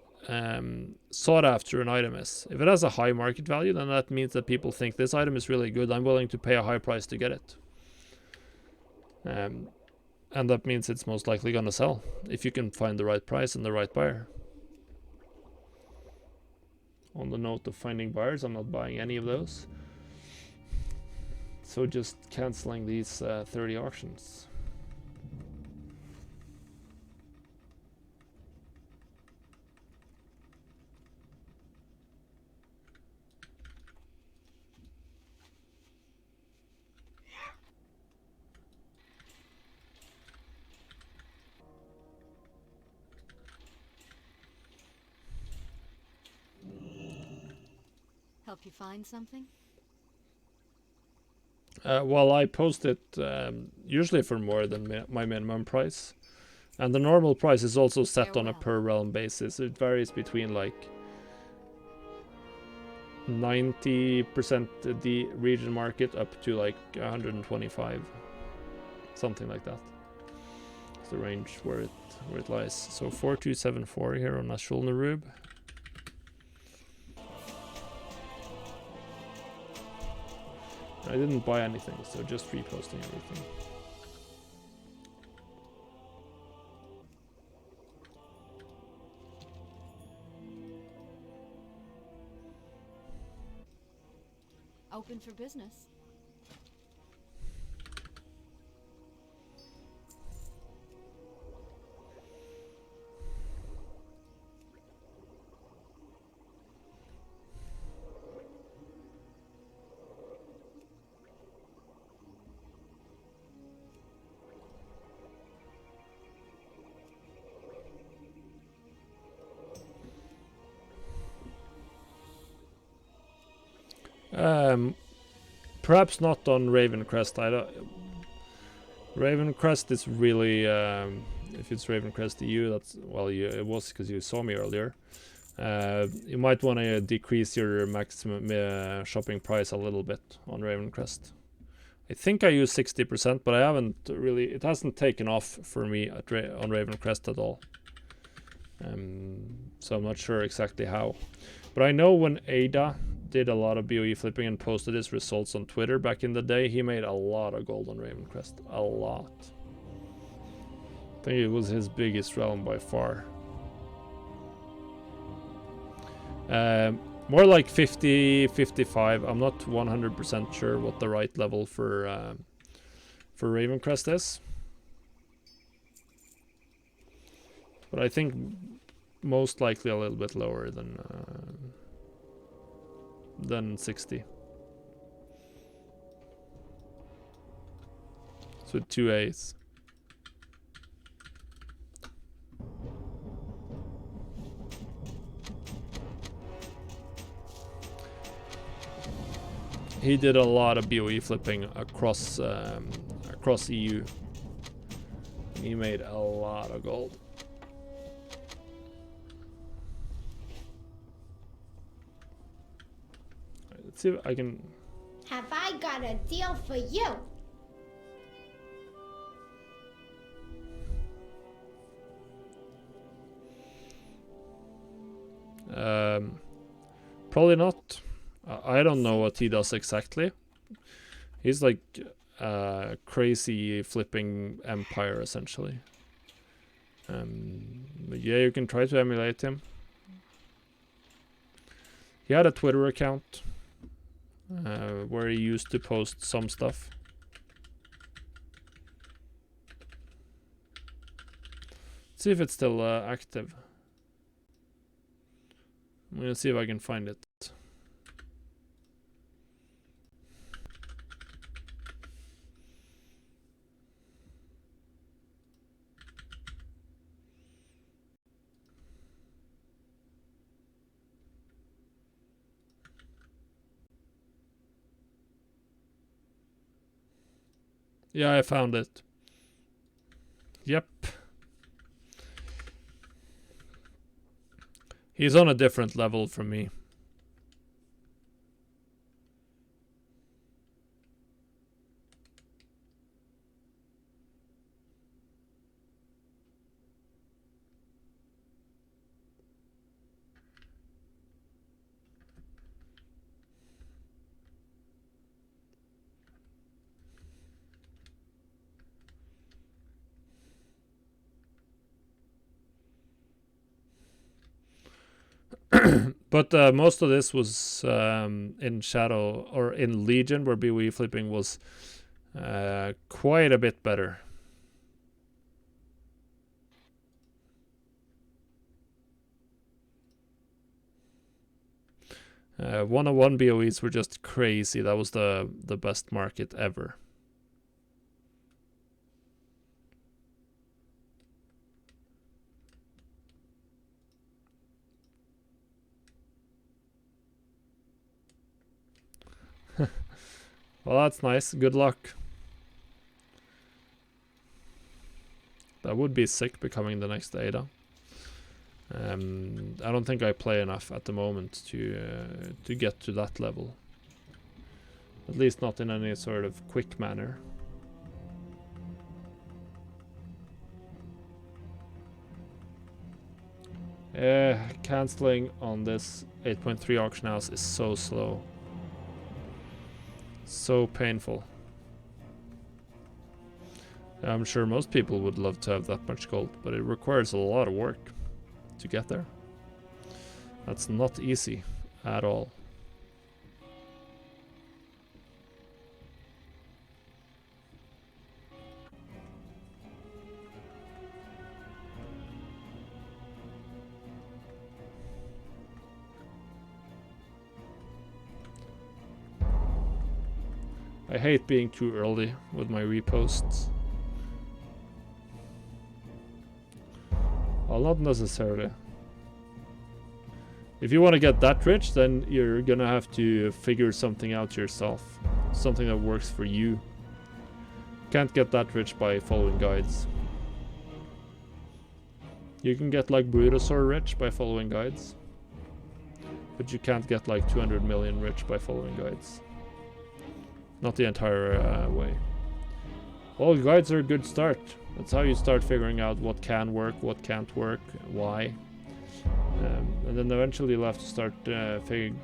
sought after an item is. If it has a high market value, then that means that people think this item is really good. I'm willing to pay a high price to get it. And that means it's most likely going to sell if you can find the right price and the right buyer. On the note of finding buyers, I'm not buying any of those. So just canceling these 30 auctions. Help you find something? Well, I post it usually for more than my minimum price. And the normal price is also set on a per realm basis. It varies between like 90% the region market up to like 125. Something like that. It's the range where it lies. So 4274 here on Ashulnerub. I didn't buy anything, so just reposting everything. Open for business. Perhaps not on Ravencrest. Ravencrest is really, if it's Ravencrest EU, that's, well, it was because you saw me earlier. You might want to decrease your maximum shopping price a little bit on Ravencrest. I think I use 60%, but I haven't really, it hasn't taken off for me on Ravencrest at all. So I'm not sure exactly how. But I know when Ada did a lot of BOE flipping and posted his results on Twitter back in the day, he made a lot of gold on Ravencrest. A lot. I think it was his biggest realm by far. More like 50, 55. I'm not 100% sure what the right level for Ravencrest is. But I think most likely a little bit lower than 60. So 2 8s. He did a lot of BOE flipping across EU. He made a lot of gold. Let's see if I can. Have I got a deal for you? Probably not. I don't know what he does exactly. He's like crazy flipping empire essentially. But yeah, you can try to emulate him. He had a Twitter account where he used to post some stuff. Let's see if it's still active. I'm gonna see if I can find it. Yeah, I found it. Yep. He's on a different level from me. But most of this was in Shadow or in Legion, where BWE flipping was quite a bit better. One-on-one BOEs were just crazy. That was the best market ever. Well, that's nice. Good luck. That would be sick, becoming the next Ada. I don't think I play enough at the moment to get to that level. At least not in any sort of quick manner. Cancelling on this 8.3 auction house is so slow. So painful. I'm sure most people would love to have that much gold, but it requires a lot of work to get there. That's not easy at all. I hate being too early with my reposts. Well, not necessarily. If you want to get that rich, then you're gonna have to figure something out yourself. Something that works for you. Can't get that rich by following guides. You can get like Brutosaur rich by following guides. But you can't get like 200 million rich by following guides. Not the entire way. Well, guides are a good start. That's how you start figuring out what can work, what can't work, why. And then eventually you'll have to start having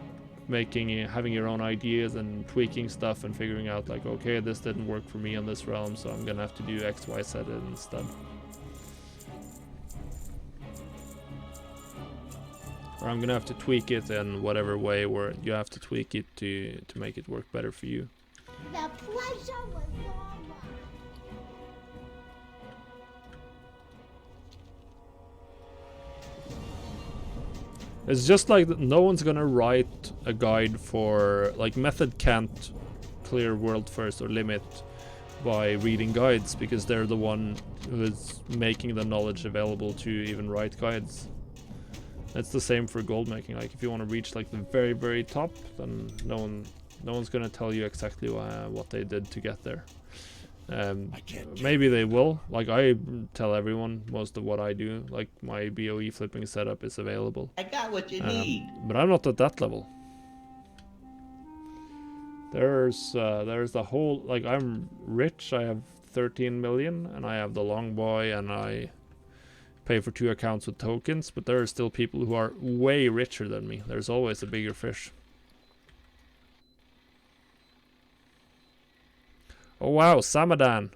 your own ideas and tweaking stuff and figuring out like, okay, this didn't work for me on this realm, so I'm gonna have to do X, Y, Z instead. Or I'm gonna have to tweak it in whatever way where you have to tweak it to make it work better for you. The pleasure was all mine. It's just like no one's gonna write a guide for, like, Method can't clear world first or limit by reading guides because they're the one who is making the knowledge available to even write guides. It's the same for gold making. Like, if you want to reach like the very top, then no one's gonna tell you exactly what they did to get there. Maybe they will. Like, I tell everyone most of what I do. Like, my BOE flipping setup is available. I got what you need. But I'm not at that level. There's the whole, like, I'm rich. I have 13 million, and I have the long boy, and I pay for 2 accounts with tokens. But there are still people who are way richer than me. There's always a bigger fish. Oh wow, Samadan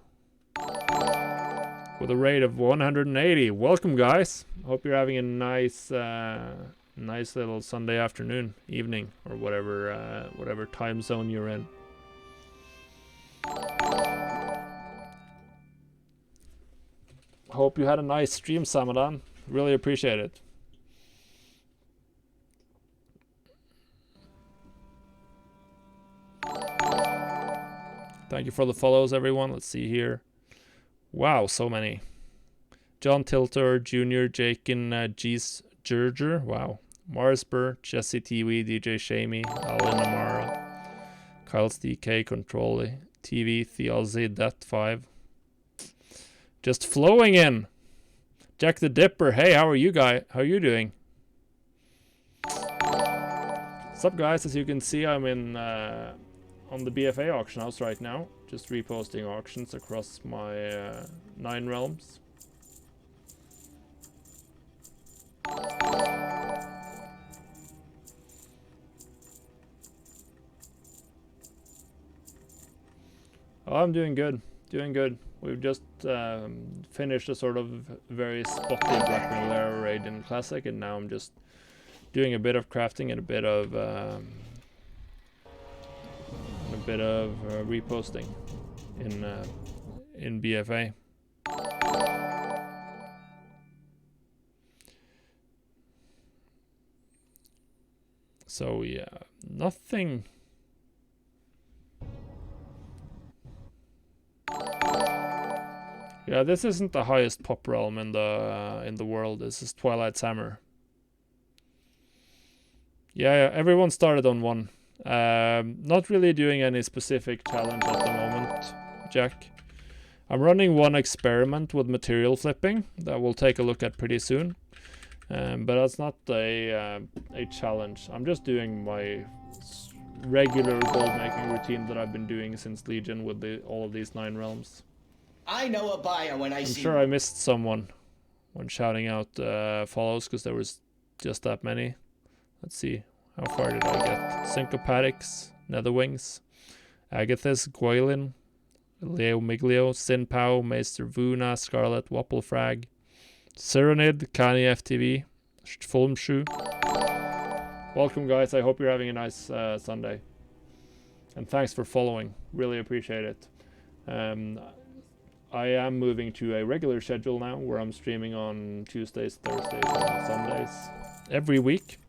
with a rate of 180. Welcome, guys. Hope you're having a nice nice little Sunday afternoon, evening, or whatever time zone you're in. Hope you had a nice stream, Samadan. Really appreciate it. Thank you for the follows, everyone. Let's see here. Wow, so many. John Tilter, Jr., Jakin, G's Gerger. Wow. Marsburg, Jesse Tiwi, DJ Shamey, Alan Amara, Kyle's DK, Controlly, TV, Theozzy, Det5. Just flowing in. Jack the Dipper. Hey, how are you guys? How are you doing? What's up, guys? As you can see, I'm in on the BfA auction house right now, just reposting auctions across my 9 realms. Oh, I'm doing good, doing good. We've just finished a sort of very spotty Black Miller raid in Classic, and now I'm just doing a bit of crafting and a bit of reposting in BfA. So yeah, nothing. Yeah, this isn't the highest pop realm in the world. This is Twilight's Hammer. Yeah, everyone started on 1. Not really doing any specific challenge at the moment, Jack. I'm running 1 experiment with material flipping that we'll take a look at pretty soon. But that's not a challenge. I'm just doing my regular gold making routine that I've been doing since Legion with all of these 9 realms. I know a buyer when I see. I'm sure I missed someone when shouting out follows because there was just that many. Let's see. How far did I get? Syncopatics, Netherwings, Agathis, Goylin, Leo Miglio, Sinpao, Maester Vuna, Scarlet, Wapplefrag, Cyranid, Kani FTV, Fulmshu. Welcome, guys. I hope you're having a nice Sunday. And thanks for following. Really appreciate it. I am moving to a regular schedule now where I'm streaming on Tuesdays, Thursdays, and Sundays every week.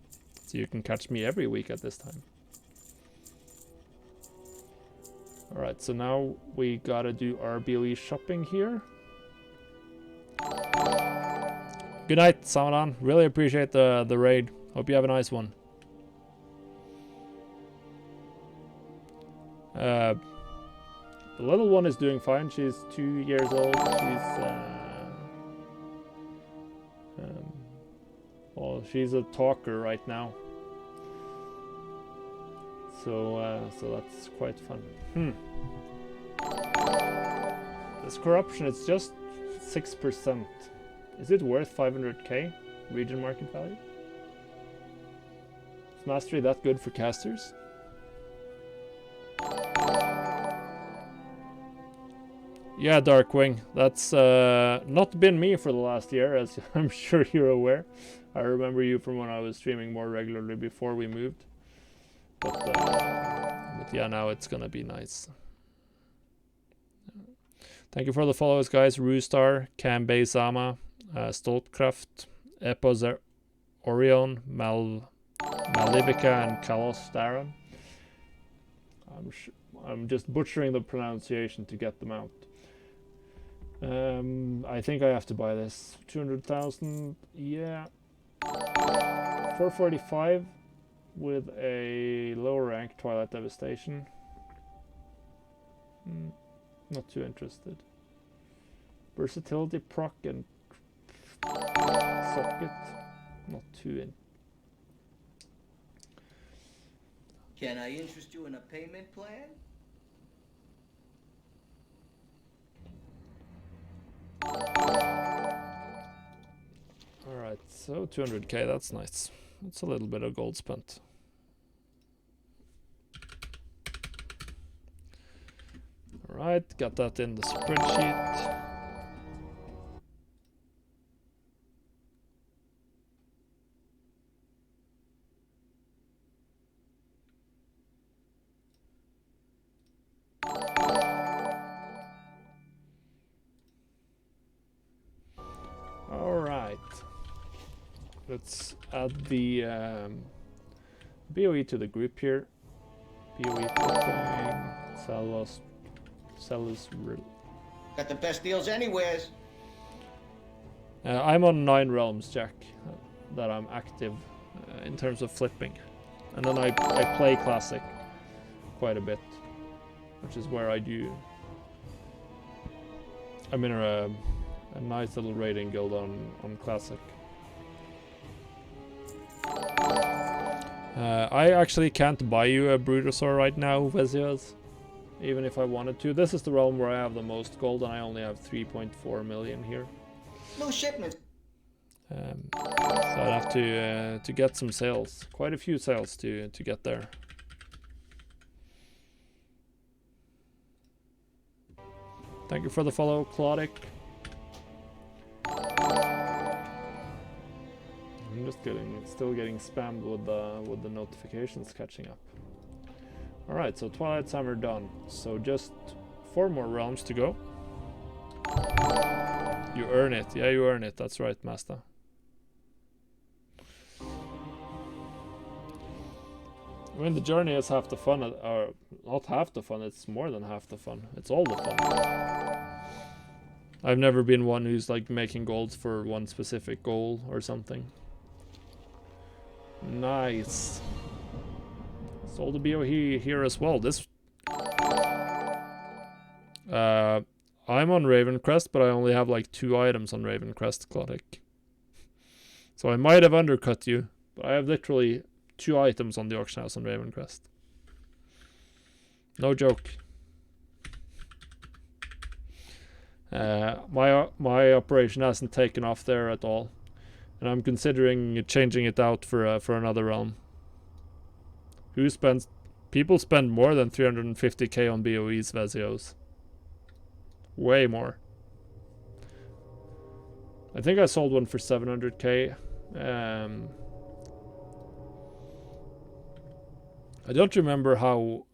So you can catch me every week at this time. Alright, so now we gotta do our BOE shopping here. Good night, Samadan. Really appreciate the raid. Hope you have a nice one. The little one is doing fine. She's 2 years old. Well, she's a talker right now. So that's quite fun. This corruption, it's just 6%. Is it worth 500k region market value? Is mastery that good for casters? Yeah, Darkwing. That's not been me for the last year, as I'm sure you're aware. I remember you from when I was streaming more regularly before we moved. But yeah, now it's gonna be nice. Thank you for the follows, guys. Roostar, Kanbei Zama, Stoltkraft, Epozer Orion, Malivica, and Kalos Daron. I'm just butchering the pronunciation to get them out. I think I have to buy this. 200,000, yeah. 445 with a lower rank Twilight Devastation. Not too interested. Versatility proc and socket. Not too in. Can I interest you in a payment plan? Alright, so 200k, that's nice. That's a little bit of gold spent. Alright, got that in the spreadsheet. Alright. Let's add the BOE to the group here. BOE flipping, sellers. Got the best deals anywheres. I'm on 9 realms, Jack, that I'm active in terms of flipping. And then I play Classic quite a bit, which is where I'm in a nice little raiding guild on Classic. I actually can't buy you a Brutosaur right now, Vezios, even if I wanted to. This is the realm where I have the most gold, and I only have 3.4 million here. No shipment. So I'd have to get some sales, quite a few sales to get there. Thank you for the follow, Claudic. I'm just still getting spammed with the notifications catching up. All right, so Twilight Summer done. So just 4 more realms to go. You earn it. Yeah, you earn it. That's right, Master. I mean, the journey is half the fun, or not half the fun, it's more than half the fun. It's all the fun. I've never been one who's like making goals for one specific goal or something. Nice. Sold the BOE here as well. I'm on Ravencrest, but I only have like 2 items on Ravencrest, Claudic. So I might have undercut you, but I have literally 2 items on the auction house on Ravencrest. No joke. My operation hasn't taken off there at all, and I'm considering changing it out for another realm. People spend more than 350k on BOEs, Vezios. Way more. I think I sold one for 700k. I don't remember how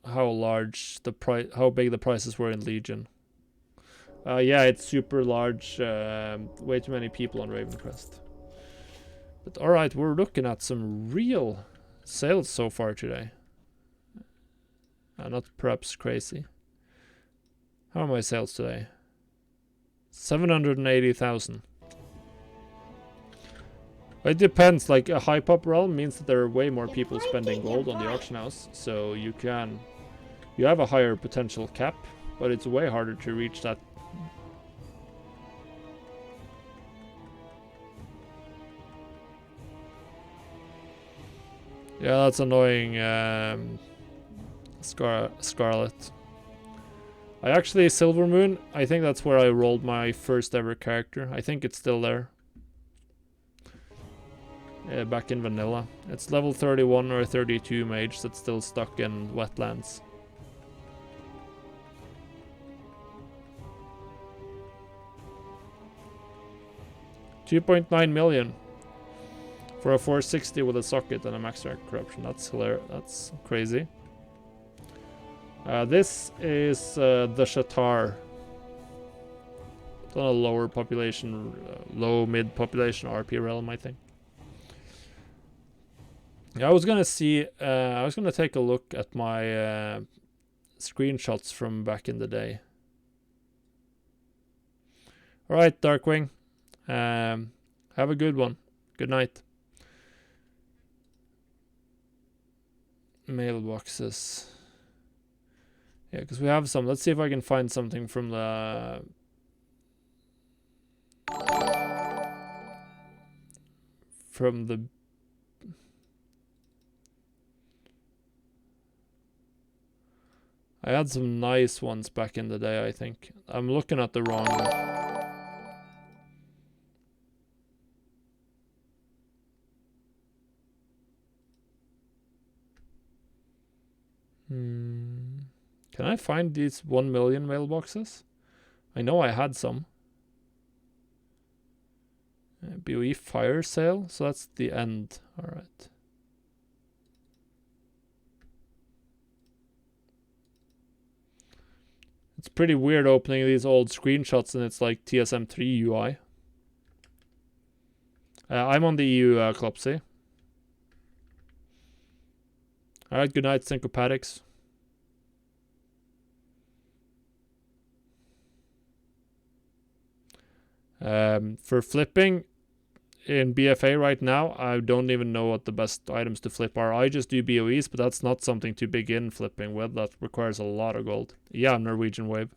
big the prices were in Legion. Yeah, it's super large. Way too many people on Ravencrest. But alright, we're looking at some real sales so far today. Not perhaps crazy. How are my sales today? 780,000. It depends, like a high pop realm means that there are way more people spending gold on the auction house, so you have a higher potential cap, but it's way harder to reach that. Yeah, that's annoying, Scarlet. I actually, Silver Moon, I think that's where I rolled my first ever character. I think it's still there. Back in vanilla. It's level 31 or 32 mage that's still stuck in wetlands. $2.9 million for a 460 with a socket and a max rank corruption. That's hilarious. That's crazy. This is the Shatar. It's on a lower population, low mid population RP realm, I think. I was gonna see. I was gonna take a look at my screenshots from back in the day. All right, Darkwing. Have a good one. Good night. Mailboxes. Yeah, because we have some. Let's see if I can find something from the I had some nice ones back in the day, I think. I'm looking at the wrong Can I find these 1 million mailboxes? I know I had some. BOE fire sale, so that's the end. Alright. It's pretty weird opening these old screenshots and it's like TSM3 UI. I'm on the EU, Clopsy. Alright, good night, Syncopatics. For flipping in BfA right now, I don't even know what the best items to flip are. I just do BOEs, but that's not something to begin flipping with. That requires a lot of gold. Yeah, Norwegian Wave.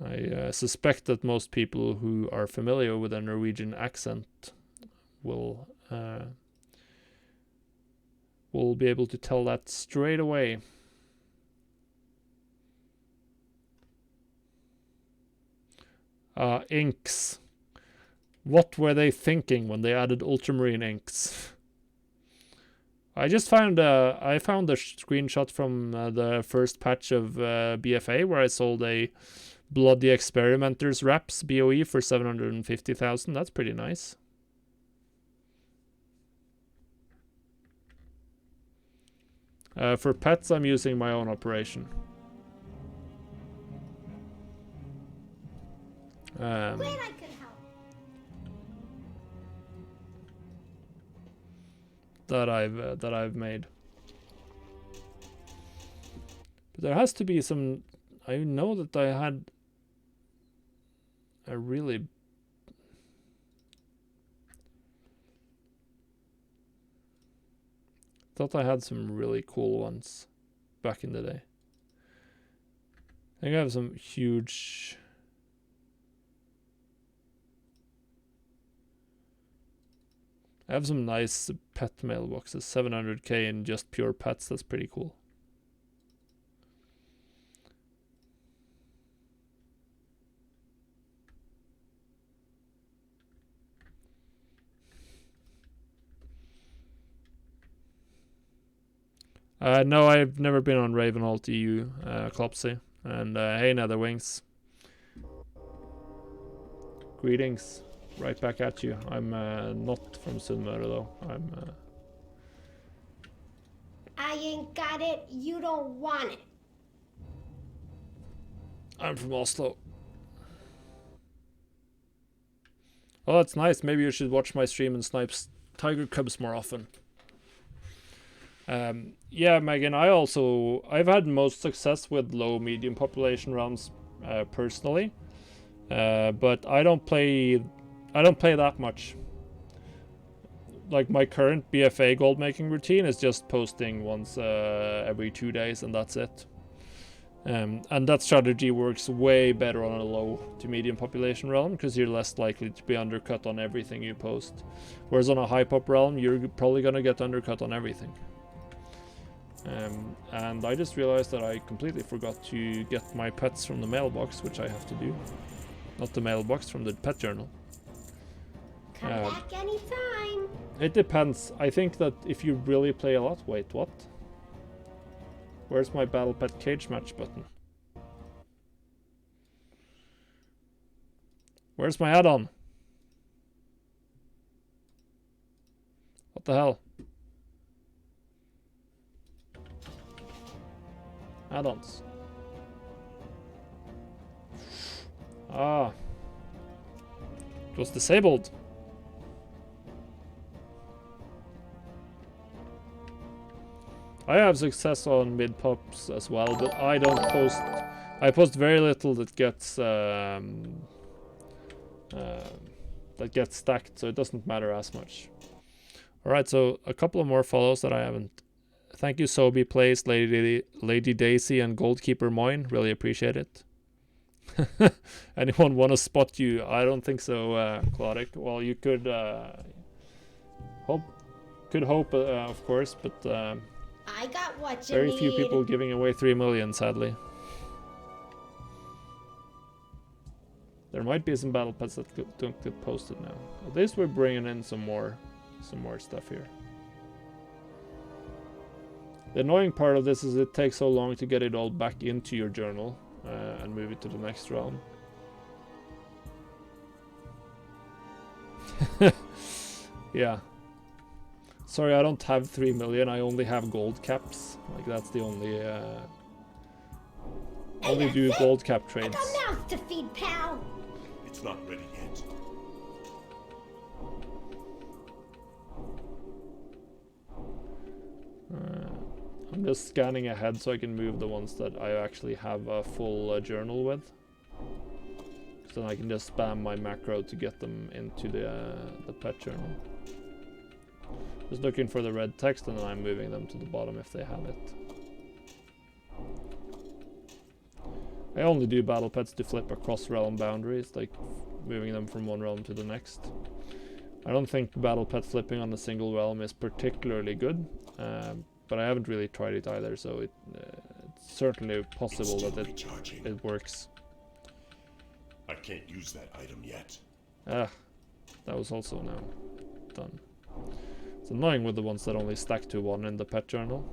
I suspect that most people who are familiar with a Norwegian accent will be able to tell that straight away. Inks. What were they thinking when they added ultramarine inks? I just found I found a screenshot from the first patch of BfA where I sold a Bloody Experimenters wraps BOE for 750,000. That's pretty nice. For pets, I'm using my own operation. Glad I could help. That I've made. But there has to be some. I know that I had a really thought I had some really cool ones back in the day. I think I have some huge. I have some nice pet mailboxes, 700k in just pure pets. That's pretty cool. No, I've never been on Ravenholt EU, Clopsy. And hey, Netherwings. Greetings. Right back at you. I'm not from Sunnmøre though. I ain't got it. You don't want it. I'm from Oslo. Oh, that's nice. Maybe you should watch my stream and snipe tiger cubs more often. Yeah, Megan, I've had most success with low medium population realms personally. But I don't play that much. Like my current BFA gold making routine is just posting once every 2 days and that's it. And that strategy works way better on a low to medium population realm because you're less likely to be undercut on everything you post. Whereas on a high pop realm, you're probably gonna get undercut on everything. And I just realized that I completely forgot to get my pets from the mailbox, which I have to do. Not the mailbox, from the pet journal. Come back anytime. It depends. I think that if you really play a lot... Wait, what? Where's my Battle Pet Cage Match button? Where's my add-on? What the hell? Add-ons. was disabled. I have success on mid pops as well, but I don't post. I post very little that gets stacked, so it doesn't matter as much. All right, so a couple of more follows that I haven't. Thank you, Sobi Plays, Lady Daisy, and Goldkeeper Moin. Really appreciate it. Anyone want to spot you? I don't think so, Claudic. Well, you could hope, of course, but I got what you very need. few people giving away 3 million, sadly. There might be some battle pets that don't get posted now. At least we're bringing in some more stuff here. The annoying part of this is it takes so long to get it all back into your journal and move it to the next realm. Yeah. Sorry, I don't have 3 million. I only have gold caps. Like, that's the only only do gold cap trades. I got mouth to feed, pal. It's not ready yet. I'm just scanning ahead so I can move the ones that I actually have a full journal with. So then I can just spam my macro to get them into the pet journal. Just looking for the red text and then I'm moving them to the bottom if they have it. I only do battle pets to flip across realm boundaries, like moving them from one realm to the next. I don't think battle pet flipping on a single realm is particularly good, but I haven't really tried it either, so it's certainly possible that it works. I can't use that item yet. Ah, that was also now done. It's annoying with the ones that only stack to 1 in the pet journal.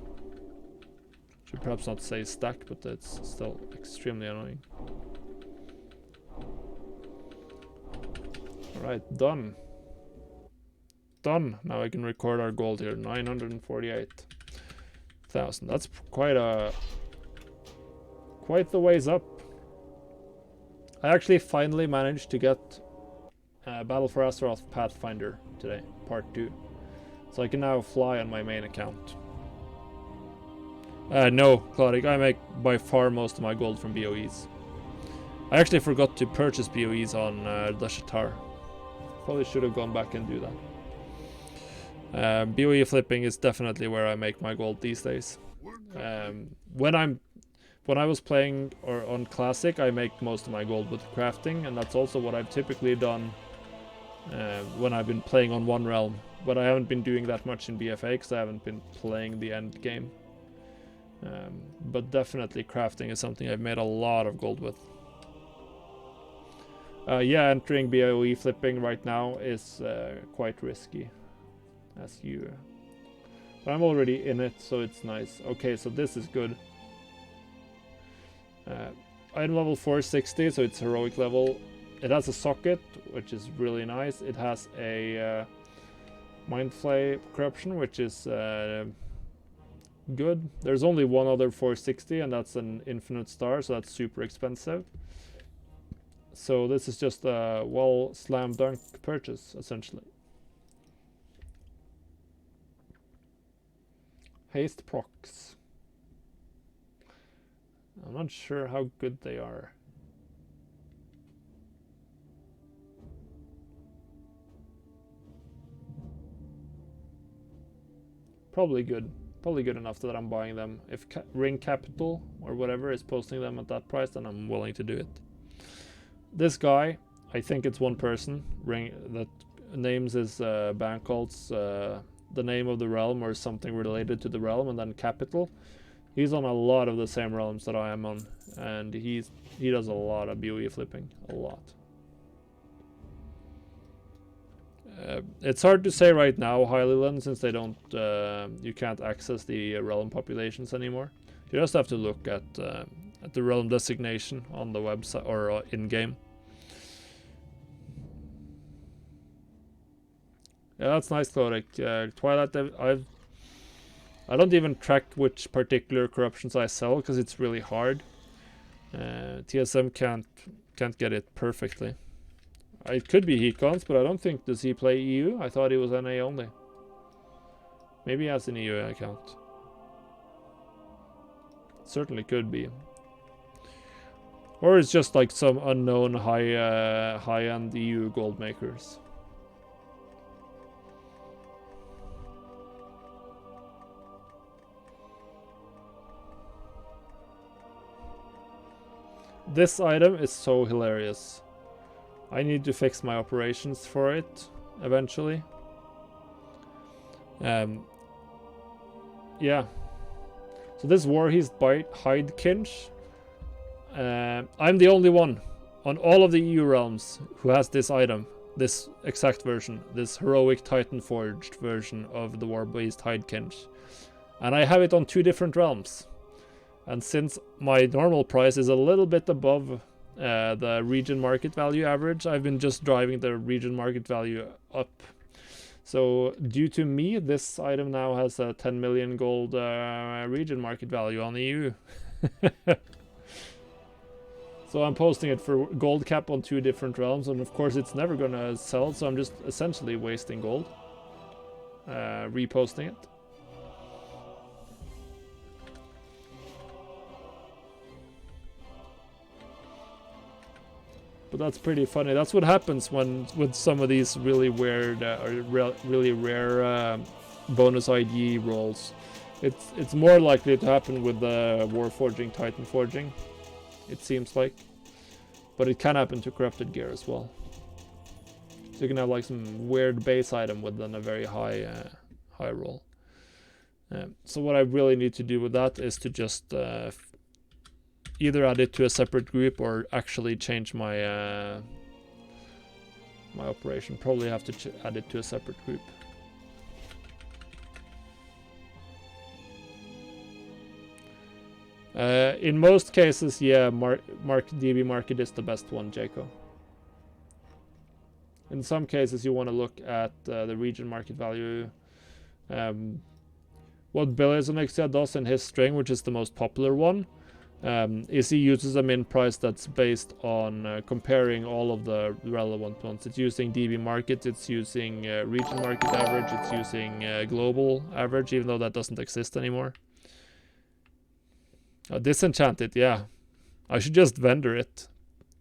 Should perhaps not say stack, but it's still extremely annoying. Alright, done. Done. Now I can record our gold here. 948,000. That's quite the ways up. I actually finally managed to get Battle for Azeroth Pathfinder today, part 2. So I can now fly on my main account. No, Claudic, I make by far most of my gold from BOEs. I actually forgot to purchase BOEs on the Shatar. Probably should have gone back and do that. BOE flipping is definitely where I make my gold these days. When I was playing on Classic, I make most of my gold with crafting, and that's also what I've typically done when I've been playing on one realm. But I haven't been doing that much in BfA because I haven't been playing the end game. But definitely crafting is something I've made a lot of gold with. Yeah, entering BOE flipping right now is quite risky. But I'm already in it, so it's nice. Okay, so this is good. Item level 460, so it's heroic level. It has a socket, which is really nice. It has a Mind Flay corruption, which is good. There's only one other 460, and that's an infinite star, so that's super expensive. So this is just a slam dunk purchase, essentially. Haste procs. I'm not sure how good they are. Probably good. Probably good enough that I'm buying them. If Ring Capital or whatever is posting them at that price, then I'm willing to do it. This guy, I think it's one person. Ring that names his bank calls the name of the realm or something related to the realm, and then Capital. He's on a lot of the same realms that I am on, and he does a lot of BOE flipping, a lot. It's hard to say right now, Highland, since they don't, you can't access the realm populations anymore. You just have to look at the realm designation on the website or in game. Yeah, that's nice, Claudic. Twilight, I don't even track which particular corruptions I sell because it's really hard. TSM can't get it perfectly. It could be Hecons, but I don't think, does he play EU? I thought he was NA only. Maybe he has an EU account. Certainly could be. Or it's just like some unknown high-end EU gold makers. This item is so hilarious. I need to fix my operations for it eventually. Yeah. So this Warheist Hide Kinch. I'm the only one on all of the EU realms who has this item, this exact version, this heroic Titan Forged version of the Warbeast Hide Kinch. And I have it on 2 different realms. And since my normal price is a little bit above the region market value average, I've been just driving the region market value up. So due to me, this item now has a 10 million gold region market value on EU. So I'm posting it for gold cap on 2 different realms, and of course it's never gonna sell, so I'm just essentially wasting gold, reposting it. But that's pretty funny. That's what happens when with some of these really weird or really rare bonus ID rolls. It's more likely to happen with the Warforging, Titan Forging, it seems like. But it can happen to Corrupted Gear as well. So you can have like some weird base item with then a very high roll. So what I really need to do with that is to just either add it to a separate group or actually change my my operation. Probably have to add it to a separate group. In most cases, yeah, DB Market is the best one, Jaco. In some cases, you want to look at the region market value. What Belezonixia does in his string, which is the most popular one, is he uses a min price that's based on comparing all of the relevant ones. It's using DB market, it's using region market average, it's using global average, even though that doesn't exist anymore. Disenchanted, yeah. I should just vendor it.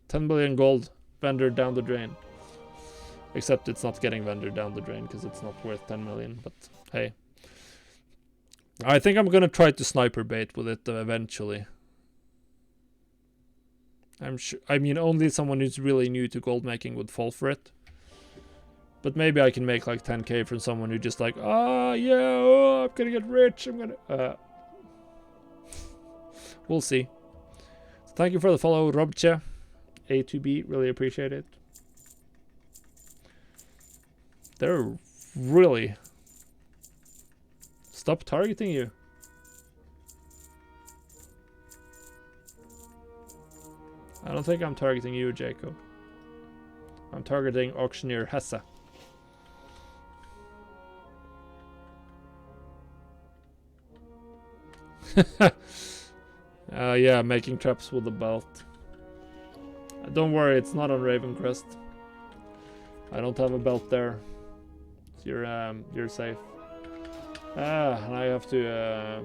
10 billion gold, vendor down the drain. Except it's not getting vendored down the drain because it's not worth 10 million, but hey. I think I'm gonna try to sniper bait with it eventually. I'm sure. I mean, only someone who's really new to gold making would fall for it. But maybe I can make like 10k from someone who just like, yeah, I'm gonna get rich. I'm gonna. We'll see. So thank you for the follow, Robche. A2B, really appreciate it. They're really. Stop targeting you. I don't think I'm targeting you, Jacob. I'm targeting Auctioneer Hesse. Yeah, making traps with the belt. Don't worry, it's not on Ravencrest. I don't have a belt there. So you're safe. And I have to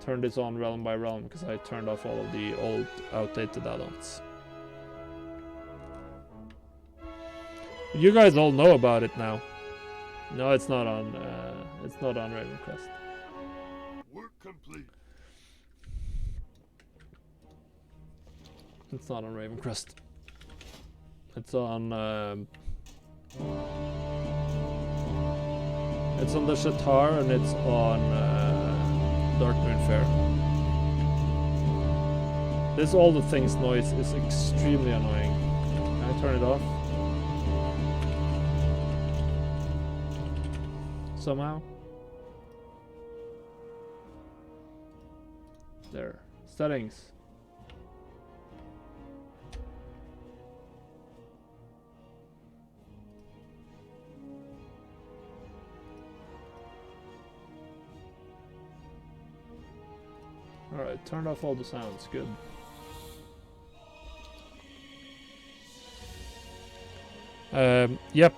turn this on realm by realm because I turned off all of the old outdated add-ons. You guys all know about it now. No, it's not on Ravencrest. Work complete. It's not on Ravencrest. It's on it's on the Shatar and it's on Dark Moon Fair. This all the things noise is extremely annoying. Can I turn it off? Somehow. There. Settings. Alright, turned off all the sounds. Good. Yep.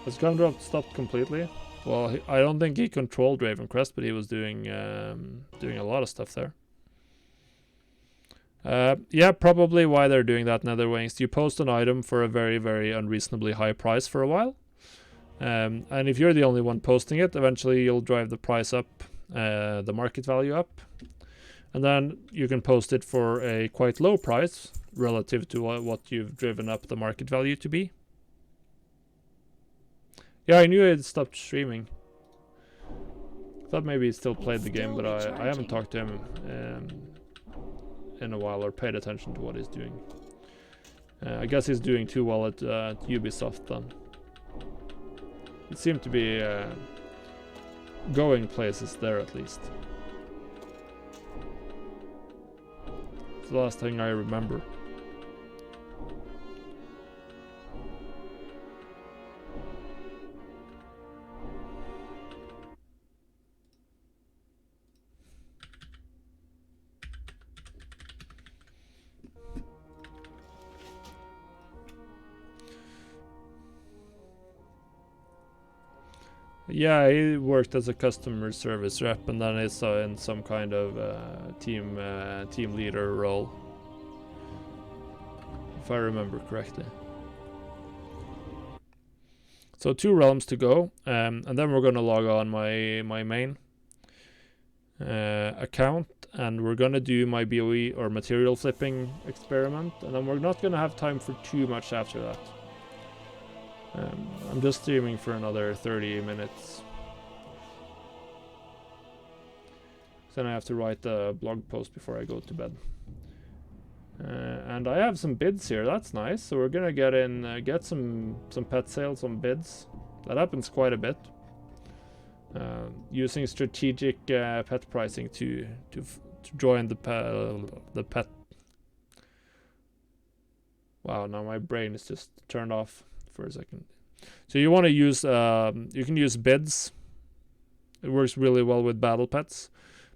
Has Gumdrop stopped completely? Well, I don't think he controlled Ravencrest, but he was doing doing a lot of stuff there. Yeah, probably why they're doing that, Netherwings. You post an item for a very, very unreasonably high price for a while. And if you're the only one posting it, eventually you'll drive the price up, the market value up. And then you can post it for a quite low price relative to what you've driven up the market value to be. Yeah, I knew it stopped streaming. Thought maybe he still played the game, but I haven't talked to him in a while or paid attention to what he's doing. I guess he's doing too well at Ubisoft then. It seemed to be going places there at least. It's the last thing I remember. Yeah, he worked as a customer service rep, and then he's in some kind of team leader role, if I remember correctly. So 2 realms to go, and then we're gonna log on my main account, and we're gonna do my BOE or material flipping experiment, and then we're not gonna have time for too much after that. I'm just streaming for another 30 minutes. Then I have to write a blog post before I go to bed. And I have some bids here, that's nice. So we're gonna get some pet sales on bids. That happens quite a bit. Using strategic pet pricing to join the pet. Wow, now my brain is just turned off for a second. So you want to use you can use bids. It works really well with battle pets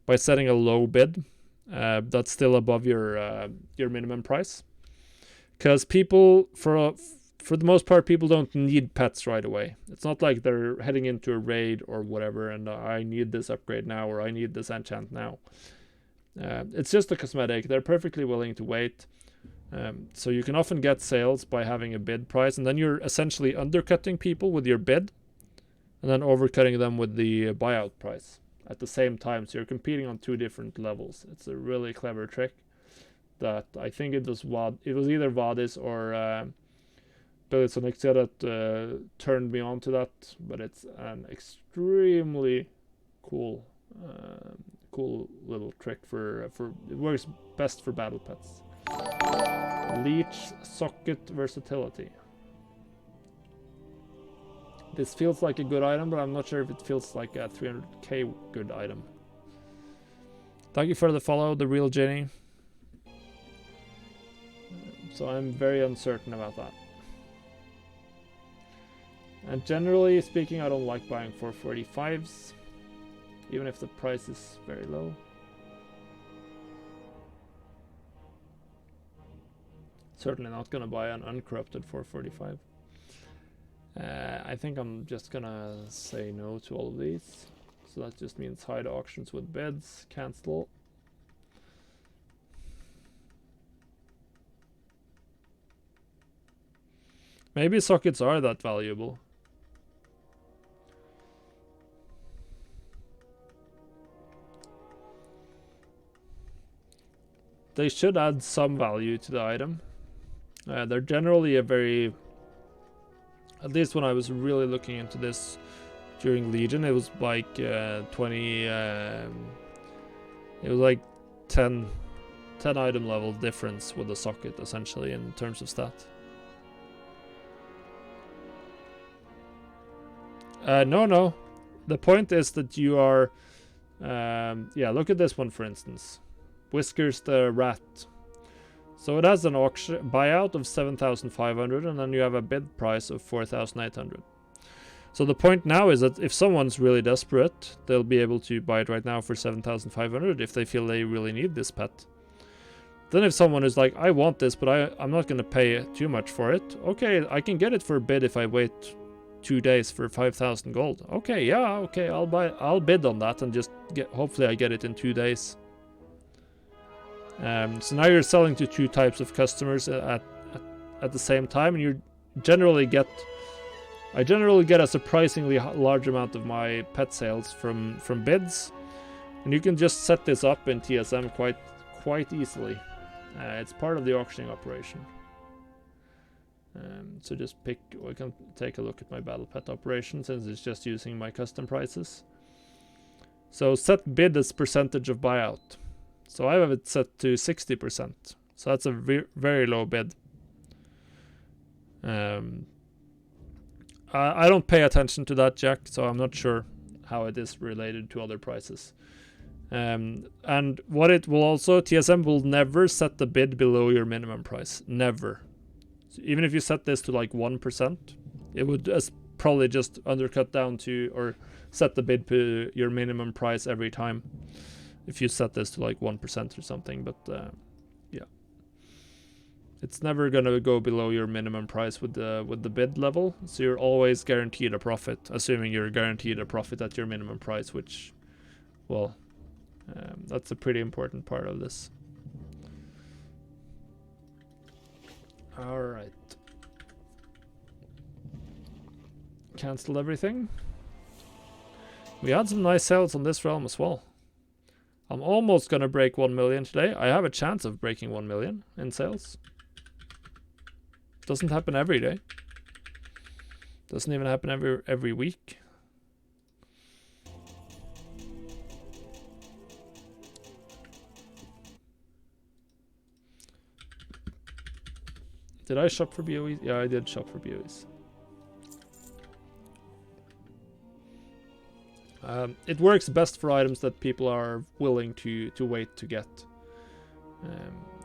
by setting a low bid that's still above your minimum price, because people for the most part people don't need pets right away. It's not like they're heading into a raid or whatever and I need this upgrade now or I need this enchant now. It's just a cosmetic. They're perfectly willing to wait. So you can often get sales by having a bid price, and then you're essentially undercutting people with your bid and then overcutting them with the buyout price at the same time. So you're competing on 2 different levels. It's a really clever trick that I think it was either Vadis or Belitsonixia that turned me on to that, but it's an extremely cool little trick for it works best for battle pets. Leech socket versatility. This feels like a good item, but I'm not sure if it feels like a 300k good item. Thank you for the follow, the real Jenny. So I'm very uncertain about that. And generally speaking, I don't like buying 445s, even if the price is very low. Certainly not gonna buy an uncorrupted 445. I think I'm just gonna say no to all of these. So that just means hide auctions with bids, cancel. Maybe sockets are that valuable. They should add some value to the item. They're generally a very, at least when I was really looking into this during Legion, it was like 20, it was like 10 item level difference with the socket essentially in terms of stat. No. The point is that you are, yeah, look at this one for instance. Whiskers the rat. So it has an auction buyout of 7,500 and then you have a bid price of 4,800. So the point now is that if someone's really desperate, they'll be able to buy it right now for 7,500 if they feel they really need this pet. Then if someone is like, I want this, but I'm not going to pay too much for it. Okay, I can get it for a bid if I wait 2 days for 5,000 gold. Okay, yeah, okay, I'll bid on that and just hopefully I get it in 2 days. So now you're selling to 2 types of customers at the same time, and you generally get a surprisingly large amount of my pet sales from bids, and you can just set this up in TSM quite easily. It's part of the auctioning operation. So just we can take a look at my battle pet operation since it's just using my custom prices. So set bid as percentage of buyout. So I have it set to 60%. So that's a very low bid. I don't pay attention to that, Jack, so I'm not sure how it is related to other prices. And what it will also, TSM will never set the bid below your minimum price. Never. So even if you set this to like 1%, it would probably just undercut down to, or set the bid to your minimum price every time. If you set this to like 1% or something, but yeah. It's never gonna go below your minimum price with the bid level, so you're always guaranteed a profit, assuming you're guaranteed a profit at your minimum price, which, well, that's a pretty important part of this. All right. Cancel everything. We had some nice sales on this realm as well. I'm almost gonna break 1 million today. I have a chance of breaking 1 million in sales. Doesn't happen every day. Doesn't even happen every week. Did I shop for BOEs? Yeah, I did shop for BOEs. It works best for items that people are willing to wait to get.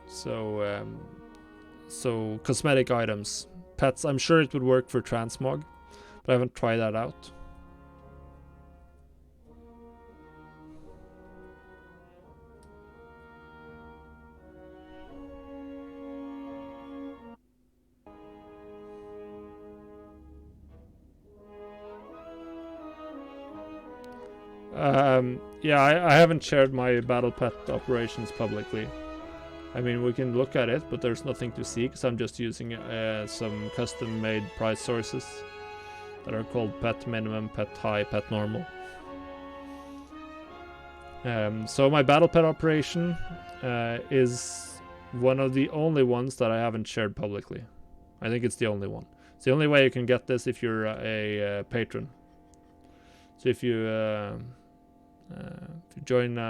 So cosmetic items, pets. I'm sure it would work for transmog, but I haven't tried that out. Yeah, I haven't shared my battle pet operations publicly. I mean, we can look at it, but there's nothing to see because I'm just using some custom-made price sources that are called pet minimum, pet high, pet normal. So my battle pet operation is one of the only ones that I haven't shared publicly. I think it's the only one. It's the only way you can get this if you're a patron. So if you join me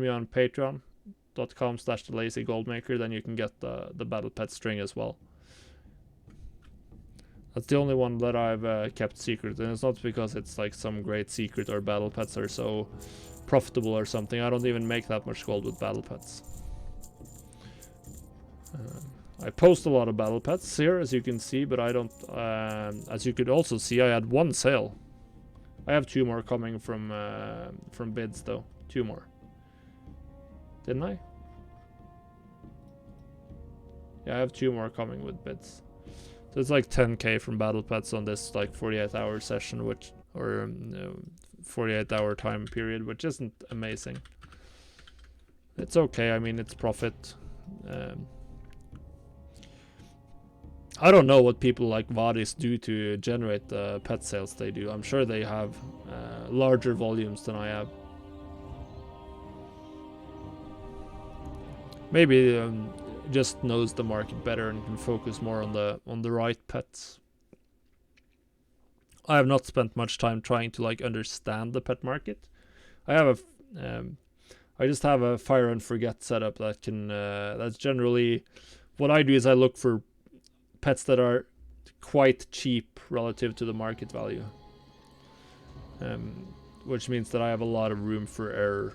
on patreon.com/thelazygoldmaker, then you can get the battle pet string as well. That's the only one that I've kept secret, and it's not because it's like some great secret or battle pets are so profitable or something. I don't even make that much gold with battle pets. I post a lot of battle pets here, as you can see, but I don't. As you could also see, I had 1 sale. I have 2 more coming from bids though. 2 more. Didn't I? Yeah, I have 2 more coming with bids. So it's like 10k from battle pets on this like 48-hour session, which, or 48-hour time period, which isn't amazing. It's okay. I mean, it's profit. I don't know what people like Vadis do to generate the pet sales they do. I'm sure they have larger volumes than I have. Maybe just knows the market better and can focus more on the right pets. I have not spent much time trying to like understand the pet market. I just have a fire and forget setup that can that's generally what I do. Is I look for pets that are quite cheap relative to the market value, which means that I have a lot of room for error,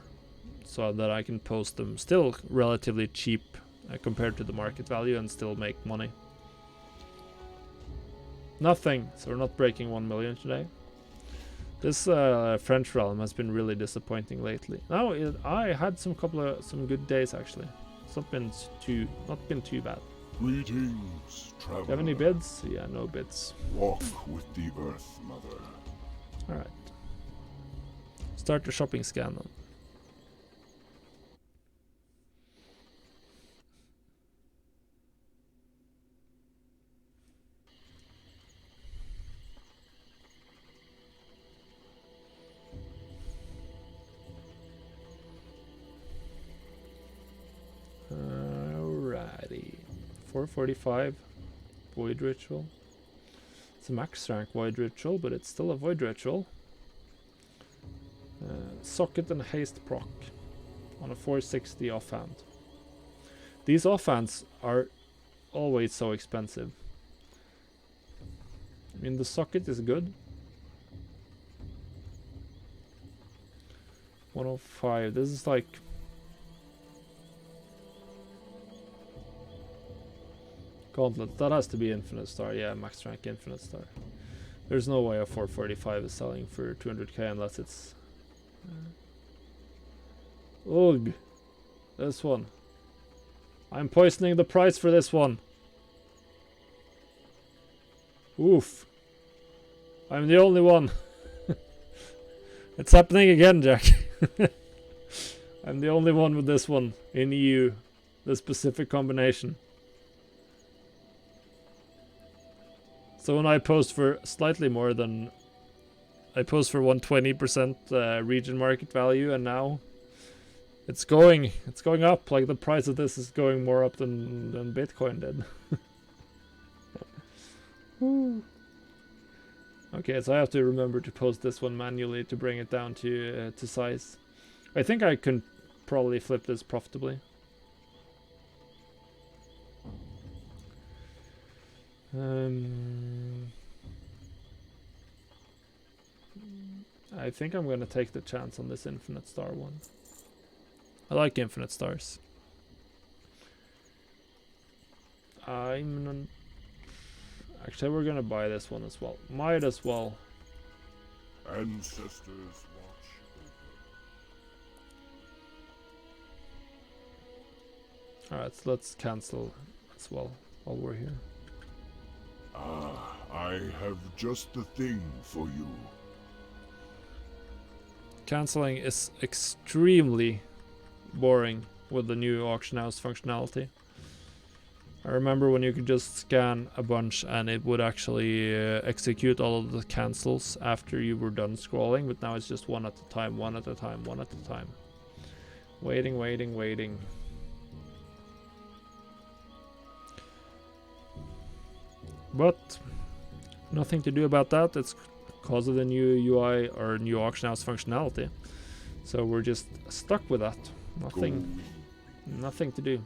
so that I can post them still relatively cheap compared to the market value and still make money. Nothing, so we're not breaking 1 million today. This French realm has been really disappointing lately. No, I had some good days actually. It's not been too bad. Greetings, Do traveler. you have any bids? Yeah, no bids. Walk with the Earth Mother. Alright. Start the shopping scan then. Alrighty. 445 Void Ritual. It's a max rank Void Ritual, but it's still a Void Ritual. Socket and Haste proc on a 460 offhand. These offhands are always so expensive. I mean, the socket is good. 105. This is like Gauntlet. That has to be Infinite Star. Yeah, max rank Infinite Star. There's no way a 445 is selling for 200k unless it's ugh. This one. I'm poisoning the price for this one. Oof. I'm the only one. It's happening again, Jack. I'm the only one with this one in EU. The specific combination. So when I post for slightly more than... I post for 120% region market value, and now it's going up. Like the price of this is going more up than Bitcoin did. Okay, so I have to remember to post this one manually to bring it down to size. I think I can probably flip this profitably. I think I'm gonna take the chance on this Infinite Star one. I like Infinite Stars. Actually, we're gonna buy this one as well. Might as well. Ancestors watch over. Alright, so let's cancel as well while we're here. Ah, I have just the thing for you. Canceling is extremely boring with the new auction house functionality. I remember when you could just scan a bunch and it would actually execute all of the cancels after you were done scrolling, but now it's just one at a time, one at a time, one at a time. Waiting, waiting, waiting. But nothing to do about that. It's because of the new UI or new auction house functionality. So we're just stuck with that. Nothing to do.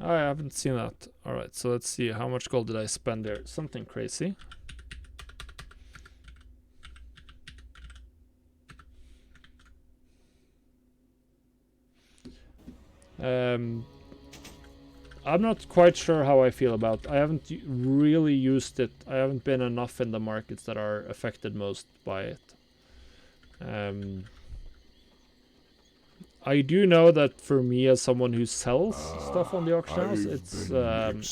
I haven't seen that. Alright, so let's see. How much gold did I spend there? Something crazy. I'm not quite sure how I feel about it. I haven't really used it. I haven't been enough in the markets that are affected most by it. I do know that for me, as someone who sells stuff on the auction house, it's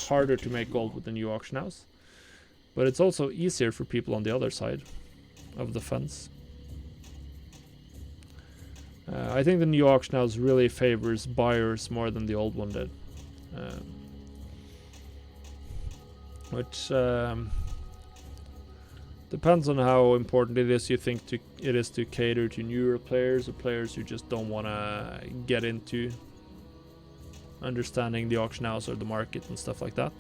harder to make gold with the new auction house. But it's also easier for people on the other side of the fence. I think the new auction house really favors buyers more than the old one did. Which depends on how important it is you think it is to cater to newer players or players who just don't want to get into understanding the auction house or the market and stuff like that.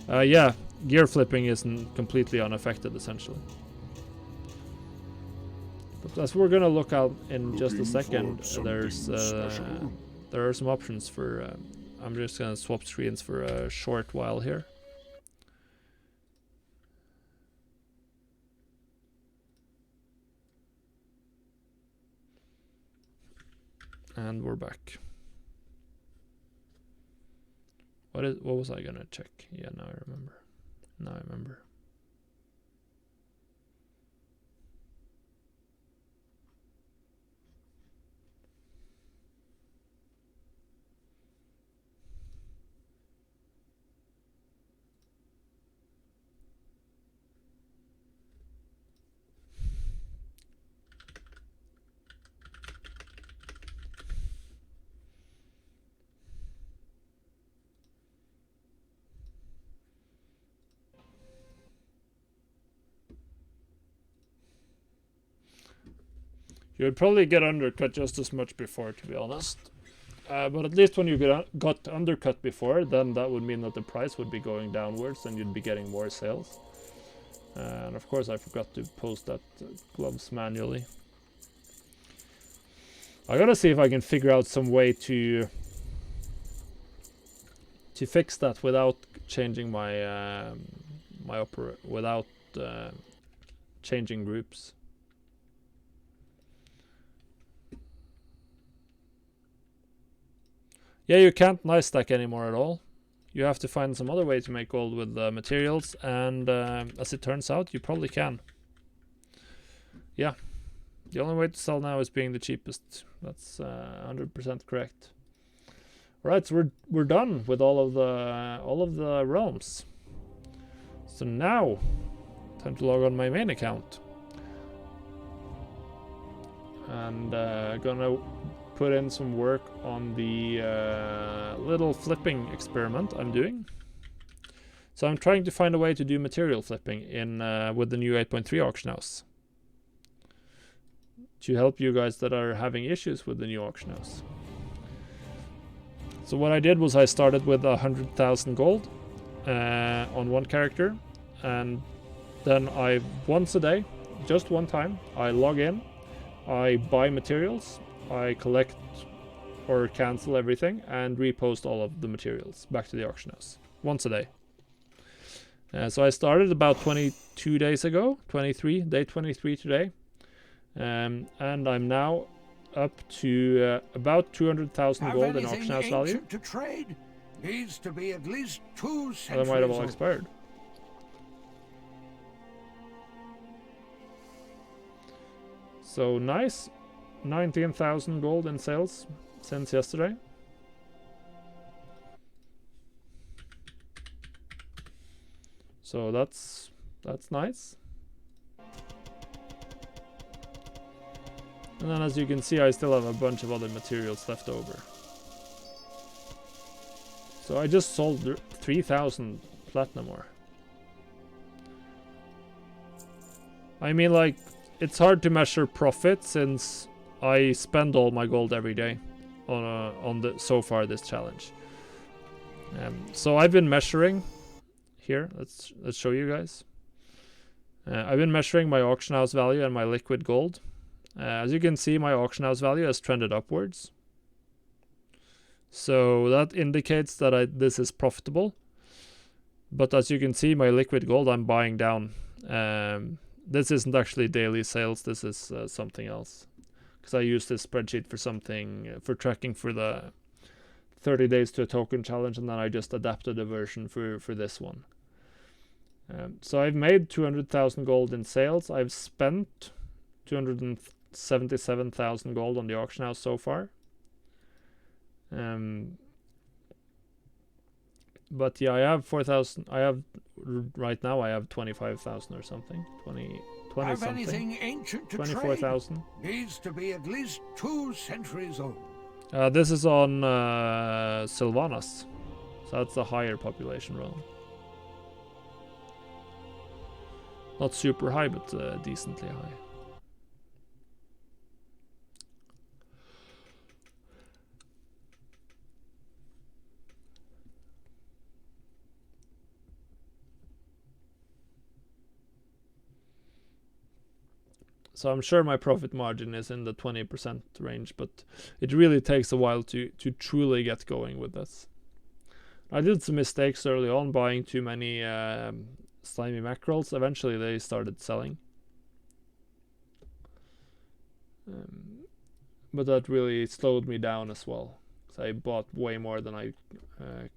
Yeah, gear flipping isn't completely unaffected essentially. But as we're gonna look out in just a second, there are some options for I'm just gonna swap screens for a short while here. And we're back. What was I gonna check? Yeah, now I remember. Now I remember. You would probably get undercut just as much before, to be honest. But at least when you got undercut before, then that would mean that the price would be going downwards and you'd be getting more sales. And of course I forgot to post that gloves manually. I gotta see if I can figure out some way to fix that without changing my without changing groups. Yeah, you can't nice stack anymore at all. You have to find some other way to make gold with materials, and as it turns out, you probably can. Yeah, the only way to sell now is being the cheapest. That's 100% correct. Right, so we're done with all of the realms. So now, time to log on my main account, and gonna put in some work on the little flipping experiment I'm doing. So I'm trying to find a way to do material flipping in with the new 8.3 auction house, to help you guys that are having issues with the new auction house. So what I did was I started with 100,000 gold on one character, and then I once a day, just one time, I log in, I buy materials, I collect or cancel everything, and repost all of the materials back to the auction house once a day. So I started about 22 days ago, day 23 today, and I'm now up to about 200,000 gold in auction house value. To trade needs to be at least 2 centuries. That might have all expired. So nice. 19,000 gold in sales since yesterday. So that's nice. And then as you can see, I still have a bunch of other materials left over. So I just sold 3,000 platinum ore. I mean, like, it's hard to measure profit since I spend all my gold every day on the so far this challenge. So I've been measuring here. Let's show you guys. I've been measuring my auction house value and my liquid gold. As you can see, my auction house value has trended upwards. So that indicates that this is profitable. But as you can see, my liquid gold I'm buying down. This isn't actually daily sales. This is something else. Because I used this spreadsheet for something, for tracking for the 30 days to a token challenge, and then I just adapted a version for this one. So I've made 200,000 gold in sales. I've spent 277,000 gold on the auction house so far. But yeah, I have 4,000. Right now I have 25,000 or something. 20 Have something. anything ancient to 24,000. trade needs to be at least 2 centuries old. This is on Sylvanas, so that's a higher population realm. Not super high, but decently high. So I'm sure my profit margin is in the 20% range, but it really takes a while to truly get going with this. I did some mistakes early on buying too many slimy mackerels. Eventually they started selling. But that really slowed me down as well. So I bought way more than I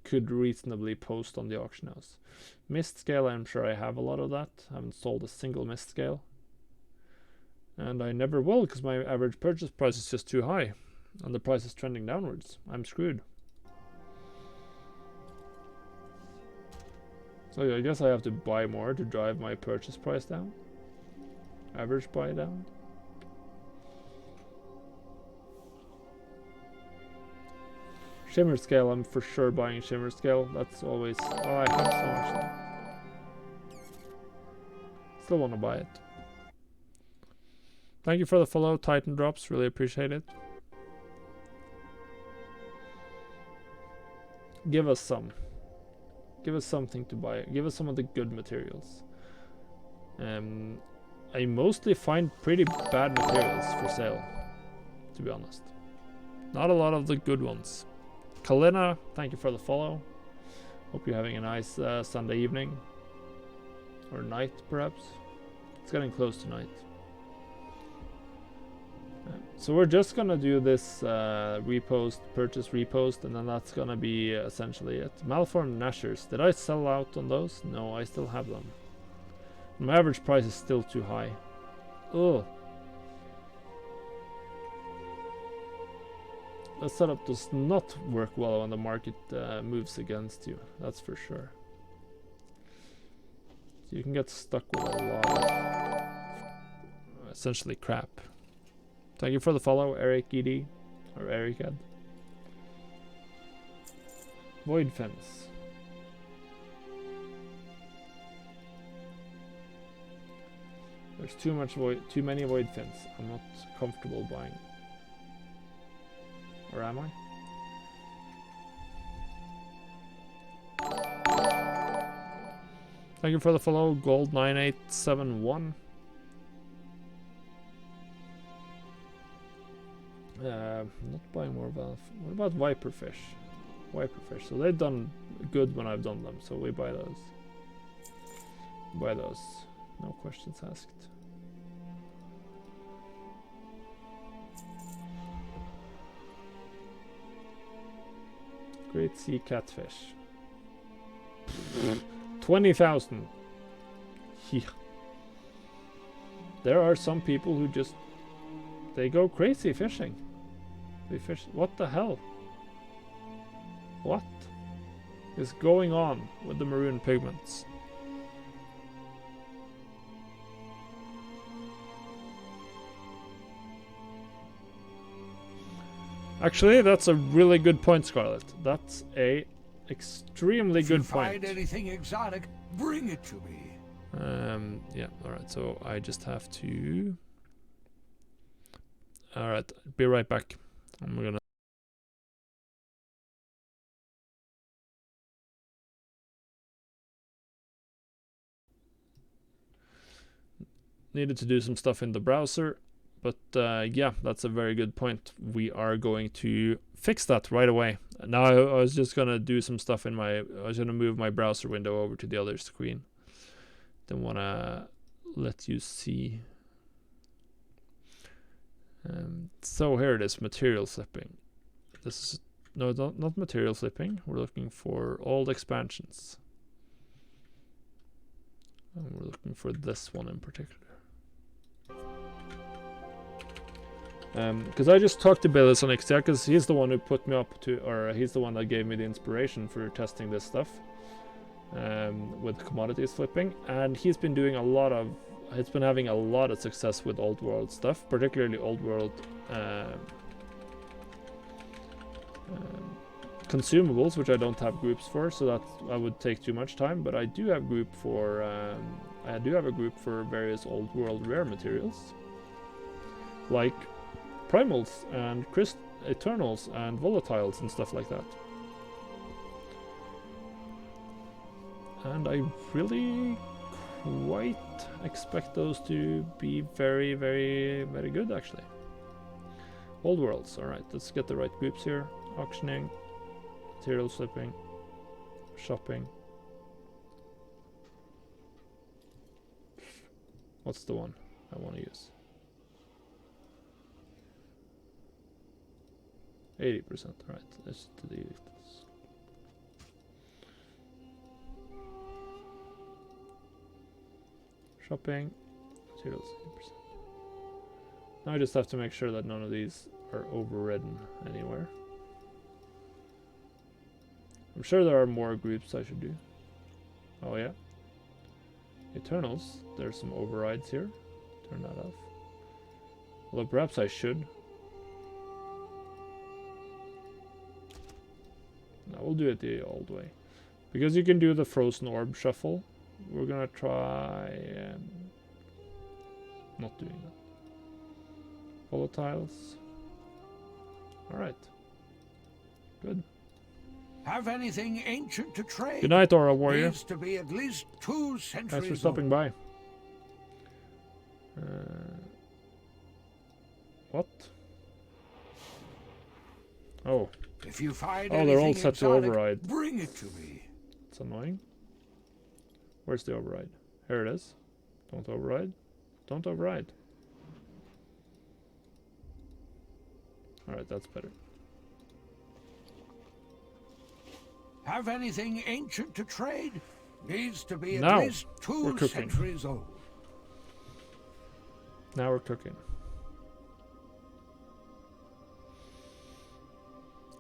could reasonably post on the auction house. Mist scale, I'm sure I have a lot of that. I haven't sold a single mist scale. And I never will, because my average purchase price is just too high. And the price is trending downwards. I'm screwed. So yeah, I guess I have to buy more to drive my purchase price down. Average buy down. Shimmer scale, I'm for sure buying shimmer scale. That's always... Oh, I have so much now. Still want to buy it. Thank you for the follow, Titan Drops. Really appreciate it. Give us some. Give us something to buy. Give us some of the good materials. I mostly find pretty bad materials for sale, to be honest. Not a lot of the good ones. Kalina, thank you for the follow. Hope you're having a nice Sunday evening. Or night, perhaps. It's getting close to night. So we're just gonna do this repost, purchase repost, and then that's gonna be essentially it. Malformed Nashers. Did I sell out on those? No, I still have them. My average price is still too high. Ugh. That setup does not work well when the market moves against you. That's for sure. So you can get stuck with a lot of essentially crap. Thank you for the follow, Eric ED, or Eric Ed. Void Fence. There's too many Void Fence. I'm not comfortable buying. Or am I? Thank you for the follow, Gold 9871. Not buying more valve. What about Viperfish? Viperfish. So they've done good when I've done them, so we buy those. Buy those. No questions asked. Great Sea Catfish. 20,000. Yeah. There are some people who just... They go crazy fishing. They fish... What the hell? What is going on with the maroon pigments? Actually, that's a really good point, Scarlet. That's a extremely good point. If you find anything exotic, bring it to me. Yeah, alright, so I just have to... Alright, be right back. I'm gonna... Needed to do some stuff in the browser, but yeah, that's a very good point. We are going to fix that right away. Now I was just gonna do some stuff in my... I was gonna move my browser window over to the other screen. Don't wanna let you see. So here it is, material slipping. This is... No, not material slipping. We're looking for old expansions. And we're looking for this one in particular. Because I just talked to Billis on XTR, because he's the one who put me up to, or he's the one that gave me the inspiration for testing this stuff with commodities flipping, and he's been doing a lot of, he's been having a lot of success with old world stuff, particularly old world consumables, which I don't have groups for, so that I would take too much time. But I do have group for I do have a group for various old world rare materials, like primals and eternals and volatiles and stuff like that. And I really quite expect those to be very, very, very good, actually. Old worlds. All right, let's get the right groups here. Auctioning, material flipping. Shopping. What's the one I want to use? 80%. Alright, let's delete this. Shopping. 0 to 80%. Now I just have to make sure that none of these are overridden anywhere. I'm sure there are more groups I should do. Oh yeah. Eternals. There's some overrides here. Turn that off. Although perhaps I should. No, we'll do it the old way. Because you can do the frozen orb shuffle, we're gonna try not doing that. Volatiles. Alright. Good. Have anything ancient to trade? Good night, Aura Warrior. Needs to be at least 2 centuries Thanks for stopping by. What? Oh. If you find Oh, they're all anything set to exotic, override. bring it to me. It's annoying. Where's the override? Here it is. Don't override. Don't override. Alright, that's better. Have anything ancient to trade? Needs to be at Now least we're 2 cooking. centuries old. Now we're cooking.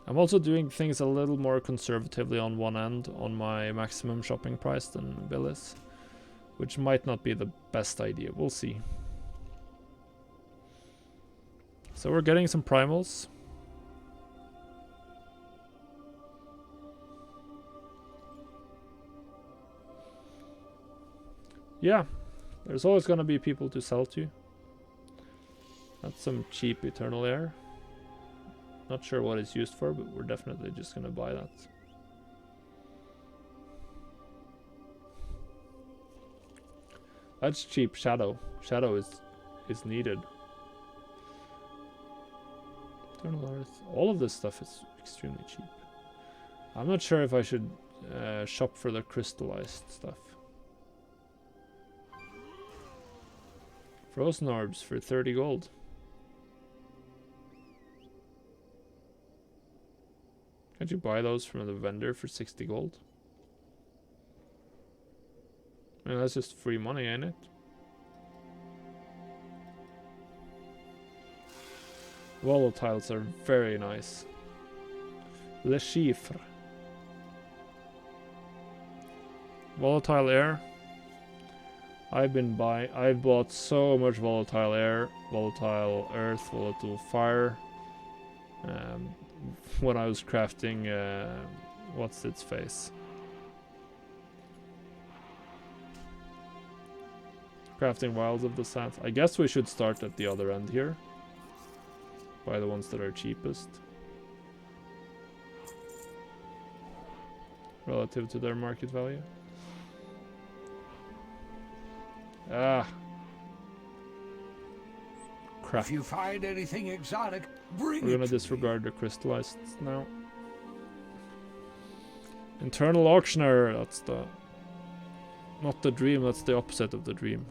I'm also doing things a little more conservatively on one end on my maximum shopping price than Bill is, which might not be the best idea. We'll see. So we're getting some primals. Yeah, there's always going to be people to sell to. That's some cheap eternal air. Not sure what it's used for, but we're definitely just going to buy that. That's cheap shadow. Shadow is needed. Eternal Earth. All of this stuff is extremely cheap. I'm not sure if I should shop for the crystallized stuff. Frozen orbs for 30 gold. Can't you buy those from the vendor for 60 gold? I mean, that's just free money, ain't it? Volatiles are very nice. Le Chiffre. Volatile air. I've bought so much volatile air, volatile earth, volatile fire. When I was crafting, what's its face? Crafting Wilds of the South. I guess we should start at the other end here. Buy the ones that are cheapest. Relative to their market value. Ah. Crap. If you find anything exotic, bring We're it gonna to me. disregard the crystallized now. Internal auctioneer, that's the... Not the dream, that's the opposite of the dream.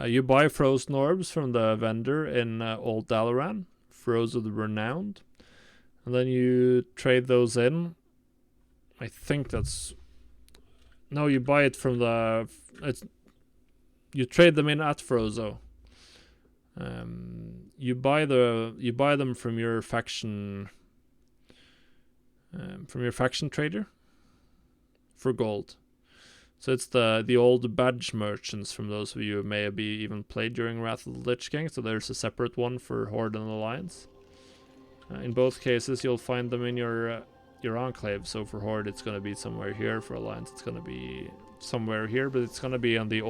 You buy frozen orbs from the vendor in Old Dalaran, Froze of the Renowned. And then you trade those in. I think that's... No, you buy it from the... You trade them in at Frozo. You buy them from your faction trader for gold. So it's the old badge merchants from those of you who may have even played during Wrath of the Lich King. So there's a separate one for Horde and Alliance. In both cases, you'll find them in your enclave. So for Horde, it's going to be somewhere here. For Alliance, it's going to be somewhere here, but it's going to be on the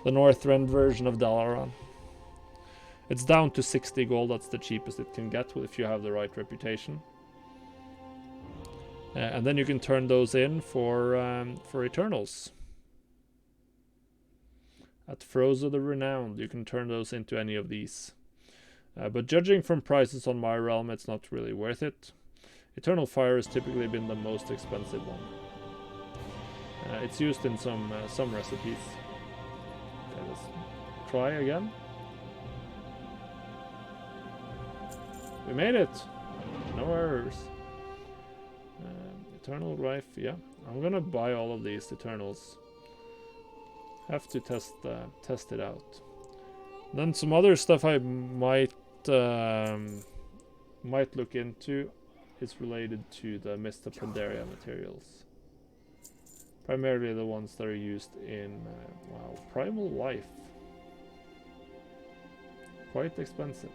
North End version of Dalaran. It's down to 60 gold. That's the cheapest it can get if you have the right reputation. And then you can turn those in for Eternals. At Froze of the Renowned, you can turn those into any of these. But judging from prices on my realm, it's not really worth it. Eternal Fire has typically been the most expensive one. It's used in some recipes. Okay, let's try again. We made it! No errors. Eternal Rife, yeah. I'm gonna buy all of these Eternals. Have to test it out. Then some other stuff I might look into is related to the Mist of Pandaria materials. Primarily the ones that are used in wow, Primal Life. Quite expensive.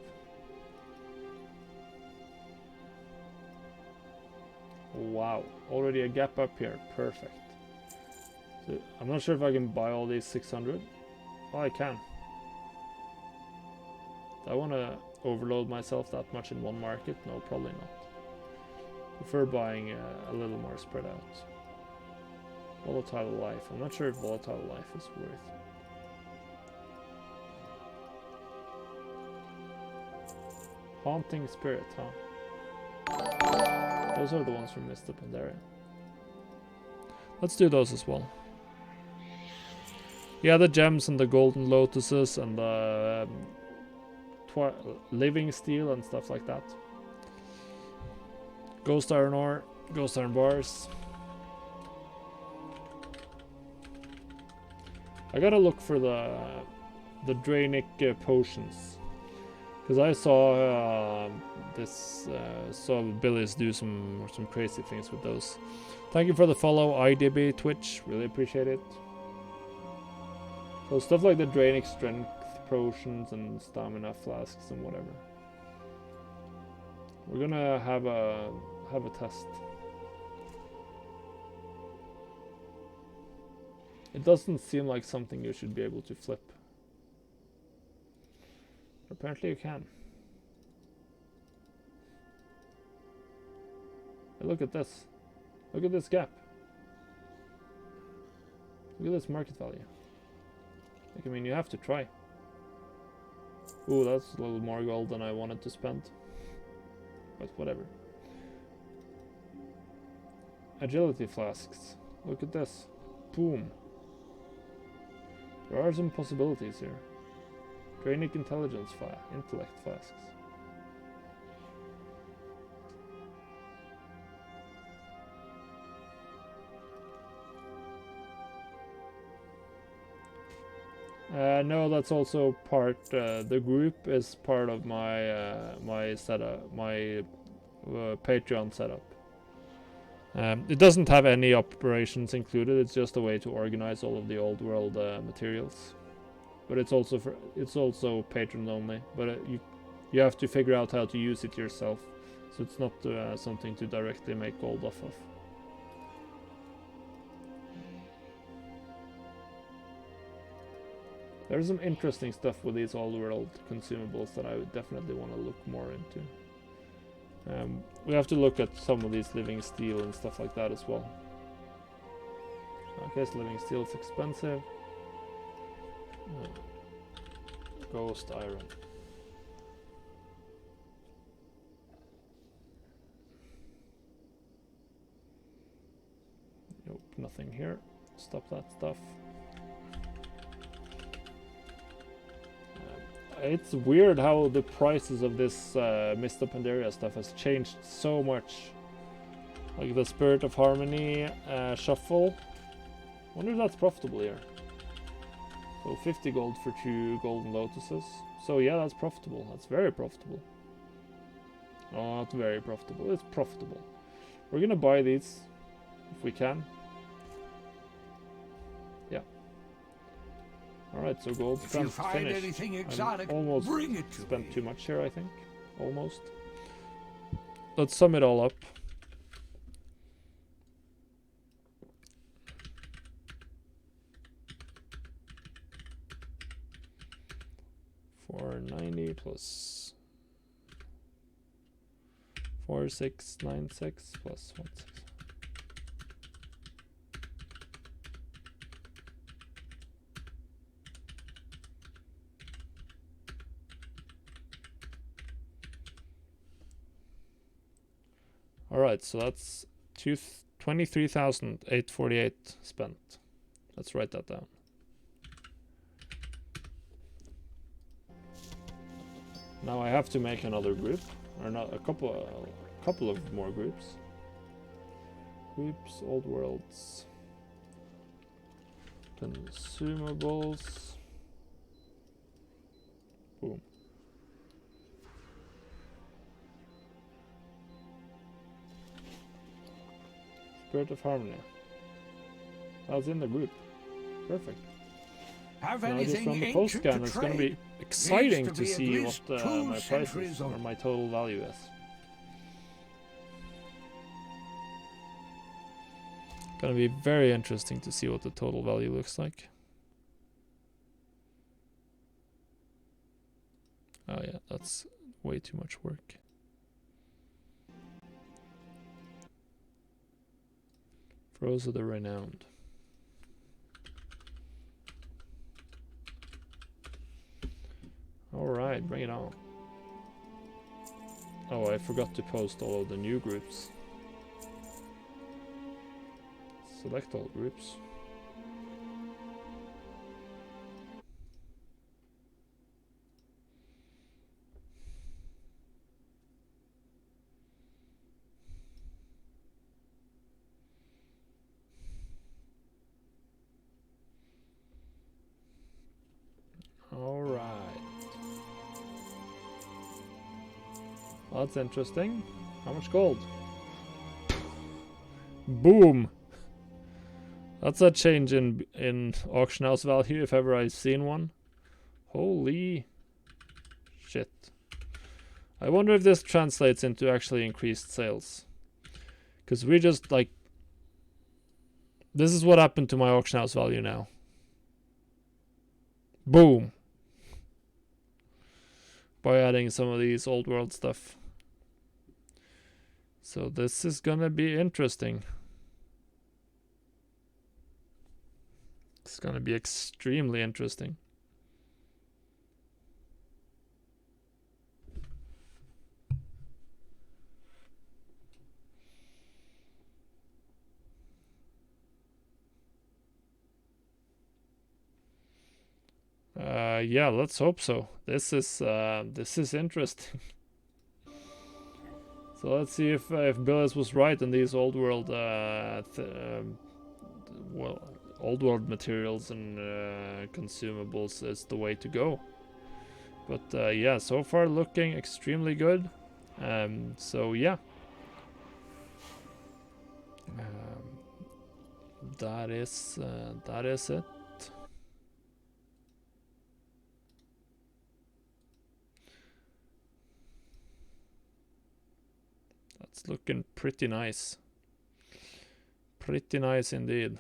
Wow, already a gap up here. Perfect. So I'm not sure if I can buy all these 600. Oh, I can. Do I want to overload myself that much in one market? No, probably not. Prefer buying a little more spread out. Volatile Life. I'm not sure if Volatile Life is worth. Haunting Spirit, huh? Those are the ones from Mist of Pandaria. Let's do those as well. Yeah, the gems and the golden lotuses and the living steel and stuff like that. Ghost iron ore, ghost iron bars. I gotta look for the Drainic potions, because I saw saw Billy's do some crazy things with those. Thank you for the follow, IDB Twitch. Really appreciate it. So stuff like the Drainic strength potions and stamina flasks and whatever. We're gonna have a test. It doesn't seem like something you should be able to flip. Apparently you can. Hey, look at this. Look at this gap. Look at this market value. Like, I mean, you have to try. Ooh, that's a little more gold than I wanted to spend. But whatever. Agility flasks. Look at this. Boom. There are some possibilities here. Drainic intellect flasks. No, that's also part. The group is part of my my setup, my Patreon setup. It doesn't have any operations included. It's just a way to organize all of the old world materials. But it's also patron only. But you have to figure out how to use it yourself. So it's not something to directly make gold off of. There's some interesting stuff with these old world consumables that I would definitely want to look more into. We have to look at some of these living steel and stuff like that as well. Okay, so living steel is expensive. Ghost iron. Nope, nothing here. Stop that stuff. It's weird how the prices of this Mist of Pandaria stuff has changed so much. Like the Spirit of Harmony shuffle. Wonder if that's profitable here. So 50 gold for 2 golden lotuses. So yeah, that's profitable. That's very profitable. Oh, not very profitable. It's profitable. We're gonna buy these if we can. Yeah. Alright, so gold spent finished. Anything exotic, almost bring it to spent me. too much here, I think. Almost. Let's sum it all up. $490 plus 4696 plus 16. All right, so that's 23,848 spent. Let's write that down. Now I have to make another group, or not, a couple of more groups. Groups, old worlds, consumables. Boom. Spirit of Harmony. That's in the group. Perfect. Have Now just anything run the post ancient scan. to It's going to trade? be exciting Needs to be at see least what 2 my price centuries is, or old. my total value is. Gonna be very interesting to see what the total value looks like. Oh yeah, that's way too much work. Rose of the Renowned. Alright, bring it on. Oh, I forgot to post all of the new groups. Select all groups. Alright. Well, that's interesting. How much gold? Boom! That's a change in auction house value if ever I've seen one. Holy shit. I wonder if this translates into actually increased sales. Because we just like... This is what happened to my auction house value now. Boom! By adding some of these old world stuff. So this is gonna be interesting. It's gonna be extremely interesting. Yeah, let's hope so. This is interesting. So let's see if Billis was right and these old world old world materials and consumables is the way to go. But yeah, so far looking extremely good. So yeah, that is it. That's looking pretty nice. Pretty nice indeed.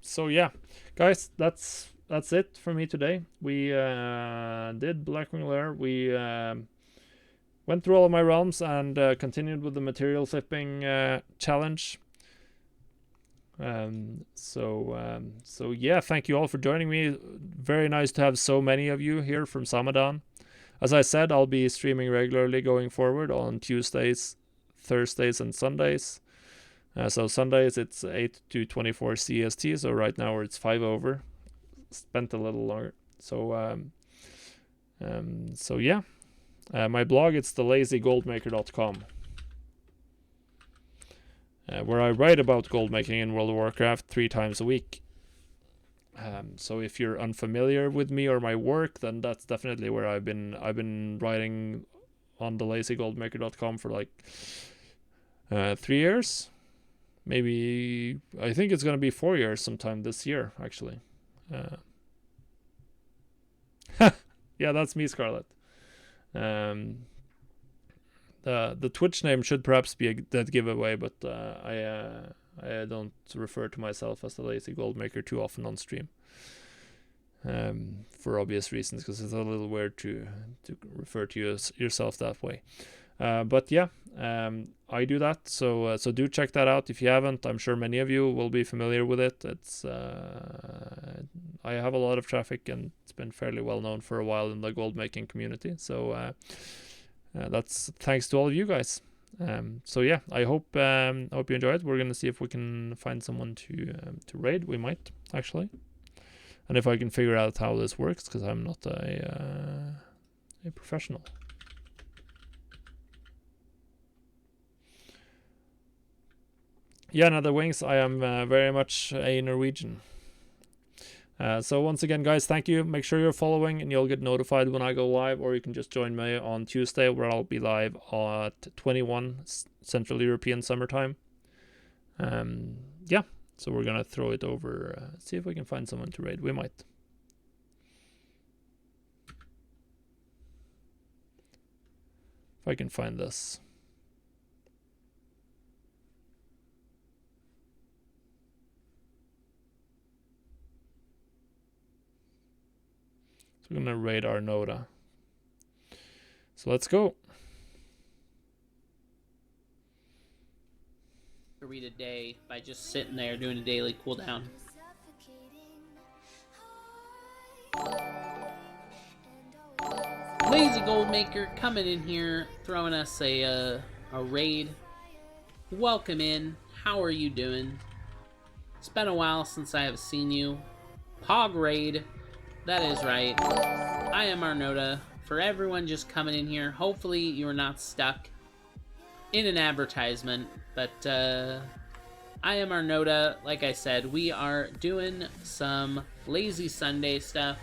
So yeah, guys, that's it for me today. We did Blackwing Lair. We went through all of my realms and continued with the material flipping challenge. So yeah, thank you all for joining me. Very nice to have so many of you here from Samadan. As I said, I'll be streaming regularly going forward on Tuesdays, Thursdays, and Sundays. So Sundays it's 8 to 24 CST. So right now it's 5 over. Spent a little longer. So so yeah, my blog, it's thelazygoldmaker.com. Where I write about gold making in World of Warcraft 3 times a week. So if you're unfamiliar with me or my work, then that's definitely where I've been writing on thelazygoldmaker.com for like 3 years. Maybe, I think it's gonna be 4 years sometime this year, actually. Yeah, that's me, Scarlet. The Twitch name should perhaps be a dead giveaway, but I don't refer to myself as the Lazy Goldmaker too often on stream. For obvious reasons, because it's a little weird to refer to yourself that way. But yeah, I do that, so do check that out if you haven't. I'm sure many of you will be familiar with it. It's I have a lot of traffic, and it's been fairly well known for a while in the gold making community. So that's thanks to all of you guys. So yeah, I hope you enjoyed. We're gonna see if we can find someone to raid. We might actually, and if I can figure out how this works, because I'm not a professional. Yeah, the wings. I am very much a Norwegian. So once again, guys, thank you. Make sure you're following, and you'll get notified when I go live, or you can just join me on Tuesday, where I'll be live at 21 Central European summertime. Yeah, so we're gonna throw it over, see if we can find someone to raid. We might. If I can find this. So we're gonna raid our Noda. So let's go. Read a day by just sitting there doing a daily cooldown. Lazy Goldmaker coming in here, throwing us a raid. Welcome in. How are you doing? It's been a while since I have seen you. Pog raid. That is right. I am Arnoda. For everyone just coming in here, hopefully you are not stuck in an advertisement, but I am Arnoda. Like I said, we are doing some lazy Sunday stuff.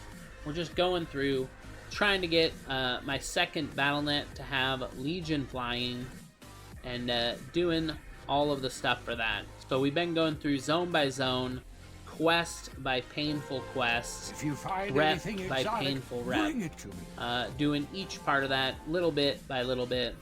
We're just going through, trying to get my second BattleNet to have Legion flying, and doing all of the stuff for that. So we've been going through zone by zone, quest by painful quest, If you find rep anything by exotic, painful rep, bring it to me. doing each part of that little bit by little bit.